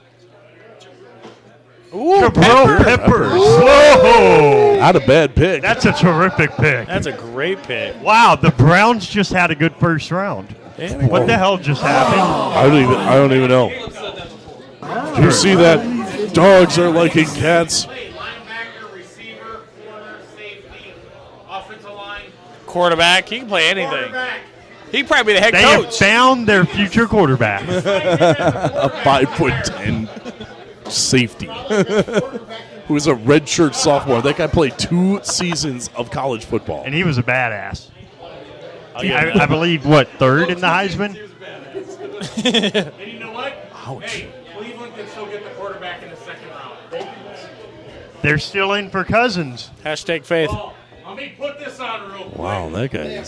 Ooh, Peppers. Whoa. Not a bad pick. That's a terrific pick. That's a great pick. Wow, the Browns just had a good first round. What the hell just happened? I don't even know. Do you see that? Dogs are liking cats. Linebacker, receiver, corner, safety, offensive line. Quarterback. He can play anything. He can probably be the head They coach. have found their future quarterback. A 5'10" safety who is a redshirt sophomore. That guy played 2 seasons of college football. And he was a badass. I I believe, third in the Heisman? And you know what? Ouch. Hey, Cleveland can still get the quarterback in the second round. They're still in for Cousins. Hashtag faith. Oh, let me put this on real quick. Wow, that guy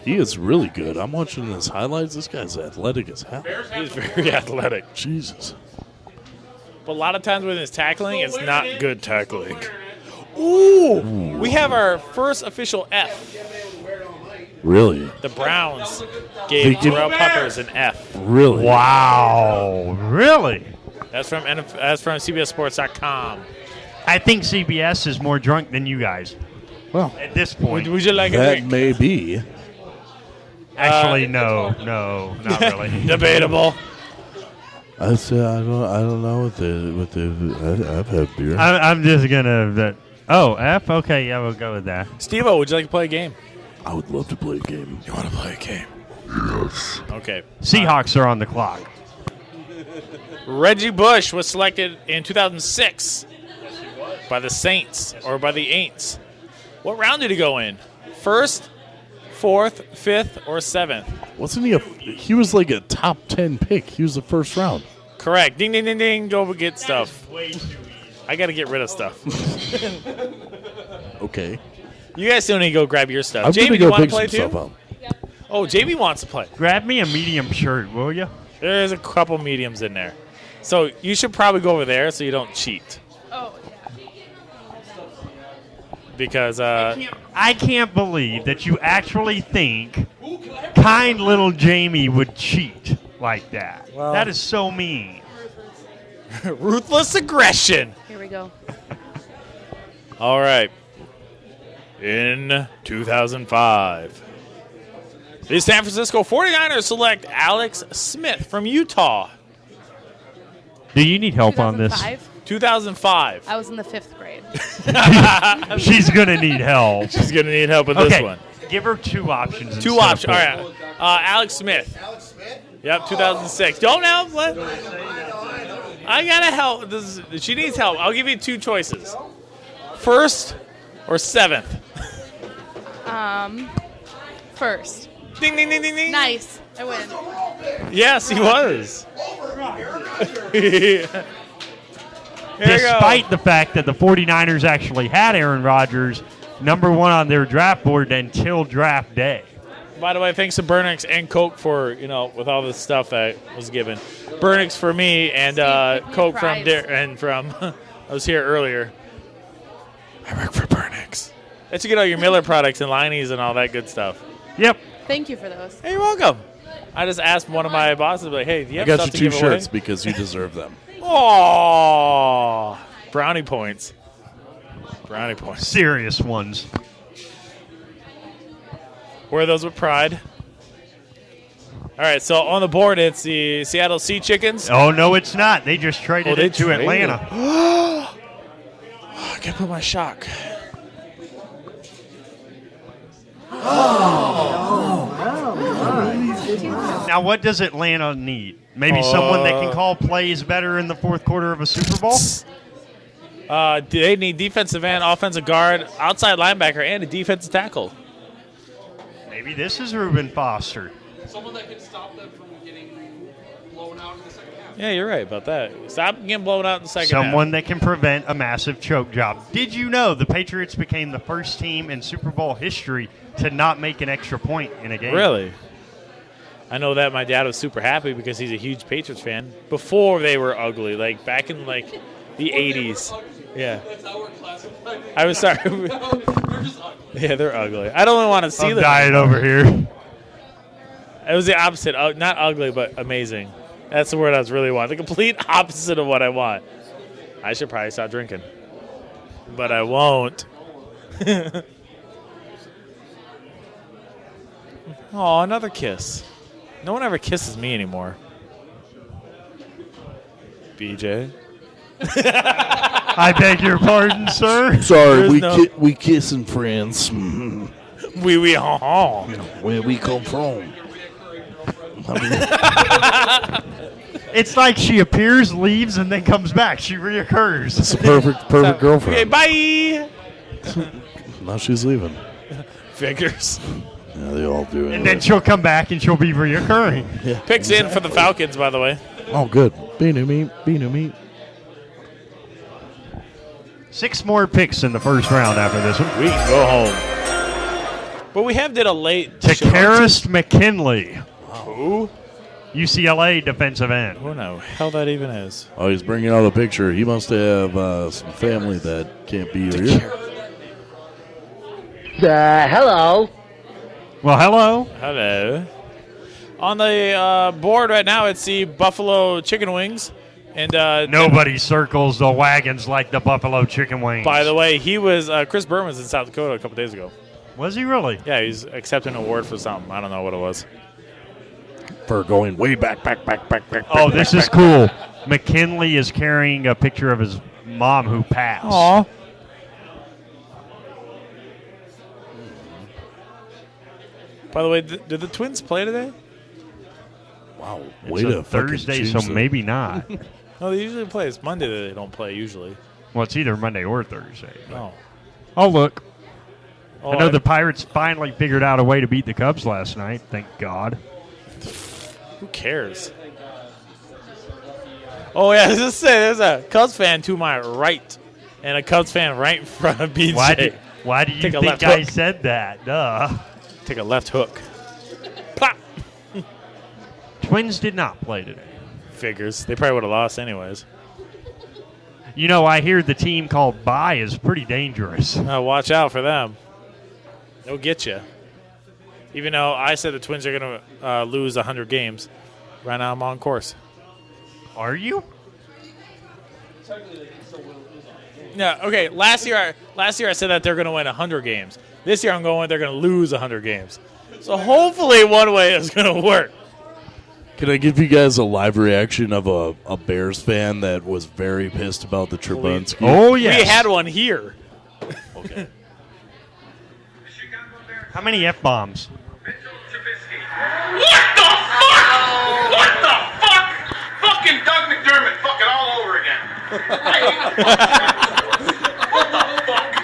he is really good. I'm watching his highlights. This guy's athletic as hell. He's very athletic. Jesus. But a lot of times with his tackling, it's not good tackling. Ooh. We have our first official F. Really? The Browns gave Terrell Peppers an F. Really? Wow. Really? That's from CBSSports.com. I think CBS is more drunk than you guys. Well, at this point. Would you like a that drink? may be. Actually, no, not really. Debatable. I say I don't know what I've had beer. I'm just gonna. F. Okay, yeah, we'll go with that. Steve-O, would you like to play a game? I would love to play a game. You want to play a game? Yes. Okay. Seahawks are on the clock. Reggie Bush was selected in 2006 by the Saints or by the Aints. What round did he go in? First, 4th, 5th, or 7th? Wasn't he he was like a top 10 pick. He was the first round. Correct. Ding, ding, ding, ding. Go get stuff. I got to get rid of stuff. Okay. You guys still need to go grab your stuff. I'm Jamie, gonna do you go want to pick play some too? stuff up. Oh, Jamie wants to play. Grab me a medium shirt, will you? There's a couple mediums in there. So you should probably go over there so you don't cheat. Oh, Because I can't believe that you actually think kind little Jamie would cheat like that. Well- That is so mean. ruthless aggression. here we go. All right. In 2005, the San Francisco 49ers select Alex Smith from Utah. Do you need help on this? 2005. I was in the 5th grade. She's going to need help. She's going to need help with this one. Give her 2 options. Two options. All right. Alex Smith. Alex Smith? Yep, 2006. Don't help. What? I got to help. She needs help. I'll give you 2 choices. First or 7th? First. Ding, ding, ding, ding, ding. Nice. I win. Yes, he was. Despite the fact that the 49ers actually had Aaron Rodgers number one on their draft board until draft day. By the way, thanks to Burnix and Coke for, with all this stuff that was given. Burnix for me and Coke from I was here earlier. I work for Burnix. That's to get all your Miller products and Liney's and all that good stuff. Yep. Thank you for those. Hey, you're welcome. I just asked one of my bosses, like, hey, do you have I got stuff you to 2 give shirts away? because you deserve them. Oh, brownie points. Brownie points. Serious ones. Wear those with pride. All right, so on the board, it's the Seattle Sea Chickens. Oh, no, it's not. They just traded it to Atlanta. I can't put my shock. Now, what does Atlanta need? Maybe someone that can call plays better in the fourth quarter of a Super Bowl? They need defensive end, offensive guard, outside linebacker, and a defensive tackle. Maybe this is Reuben Foster. Someone that can stop them from getting blown out in the second half. Yeah, you're right about that. Stop getting blown out in the second Someone half. that can prevent a massive choke job. Did you know the Patriots became the first team in Super Bowl history to not make an extra point in a game? Really? I know that my dad was super happy because he's a huge Patriots fan. Before they were ugly, like back in the 80s. Yeah. That's how we're classifying. I was sorry. They're just ugly. Yeah, they're ugly. I don't want to see them. Diet over here. It was the opposite. Not ugly, but amazing. That's the word I was really wanting. The complete opposite of what I want. I should probably stop drinking. But I won't. Oh, another kiss. No one ever kisses me anymore. BJ. I beg your pardon, sir. Sorry, we kissing friends. We ha. Where we come from. It's like she appears, leaves, and then comes back. She reoccurs. It's a perfect girlfriend. Okay, bye. Now she's leaving. Figures. Yeah, they all do it. And then she'll come back and she'll be reoccurring. Yeah. Picks in for the Falcons, by the way. Oh, good. Be new meat. 6 more picks in the first round after this one. We can go home. But we have did a late Takaris McKinley. Who? UCLA defensive end. Who the hell that even is? Oh, he's bringing out a picture. He must have some family that can't be here. Hello. Well, hello. Hello. On the board right now, it's the Buffalo Chicken Wings. And nobody circles the wagons like the Buffalo Chicken Wings. By the way, he was Chris Berman was in South Dakota a couple days ago. Was he really? Yeah, he's accepting an award for something. I don't know what it was. For going way back. Oh, this is cool. McKinley is carrying a picture of his mom who passed. Aw. By the way, did the Twins play today? Wow, It's a Thursday, so maybe not. No, they usually play. It's Monday that they don't play usually. Well, it's either Monday or Thursday. Oh. Oh, look. Oh, I know the Pirates finally figured out a way to beat the Cubs last night. Thank God. Who cares? Oh, yeah, I was just saying, there's a Cubs fan to my right and a Cubs fan right in front of BJ. Why do you Take a think left I hook. said that? Duh. Take a left hook. Plop. Twins did not play today. Figures. They probably would have lost anyways. You know, I hear the team called Bye is pretty dangerous. Watch out for them. They'll get you. Even though I said the Twins are going to lose 100 games, right now I'm on course. Are you? Yeah. Okay. Last year I said that they're going to win 100 games. This year I'm going they're going to lose 100 games. So hopefully one way is going to work. Can I give you guys a live reaction of a Bears fan that was very pissed about the Trubinsky? Oh, yes. We had one here. Okay. How many F-bombs? What the fuck? What the fuck? Fucking Doug McDermott fucking all over again. What the fuck?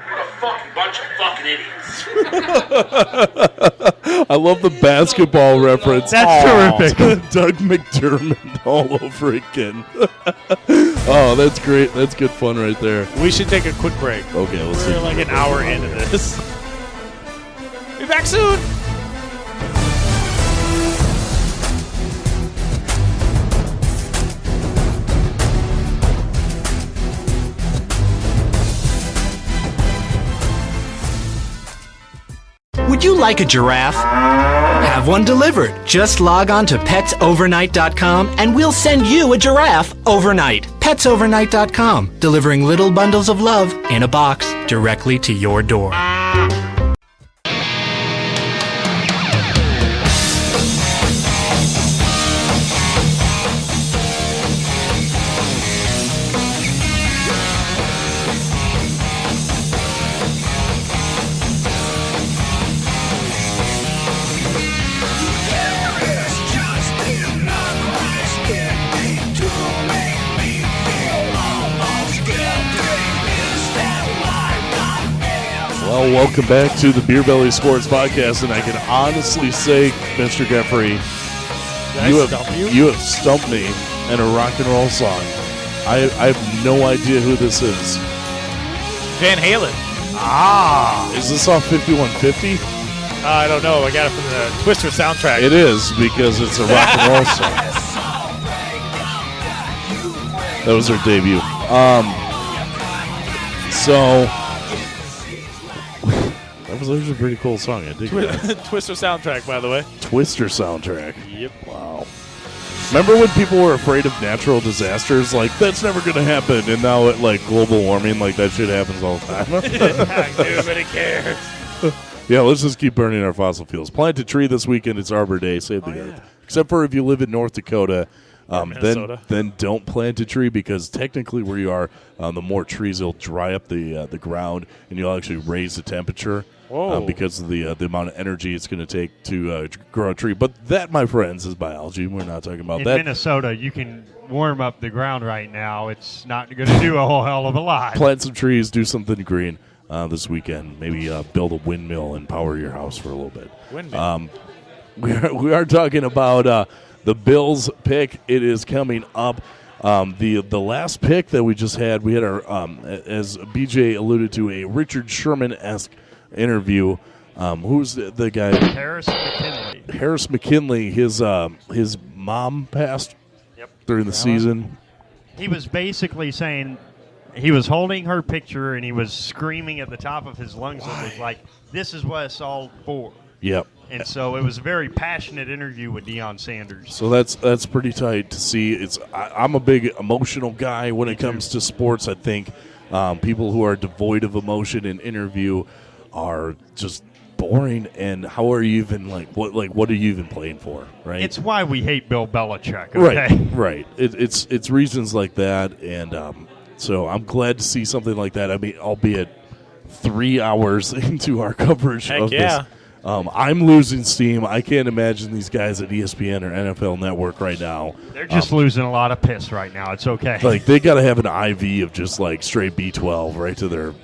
What a fucking bunch of fucking idiots. I love the basketball reference. That's terrific. Doug McDermott all over again. Oh, that's great. That's good fun right there. We should take a quick break. Okay, let's see. We're like an hour into this. Be back soon. Would you like a giraffe? Have one delivered. Just log on to petsovernight.com and we'll send you a giraffe overnight. Petsovernight.com, delivering little bundles of love in a box directly to your door. Well, welcome back to the Beer Belly Sports Podcast, and I can honestly say, Mr. Geffre, you have stumped me in a rock and roll song. I have no idea who this is. Van Halen. Is this off 5150? I don't know. I got it from the Twister soundtrack. It is, because it's a rock and roll song. That was their debut. That was actually a pretty cool song. I dig that. Twister soundtrack, by the way. Twister soundtrack. Yep. Wow. Remember when people were afraid of natural disasters? Like, that's never going to happen. And now, like, global warming, like, that shit happens all the time. Nobody cares. Yeah, let's just keep burning our fossil fuels. Plant a tree this weekend. It's Arbor Day. Save the earth. Except for if you live in North Dakota. Then don't plant a tree, because technically where you are, the more trees will dry up the ground, and you'll actually raise the temperature because of the amount of energy it's going to take to grow a tree. But that, my friends, is biology. We're not talking about that. In Minnesota, you can warm up the ground right now. It's not going to do a whole hell of a lot. Plant some trees, do something green this weekend. Maybe build a windmill and power your house for a little bit. Windmill. We are talking about the Bills pick. It is coming up. The last pick that we just had, we had our, as BJ alluded to, a Richard Sherman-esque interview. Who's the guy? Harris McKinley. His mom passed during the season. He was basically saying he was holding her picture and he was screaming at the top of his lungs. It was like, this is what it's all for. Yep. And so it was a very passionate interview with Deion Sanders. So that's pretty tight to see. I'm a big emotional guy when it comes to sports. I think people who are devoid of emotion in interview are just boring. And how are you even what are you even playing for? Right. It's why we hate Bill Belichick. Okay? Right. It's reasons like that, and so I'm glad to see something like that. I mean, albeit 3 hours into our coverage of this. I'm losing steam. I can't imagine these guys at ESPN or NFL Network right now. They're just losing a lot of piss right now. It's okay. Like, they got to have an IV of just, like, straight B12 right to their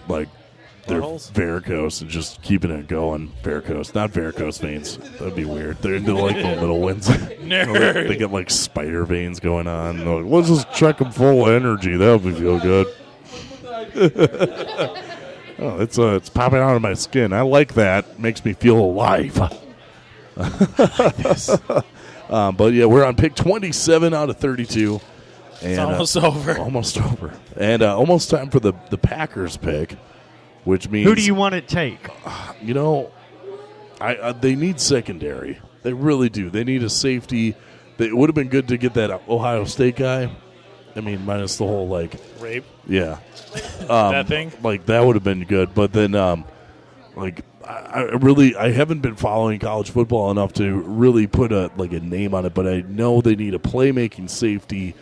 varicose and just keeping it going. Varicose. Not varicose veins. That'd be weird. They're into, like, the little ones. They got, like, spider veins going on. They're like, let's just check them full of energy. That would feel good. Oh, it's popping out of my skin. I like that. Makes me feel alive. But yeah, we're on pick 27 out of 32. And, it's almost over. Almost over. And almost time for the Packers pick, which means... Who do you want to take? You know, they need secondary. They really do. They need a safety. It would have been good to get that Ohio State guy. I mean, minus the whole, like... Rape? Yeah. That thing? Like, that would have been good. But then, I haven't been following college football enough to really put a name on it, but I know they need a playmaking safety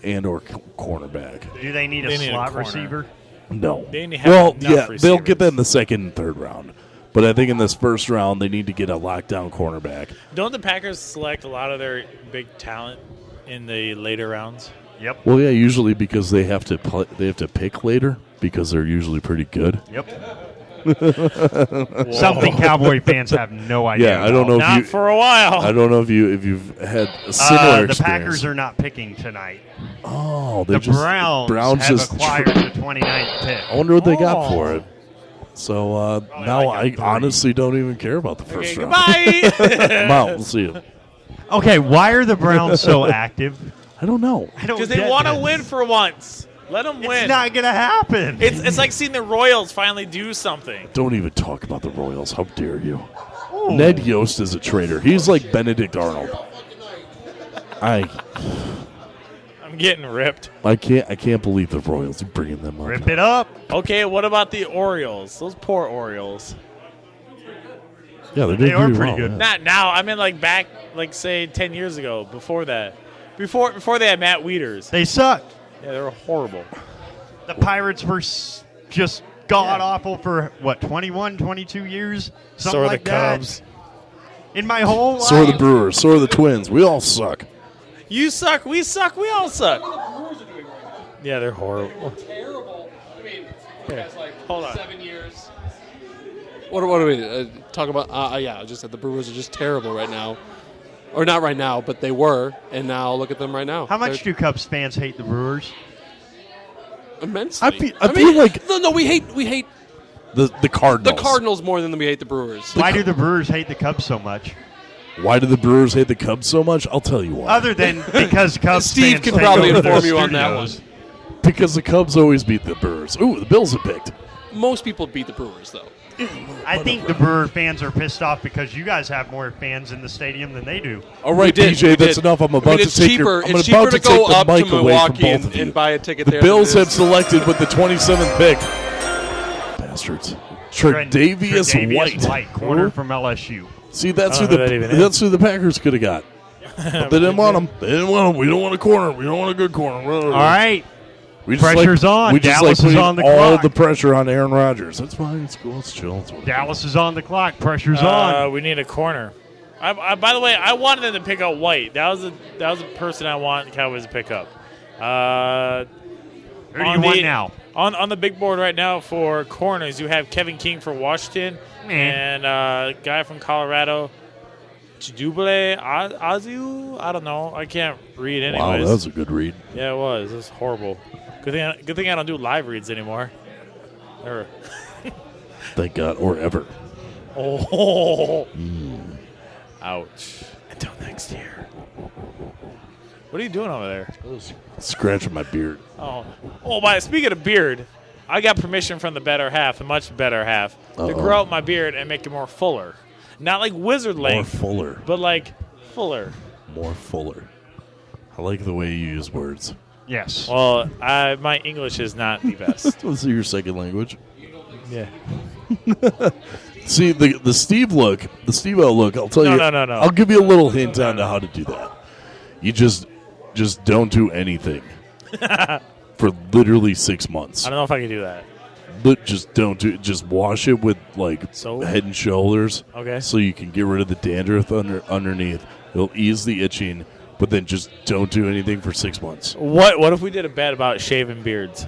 and or cornerback. Do they need a slot receiver? No. They need to have enough they'll get that in the second and third round. But I think in this first round, they need to get a lockdown cornerback. Don't the Packers select a lot of their big talent in the later rounds? Yep. Well, yeah, usually because they have to pick later because they're usually pretty good. Yep. Something Cowboy fans have no idea. Yeah, I don't know if Not for a while. I don't know if you've had a similar the experience. Packers are not picking tonight. Oh, the Browns have acquired the 29th pick. I wonder what they got for it. So now I honestly don't even care about the first round. Goodbye. I'm out. We'll see you. Okay, why are the Browns so active? I don't know. Because they want to win for once. Let them win. It's not going to happen. It's like seeing the Royals finally do something. Don't even talk about the Royals. How dare you? Ooh. Ned Yost is a traitor. He's like Benedict Arnold. I'm getting ripped. I can't believe the Royals are bringing them up. Rip it up. Okay, what about the Orioles? Those poor Orioles. Yeah, they are pretty good. Yeah. Not now. I mean, like back, like say 10 years ago. Before that, before they had Matt Wieters. They sucked. Yeah, they were horrible. The Pirates were just god awful for what 21, 22 years. Something So are like the Cubs. That. In my whole life. So are the Brewers. So are the Twins. We all suck. You suck. We suck. We all suck. Yeah, they're horrible. Terrible. I mean, Here, like hold on. 7 years. What do we talk about? Yeah, I just said the Brewers are just terrible right now. Or not right now, but they were, and now look at them right now. How much do Cubs fans hate the Brewers? Immensely. I feel like no, we hate the Cardinals. The Cardinals more than we hate the Brewers. Why do the Brewers hate the Cubs so much? Why do the Brewers hate the Cubs so much? I'll tell you why. Other than because Cubs Steve fans can take probably over their inform you on that one. studios. Because the Cubs always beat the Brewers. Ooh, the Bills are picked. Most people beat the Brewers, though. I think the Brewer fans are pissed off because you guys have more fans in the stadium than they do. All right, BJ, that's enough. I'm about to take your. I'm about to take the mic away from both of you. And buy a ticket The there. Bills have selected with the 27th pick. Bastards. Tre'Davious White. Corner from LSU. See, that's who the Packers could have got. But they didn't want him. They didn't want him. We don't want a corner. We don't want a good corner. All right. Pressure's on. We just Dallas like is on the all clock. the pressure on Aaron Rodgers. That's fine. It's cool. It's chill. It's Dallas is on the clock. Pressure's on. We need a corner. By the way, I wanted them to pick up White. That was a person I want the Cowboys to pick up. Who do you want now? On the big board right now for corners, you have Kevin King from Washington and a guy from Colorado, Chiduble Aziu. I don't know. I can't read anyways. Wow, that was a good read. Yeah, it was. It was horrible. Good thing I don't do live reads anymore. Ever. Thank God, or ever. Oh. Ouch. Until next year. What are you doing over there? Scratching my beard. Speaking of beard, I got permission from the better half, the much better half, to grow out my beard and make it more fuller. Not like wizard length. More fuller. But like fuller. More fuller. I like the way you use words. Yes. Well, my English is not the best. Was it your second language? Yeah. See, the Steve look, the Steve-O look, I'll tell you. No. I'll give you a little hint on how to do that. You just don't do anything for literally 6 months. I don't know if I can do that. But just don't do it. Just wash it with like Soap? Head and Shoulders. Okay. So you can get rid of the dandruff underneath. It'll ease the itching, but then just don't do anything for 6 months. What if we did a bet about shaving beards?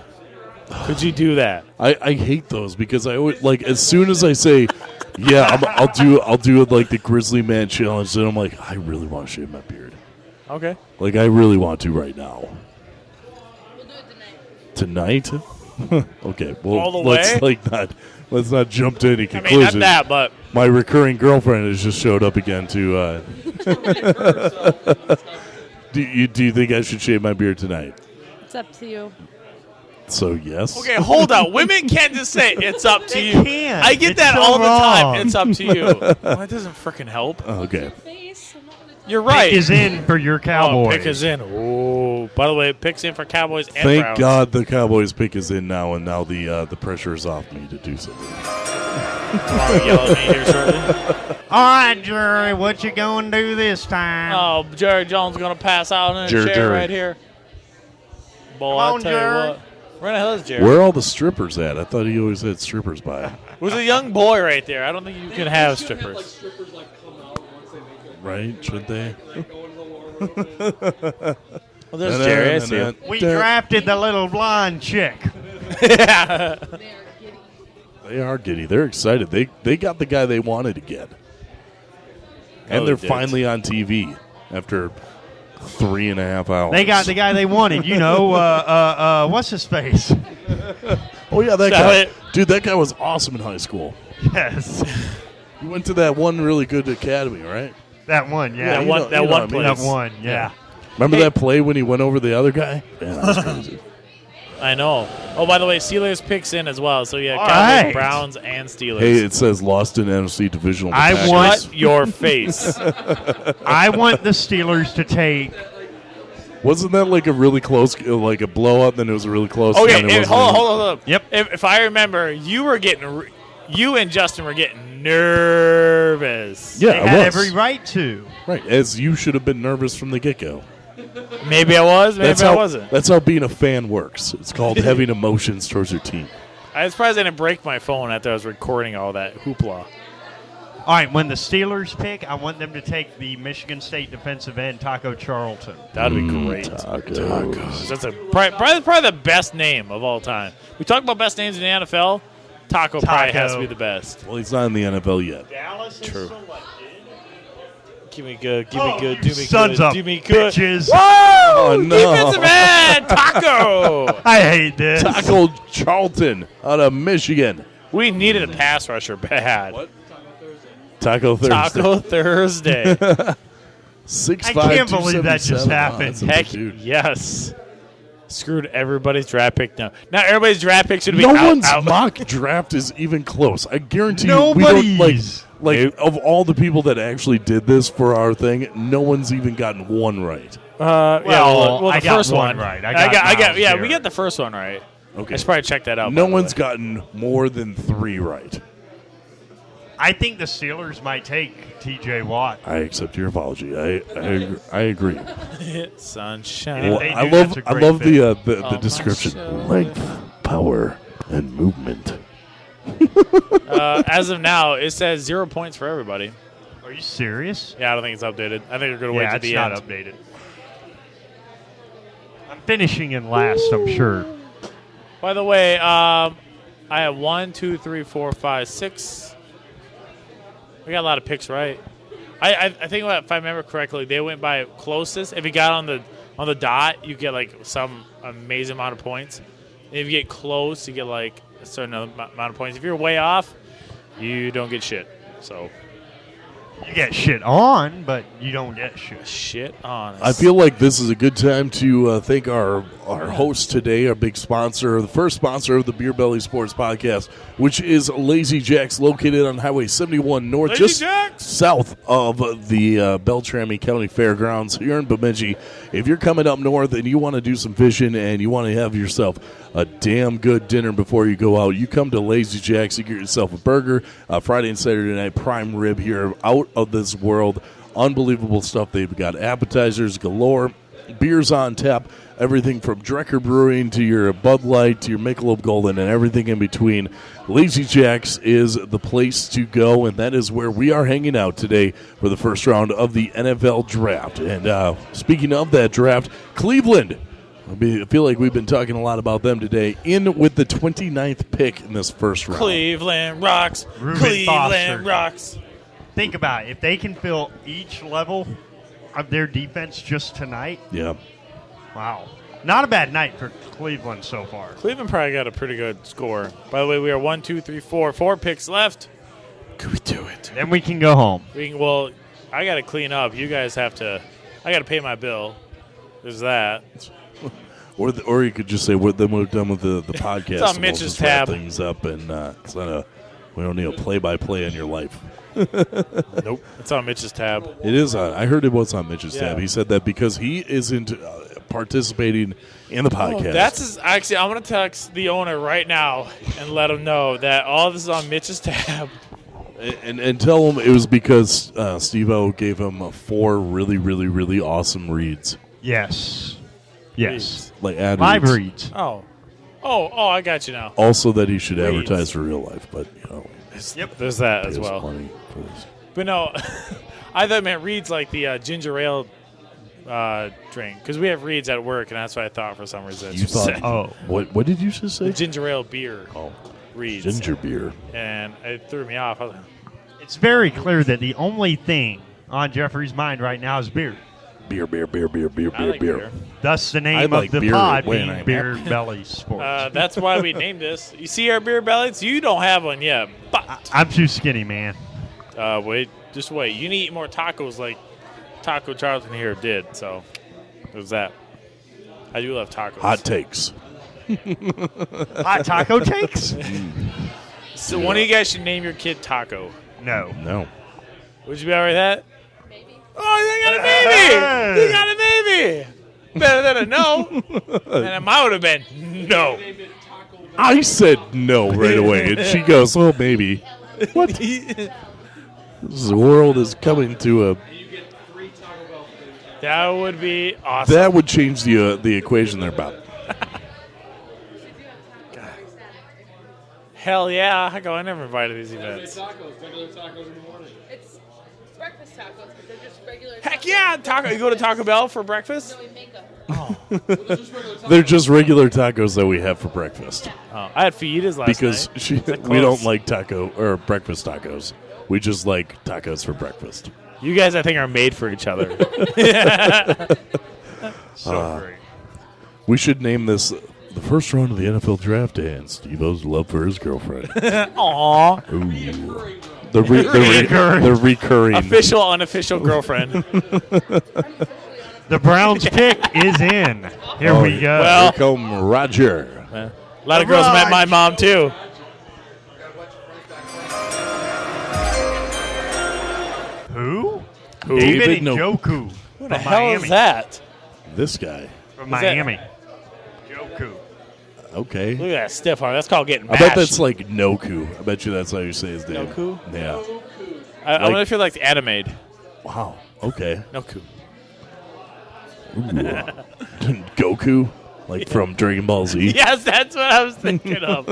Could you do that? I hate those because I always like as soon as I say, yeah, I'll do like the Grizzly Man challenge. Then I'm like, I really want to shave my beard. Okay. Like I really want to right now. We'll do it tonight. Tonight? Okay. Well, All the way? let's not jump to any I mean, conclusions. not that, but my recurring girlfriend has just showed up again to. Do you think I should shave my beard tonight? It's up to you. So yes. okay, hold on. Women can't just say it's up to you. can't. I get It's that so all the time. wrong. It's up to you. Well, that doesn't freaking help. Okay. You're right. Pick is in for your Cowboys. Pick is in. Oh, by the way, pick's in for Cowboys and Thank Browns. God the Cowboys pick is in now, and now the pressure is off me to do something. Yell at me here shortly. All right, Jerry, what you going to do this time? Oh, Jerry Jones going to pass out in a chair Jerry. right here. Boy, Come I on, tell Jerry. you what. Where the hell is Jerry? Where are all the strippers at? I thought he always had strippers by. There's a young boy right there. I don't think you can have strippers. Right? Should they? Well, there's Jerry. I see him. We drafted the little blonde chick. Yeah. They are giddy. They're excited. They got the guy they wanted to get. And they're finally on TV after 3.5 hours. They got the guy they wanted. What's his face? Oh, yeah, that guy. Dude, that guy was awesome in high school. Yes. You went to that one really good academy, right? That one, yeah. That one, yeah. Remember that play when he went over the other guy? Yeah, that was crazy. I know. Oh, by the way, Steelers picks in as well. So yeah, Cowboys, right. Browns, and Steelers. Hey, it says lost in NFC divisional. Shut your face. I want the Steelers to take. Wasn't that like a really close, like a blowout? Then it was a really close. Okay, hold on. Yep. If I remember, you and Justin were getting nervous. Yeah, They had every right to. Right, as you should have been nervous from the get-go. Maybe I was. Maybe I wasn't. That's how being a fan works. It's called having emotions towards your team. I was surprised I didn't break my phone after I was recording all that hoopla. All right, when the Steelers pick, I want them to take the Michigan State defensive end, Taco Charlton. That would be great. Tacos. That's probably the best name of all time. We talk about best names in the NFL. Taco probably has to be the best. Well, he's not in the NFL yet. Dallas True. is selected. Give me good. Do me sons good. of Do me good. bitches. Whoa! Oh, no. Defensive end, Taco. I hate this. Taco Charlton out of Michigan. We needed a pass rusher bad. What? Taco Thursday. Taco Thursday. 6'5", I can't believe that just 277. happened. That's a big Heck dude. yes. Screwed everybody's draft pick now. Now everybody's draft pick should be No out. one's mock draft is even close. I guarantee you, we Nobody's. don't like of all the people that actually did this for our thing, no one's even gotten one right. Well, I the got first one right. I got yeah, we Garrett. got the first one right. Okay. I should probably check that out. No by the one's way. gotten more than 3 right. I think the Steelers might take T.J. Watt. I accept your apology. I agree. Sunshine. If Well, they I do, love that's a I great love fit. the description: length, power, and movement. As of now, it says 0 points for everybody. Are you serious? Yeah, I don't think it's updated. I think they're going to wait Yeah, to it's the not end. updated. I'm finishing in last, I'm sure. By the way, I have 1, 2, 3, 4, 5, 6. We got a lot of picks right. I think if I remember correctly, they went by closest. If you got on the dot, you get like some amazing amount of points. And if you get close, you get like a certain amount of points. If you're way off, you don't get shit. So You get shit on, but you don't get shit. shit on. I feel like this is a good time to thank our host today, our big sponsor, the first sponsor of the Beer Belly Sports Podcast, which is Lazy Jack's, located on Highway 71 North, Lazy just Jack's! south of the Beltrami County Fairgrounds here in Bemidji. If you're coming up north and you want to do some fishing and you want to have yourself a damn good dinner before you go out, you come to Lazy Jack's, you get yourself a burger, Friday and Saturday night prime rib here, out of this world. Unbelievable stuff. They've got appetizers galore, beers on tap, everything from Drecker Brewing to your Bud Light to your Michelob Golden and everything in between. Lazy Jack's is the place to go, and that is where we are hanging out today for the first round of the NFL Draft. And speaking of that draft, Cleveland, I feel like we've been talking a lot about them today, in with the 29th pick in this first round. Cleveland rocks. Reuben Cleveland Foster. rocks. Think about it. If they can fill each level of their defense just tonight, Yeah. wow. Not a bad night for Cleveland so far. Cleveland probably got a pretty good score. By the way, we are 1, 2, 3, 4 picks left. Could we do it? Then we can go home. Well, I got to clean up. You guys have to. I got to pay my bill. There's that. Or you could just say we're done with the podcast. It's on and Mitch's we'll just wrap tab. things up, and we don't need a play-by-play in your life. Nope. It's on Mitch's tab. It is on. I heard it was on Mitch's Yeah. tab. He said that because he isn't participating in the podcast. Actually, I'm going to text the owner right now and let him know that all this is on Mitch's tab. and tell him it was because Steve-O gave him 4 really, really, really awesome reads. Yes. Yes. Like ad Live reads. reads. Oh, I got you now. Also that he should Reads. advertise for real life, but Yep. There's that pay as us well. money for this. But no, I thought it meant Reed's like the ginger ale drink, because we have Reed's at work, and that's what I thought for some reason. You thought? Oh. What did you just say? Ginger ale beer. Oh. reads. Ginger beer. And it threw me off. I was like, It's very clear that the only thing on Jeffrey's mind right now is beer. Beer. like beer. Thus the I name like of the beer pod when being I'm Beer Belly Sports. that's why we named this. You see our beer bellies? You don't have one yet, but I'm too skinny, man. wait. Just wait. You need to eat more tacos like Taco Charlton here did. So, there's that. I do love tacos. Hot takes. Hot taco takes? So one of you guys should name your kid Taco. No. Would you be all right with that? Maybe. Oh, you got a baby! You got a baby! Better than a no. And mine would have been no. I said no right away, and she goes, "Oh, maybe." What? This world is coming to a. That would be awesome. That would change the equation there, Bob. Hell yeah! I go. I never invited these events. Regular tacos in the morning. It's breakfast tacos, but they're just regular. Heck yeah! Taco. You go to Taco Bell for breakfast? No, we make them. Oh. They're just regular tacos that we have for breakfast. Oh, I had fajitas last because night. we don't like taco or breakfast tacos. We just like tacos for breakfast. You guys, I think, are made for each other. So great. We should name this the first round of the NFL draft and Steve-O's love for his girlfriend. Aww. Ooh. The recurring. Official, unofficial girlfriend. The Browns pick is in. Here we go. Well, here come Roger. A lot of girls met my mom, too. Who? Who? David No. Njoku. Who the hell Miami. is that? This guy. From Miami. Njoku. Okay. Look at that stiff arm. That's called getting I mashed. bet that's like Noku. I bet you that's how you say his name. Noku? Yeah. I wonder if you're like animated. Wow. Okay. Noku. Ooh. Goku? Like from Dragon Ball Z? Yes, that's what I was thinking of.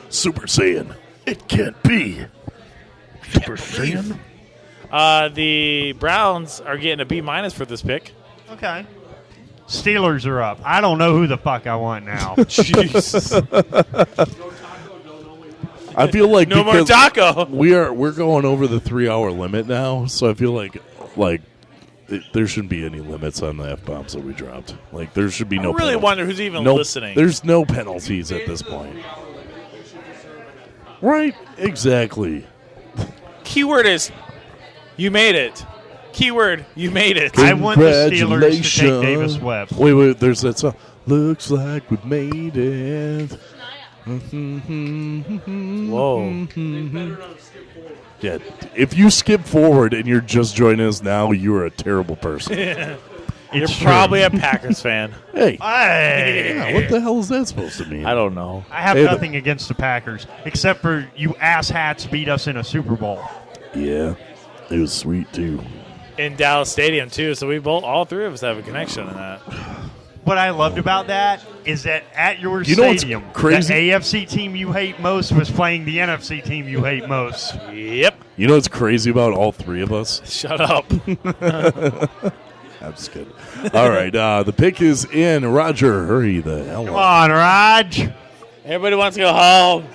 Super Saiyan. It can't be. Super Saiyan? The Browns are getting a B- for this pick. Okay. Steelers are up. I don't know who the fuck I want now. Jesus. I feel like No more because taco. We're going over the 3-hour limit now, so I feel like there shouldn't be any limits on the F-bombs that we dropped. Like there should be no. I really penalty. wonder who's even No- listening. There's no penalties at this point. Right? Exactly. Keyword is you made it. Keyword, you made it. I want the Steelers to take Davis Webb. Wait, there's that song. Looks like we made it. Whoa. Yeah, if you skip forward and you're just joining us now, you're a terrible person. You're probably a Packers fan. Hey. Hey. Yeah, what the hell is that supposed to mean? I don't know. I have Hey, nothing against the Packers, except for you asshats beat us in a Super Bowl. Yeah, it was sweet, too. In Dallas Stadium, too, so we all three of us have a connection in that. What I loved about that is that at your You know what's stadium, crazy? the AFC team you hate most was playing the NFC team you hate most. Yep. You know what's crazy about all three of us? Shut up. I'm just kidding. All right, the pick is in. Roger, hurry the hell Come up. on, Raj. Everybody wants to go home.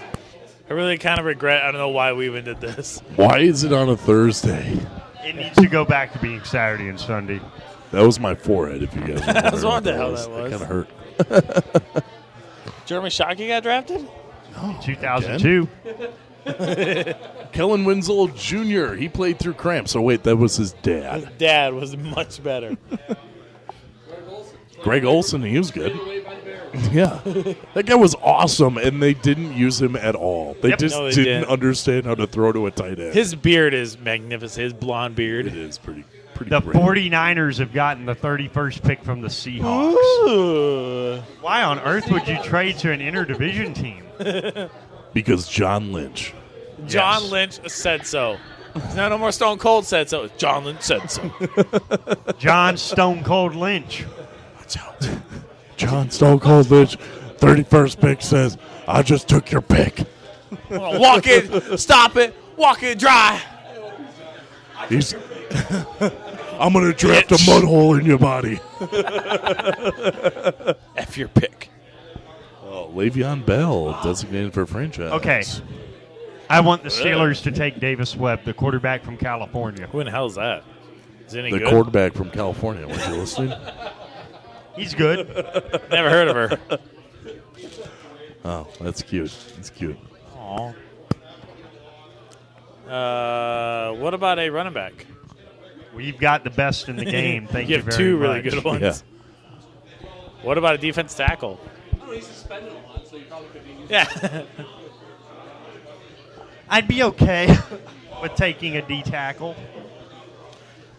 I really kind of regret. I don't know why we even did this. Why is it on a Thursday? It needs to go back to being Saturday and Sunday. That was my forehead, if you guys were I was wondering wondering what how that was. That kind of hurt. Jeremy Shockey got drafted? 2002. Kellen Winslow Jr., he played through cramps. So, wait, that was his His dad. dad was much better. Greg Olson, he was good. Yeah. That guy was awesome, and they didn't use him at all. They just No, they didn't didn't. understand how to throw to a tight end. His beard is magnificent. His blonde beard. It is pretty The great. 49ers have gotten the 31st pick from the Seahawks. Ooh. Why on earth would you trade to an interdivision team? Because John Lynch. John Yes. Lynch said so. No more Stone Cold said so. John Lynch said so. John Stone Cold Lynch. Watch out. John Stone Cold Lynch, 31st pick, says, I just took your pick. Walk it, stop it, walk it dry. He's I'm going to draft a mud hole in your body. F your pick. Oh, Le'Veon Bell, designated for franchise. Okay. I want the Steelers to take Davis Webb, the quarterback from California. Who in the hell is that? Is he any The good? quarterback from California. Weren't you listening? He's good. Never heard of her. Oh, that's cute. That's cute. Aw. What about a running back? We've got the best in the game. Thank you have very two much. really good ones. Yeah. What about a defense tackle? Oh, he's suspended a lot, so you probably could be. Yeah. I'd be okay with taking a D tackle.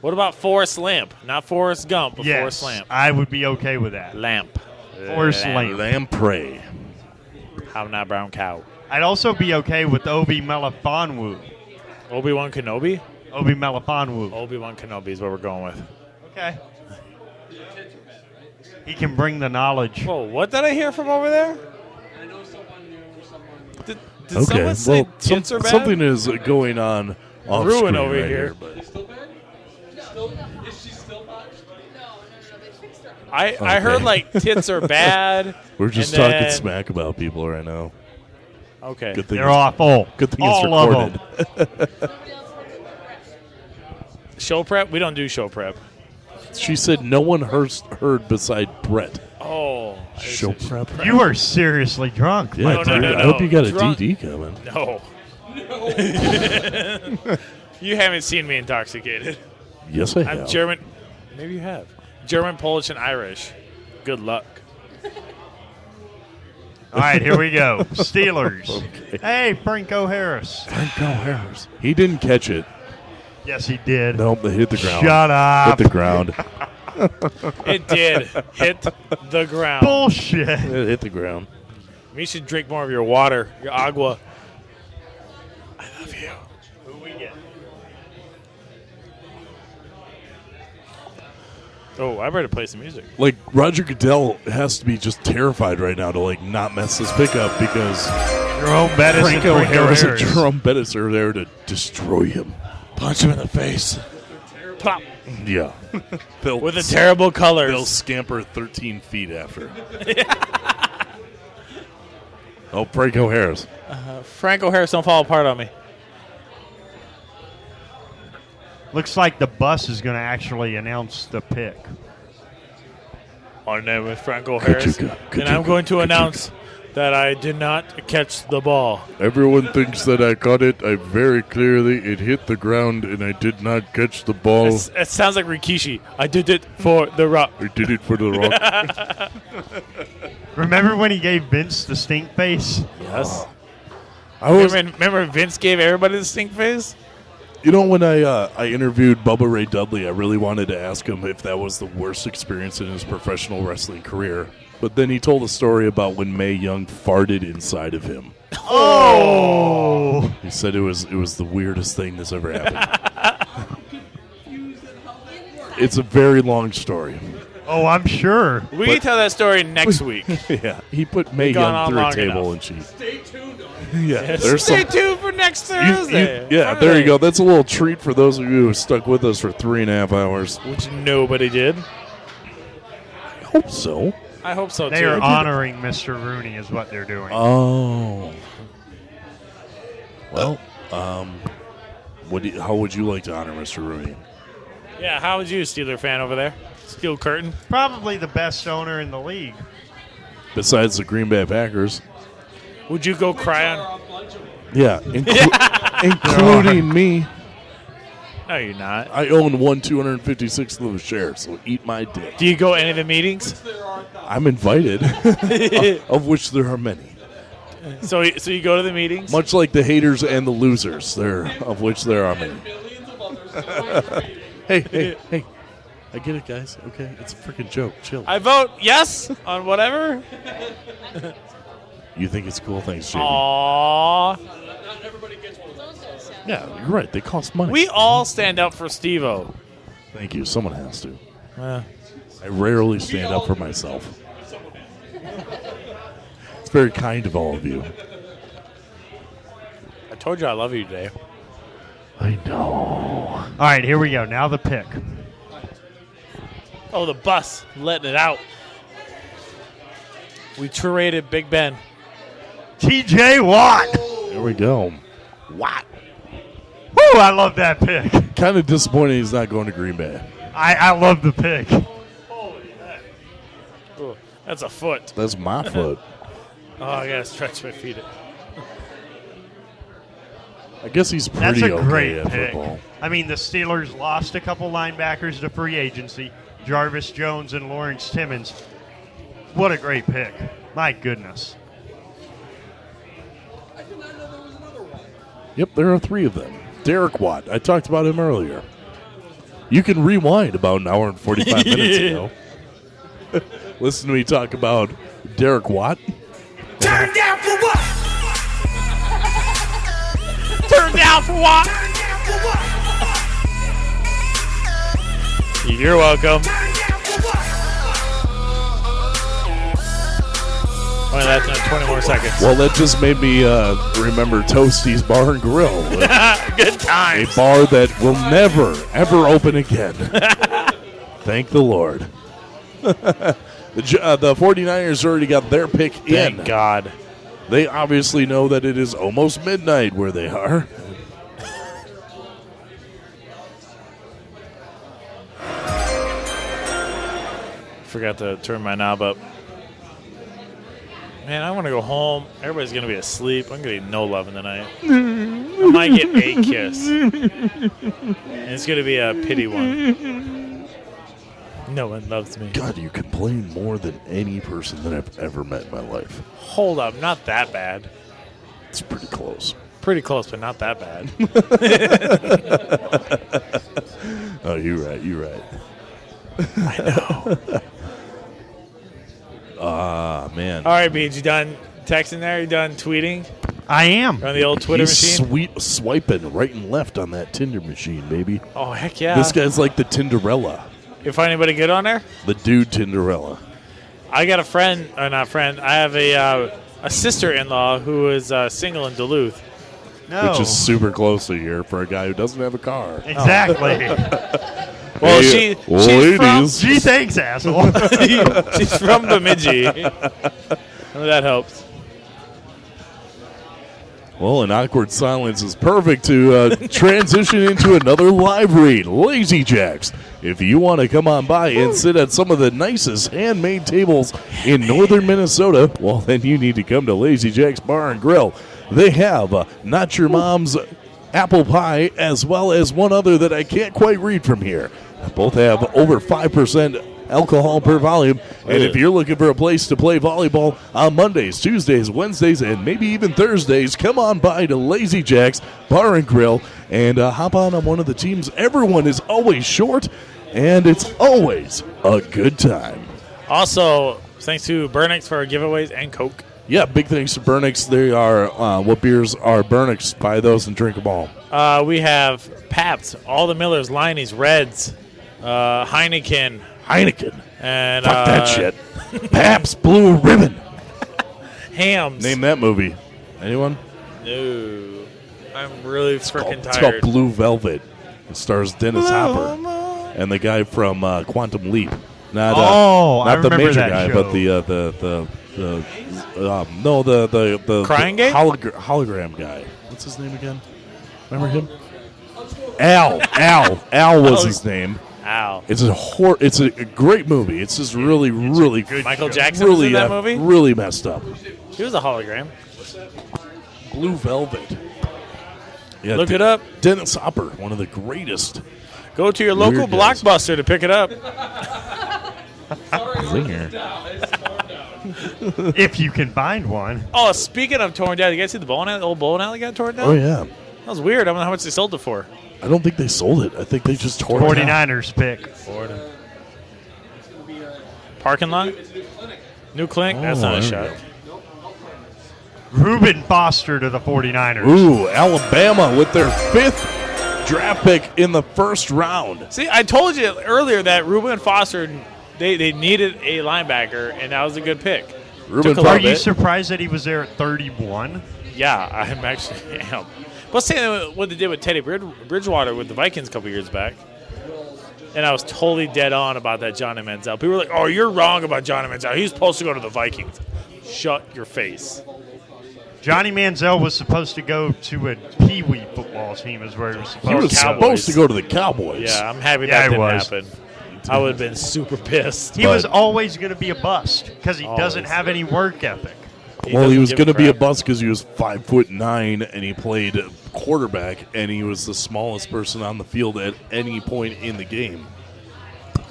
What about Forrest Lamp? Not Forrest Gump, but Yes, Forrest Lamp. I would be okay with that. Lamp. Forrest Lamp. Lamprey. How not brown cow. I'd also be okay with Obi Melifonwu. Obi-Wan Kenobi? Obi Melifonwu. Obi-Wan Kenobi is what we're going with. Okay. He can bring the knowledge. Whoa, what did I hear from over there? I know someone knew someone. Did Okay, someone say well, tits are bad? something is going on off Ruin screen over right here. but Still bad? Is she still botched? They fixed her. I heard like tits are bad. we're just and talking then- smack about people right now. Okay. Good thing They're awful. Good thing All it's of recorded. Show prep? We don't do show prep. She said no one heard beside Brett. Oh. Show prep. You are seriously drunk. Yeah, No, dude. no, I hope you got a Drunk- DD coming. No. You haven't seen me intoxicated. Yes, I I'm have. German. Maybe you have. German, Polish, and Irish. Good luck. All right, here we go. Steelers. Okay. Hey, Franco Harris. Franco Harris. He didn't catch it. Yes, he did. Nope, they hit the ground. Shut up. Hit the ground. It did hit the ground. Bullshit. It hit the ground. You should drink more of your water, your agua. I love you. Who we get? Oh, I better play some music. Like, Roger Goodell has to be just terrified right now to, like, not mess this pickup because Jerome Bettis and Franco Harris and Harris. Jerome Bettis are there to destroy him. Punch him in the face. Plop. Yeah. With the terrible colors. They'll scamper 13 feet after. Oh, Franco Harris. Franco Harris, don't fall apart on me. Looks like the bus is going to actually announce the pick. My name is Franco Harris, Kachuka, and I'm going to announce that I did not catch the ball. Everyone thinks that I caught it. I very clearly, it hit the ground and I did not catch the ball. It sounds like Rikishi. I did it for the Rock. I did it for the Rock. Remember when he gave Vince the stink face? Yes. I Remember Vince gave everybody the stink face? You know, when I interviewed Bubba Ray Dudley, I really wanted to ask him if that was the worst experience in his professional wrestling career. But then he told a story about when Mae Young farted inside of him. Oh! He said it was the weirdest thing that's ever happened. It's a very long story. Oh, I'm sure. We can tell that story next week. Yeah, he put Mae We've gone Young on through a long table enough. and she. Stay tuned. Yeah, Stay tuned for next Thursday. Yeah, there you go. That's a little treat for those of you who stuck with us for 3.5 hours. Which nobody did. I hope so. I hope so, They too. are honoring Mr. Rooney is what they're doing. Oh. Well, how would you like to honor Mr. Rooney? Yeah, how would you, Steeler fan over there? Steel curtain. Probably the best owner in the league. Besides the Green Bay Packers. Would you go cry on? Yeah, including me. No, you're not. I own 256th of a share, so eat my dick. Do you go any of the meetings? I'm invited, of which there are many. So you go to the meetings? Much like the haters and the losers, of which there are many. Hey. I get it, guys. Okay, it's a freaking joke. Chill. I vote yes on whatever. You think it's cool? Thanks, Jamie. Aww. Not everybody gets one of those. Yeah, you're right. They cost money. We all stand up for Steve-O. Thank you. Someone has to. I rarely stand up for myself. It's very kind of all of you. I told you I love you today. I know. All right, here we go. Now the pick. Oh, the bus letting it out. We traded Big Ben. T.J. Watt. There we go. Watt. Woo, I love that pick. Kind of disappointed he's not going to Green Bay. I love the pick. Ooh, that's a foot. That's my foot. Oh, I got to stretch my feet. I guess he's pretty That's a okay great at pick. football. I mean, the Steelers lost a couple linebackers to free agency, Jarvis Jones and Lawrence Timmons. What a great pick. My goodness. Yep, there are 3 of them. Derek Watt. I talked about him earlier. You can rewind about an hour and 45 minutes ago. Listen to me talk about Derek Watt. Turn down for what? Turn down for what? You're welcome. Only lasting 20 more seconds. Well, that just made me remember Toasty's Bar and Grill. Good times. A bar that will never, ever open again. Thank the Lord. The 49ers already got their pick in. Thank God. They obviously know that it is almost midnight where they are. Forgot to turn my knob up. Man, I want to go home. Everybody's going to be asleep. I'm going to get no loving tonight. I might get a kiss. And it's going to be a pity one. No one loves me. God, you complain more than any person that I've ever met in my life. Hold up. Not that bad. It's pretty close. Pretty close, but not that bad. Oh, you're right. You're right. I know. Man. All right, Beej, you done texting there? You done tweeting? I am. You're on the old Twitter machine? Swiping right and left on that Tinder machine, baby. Oh, heck yeah. This guy's like the Tinderella. You find anybody good on there? The dude Tinderella. I got a friend, or not friend, I have a sister-in-law who is single in Duluth. No. Which is super close to here for a guy who doesn't have a car. Exactly. Well, hey, she's ladies. Gee, thanks, asshole. She's from Bemidji. That helps. Well, an awkward silence is perfect to transition into another live read. Lazy Jacks. If you want to come on by and sit at some of the nicest handmade tables in northern Minnesota, well, then you need to come to Lazy Jack's Bar and Grill. They have Not Your Mom's apple pie, as well as one other that I can't quite read from here. Both have over 5% alcohol per volume. And if you're looking for a place to play volleyball on Mondays, Tuesdays, Wednesdays, and maybe even Thursdays, come on by to Lazy Jack's Bar and Grill and hop on one of the teams. Everyone is always short, and it's always a good time. Also, thanks to Burnix for our giveaways and Coke. Yeah, big thanks to Burnix. They are what beers are Burnix? Buy those and drink them all. We have Pabst, all the Millers, Liney's, Reds, Heineken. And fuck that shit. Pabst Blue Ribbon. Hams. Name that movie. Anyone? No. I'm really freaking It's tired. called Blue Velvet. It stars Dennis Hopper and the guy from Quantum Leap. Not I the remember major that guy, show. but the Crying Game? hologram guy. What's his name again? Remember him? Al was his name. Al. It's a great movie. It's just really good. Michael Jackson was in that movie? Really messed up. He was a hologram. Blue Velvet. Yeah, Look it up. Dennis Hopper, one of the greatest. Go to your local Weird guys. Blockbuster to pick it up. Zinger. If you can find one. Oh, speaking of torn down, you guys see the old bowling alley got torn down? Oh, yeah. That was weird. I don't know how much they sold it for. I don't think they sold it. I think they just tore it down. 49ers pick. Parking lot? New clinic? That's not a there shot. we Reuben Foster to the 49ers. Ooh, Alabama with their 5th draft pick in the first round. See, I told you earlier that Reuben Foster, they needed a linebacker, and that was a good pick. Are you surprised that he was there at 31? Yeah, I'm actually am. Let's say what they did with Teddy Bridgewater with the Vikings a couple years back. And I was totally dead on about that Johnny Manziel. People were like, oh, you're wrong about Johnny Manziel. He's supposed to go to the Vikings. Shut your face. Johnny Manziel was supposed to go to a Pee Wee football team, is where he was supposed He was supposed to go to the Cowboys. Yeah, I'm happy that didn't happen. I would have been super pissed. He was always going to be a bust because he doesn't have any work ethic. He was going to be a bust because he was 5'9" and he played quarterback, and he was the smallest person on the field at any point in the game.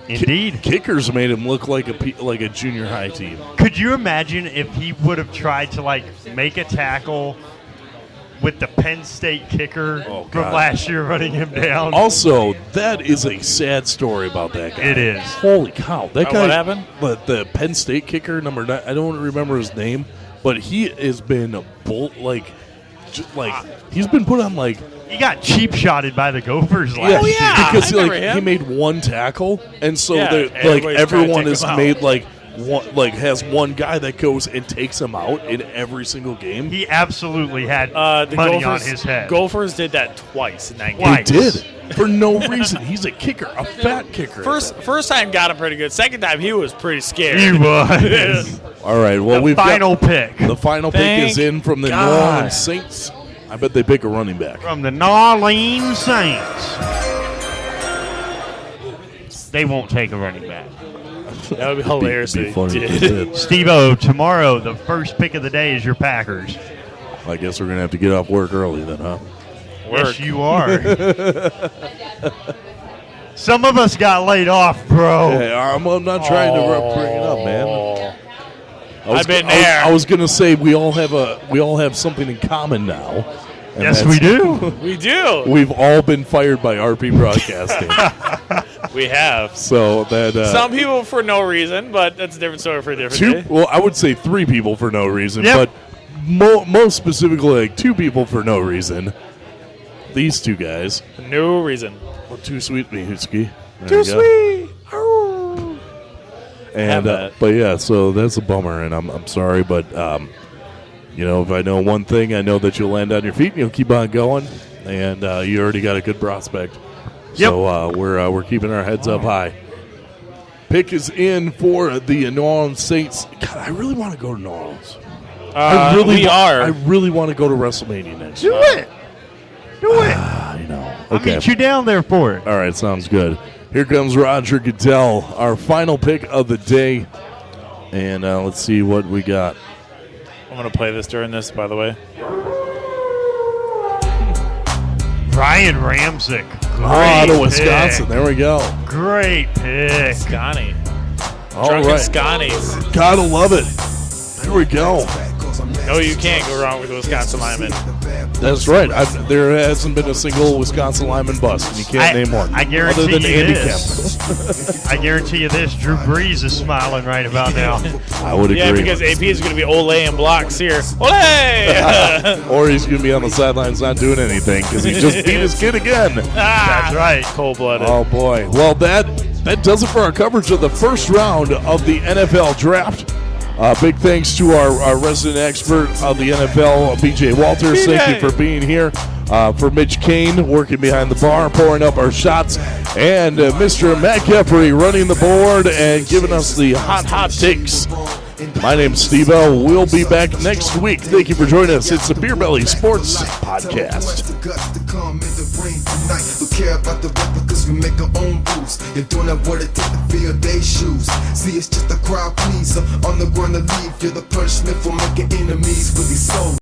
Indeed. Kickers made him look like a junior high team. Could you imagine if he would have tried to make a tackle with the Penn State kicker from last year running him down? Also, that is a sad story about that guy. It is. Holy cow. That guy, what happened? But the Penn State kicker, number 9, I don't remember his name, but he has been he's been put on he got cheap shotted by the Gophers last year. Because he made one tackle, and so everyone has made has one guy that goes and takes him out in every single game. He absolutely had money on his head. Gophers did that twice in that game. He did for no reason. He's a kicker, a fat kicker. First time got him pretty good. Second time he was pretty scared. He was. All right. Well, the final pick. The final pick is in from the New Orleans Saints. I bet they pick a running back. From the New Orleans Saints. They won't take a running back. That would be hilarious. Be funny if they did. Steve-O, tomorrow, the first pick of the day is your Packers. I guess we're going to have to get off work early then, huh? Yes, you are. Some of us got laid off, bro. Hey, I'm not trying to bring it up, man. I've been there. I was going to say we all have something in common now. Yes, we do. We do. We've all been fired by RP Broadcasting. We have. So that some people for no reason, but that's a different story for a different day. Well, I would say 3 people for no reason, Yep. but most specifically, 2 people for no reason. These 2 guys. No reason. Well, too sweet, me, Husky. Too sweet. And but yeah, so that's a bummer, and I'm sorry, but if I know one thing, I know that you'll land on your feet and you'll keep on going, and you already got a good prospect. Yep. So we're keeping our heads up high. Pick is in for the New Orleans Saints. God, I really want to go to New Orleans. I really want to go to WrestleMania next year. Do it. Okay. I'll meet you down there for it. All right, sounds good. Here comes Roger Goodell, our final pick of the day. And let's see what we got. I'm going to play this during this, by the way. Ryan Ramczyk. Out of Wisconsin. There we go. Great pick. Scotty. All Drunken right. Scotties. Gotta love it. There we go. No, you can't go wrong with the Wisconsin lineman. That's right. There hasn't been a single Wisconsin lineman bust, and you can't name one. I guarantee other than you Andy this. Kemp. I guarantee you this. Drew Brees is smiling right about now. I would agree. Yeah, because AP is going to be Olay and blocks here. Olay! Or he's going to be on the sidelines not doing anything because he just beat his kid again. That's right. Cold-blooded. Oh, boy. Well, that does it for our coverage of the first round of the NFL Draft. Big thanks to our resident expert of the NFL, BJ Walters. Thank you for being here. For Mitch Cain, working behind the bar, pouring up our shots. And Mr. Matt Geffre running the board and giving us the hot takes. My name's Steve-O. We'll be back next week. Thank you for joining us. It's the Beer Belly Sports Podcast. We care about the rapper cause we make our own rules. You're doing that what it take to fill their shoes. See, it's just a crowd pleaser. On the ground to leave, you're the punishment for making enemies with these souls.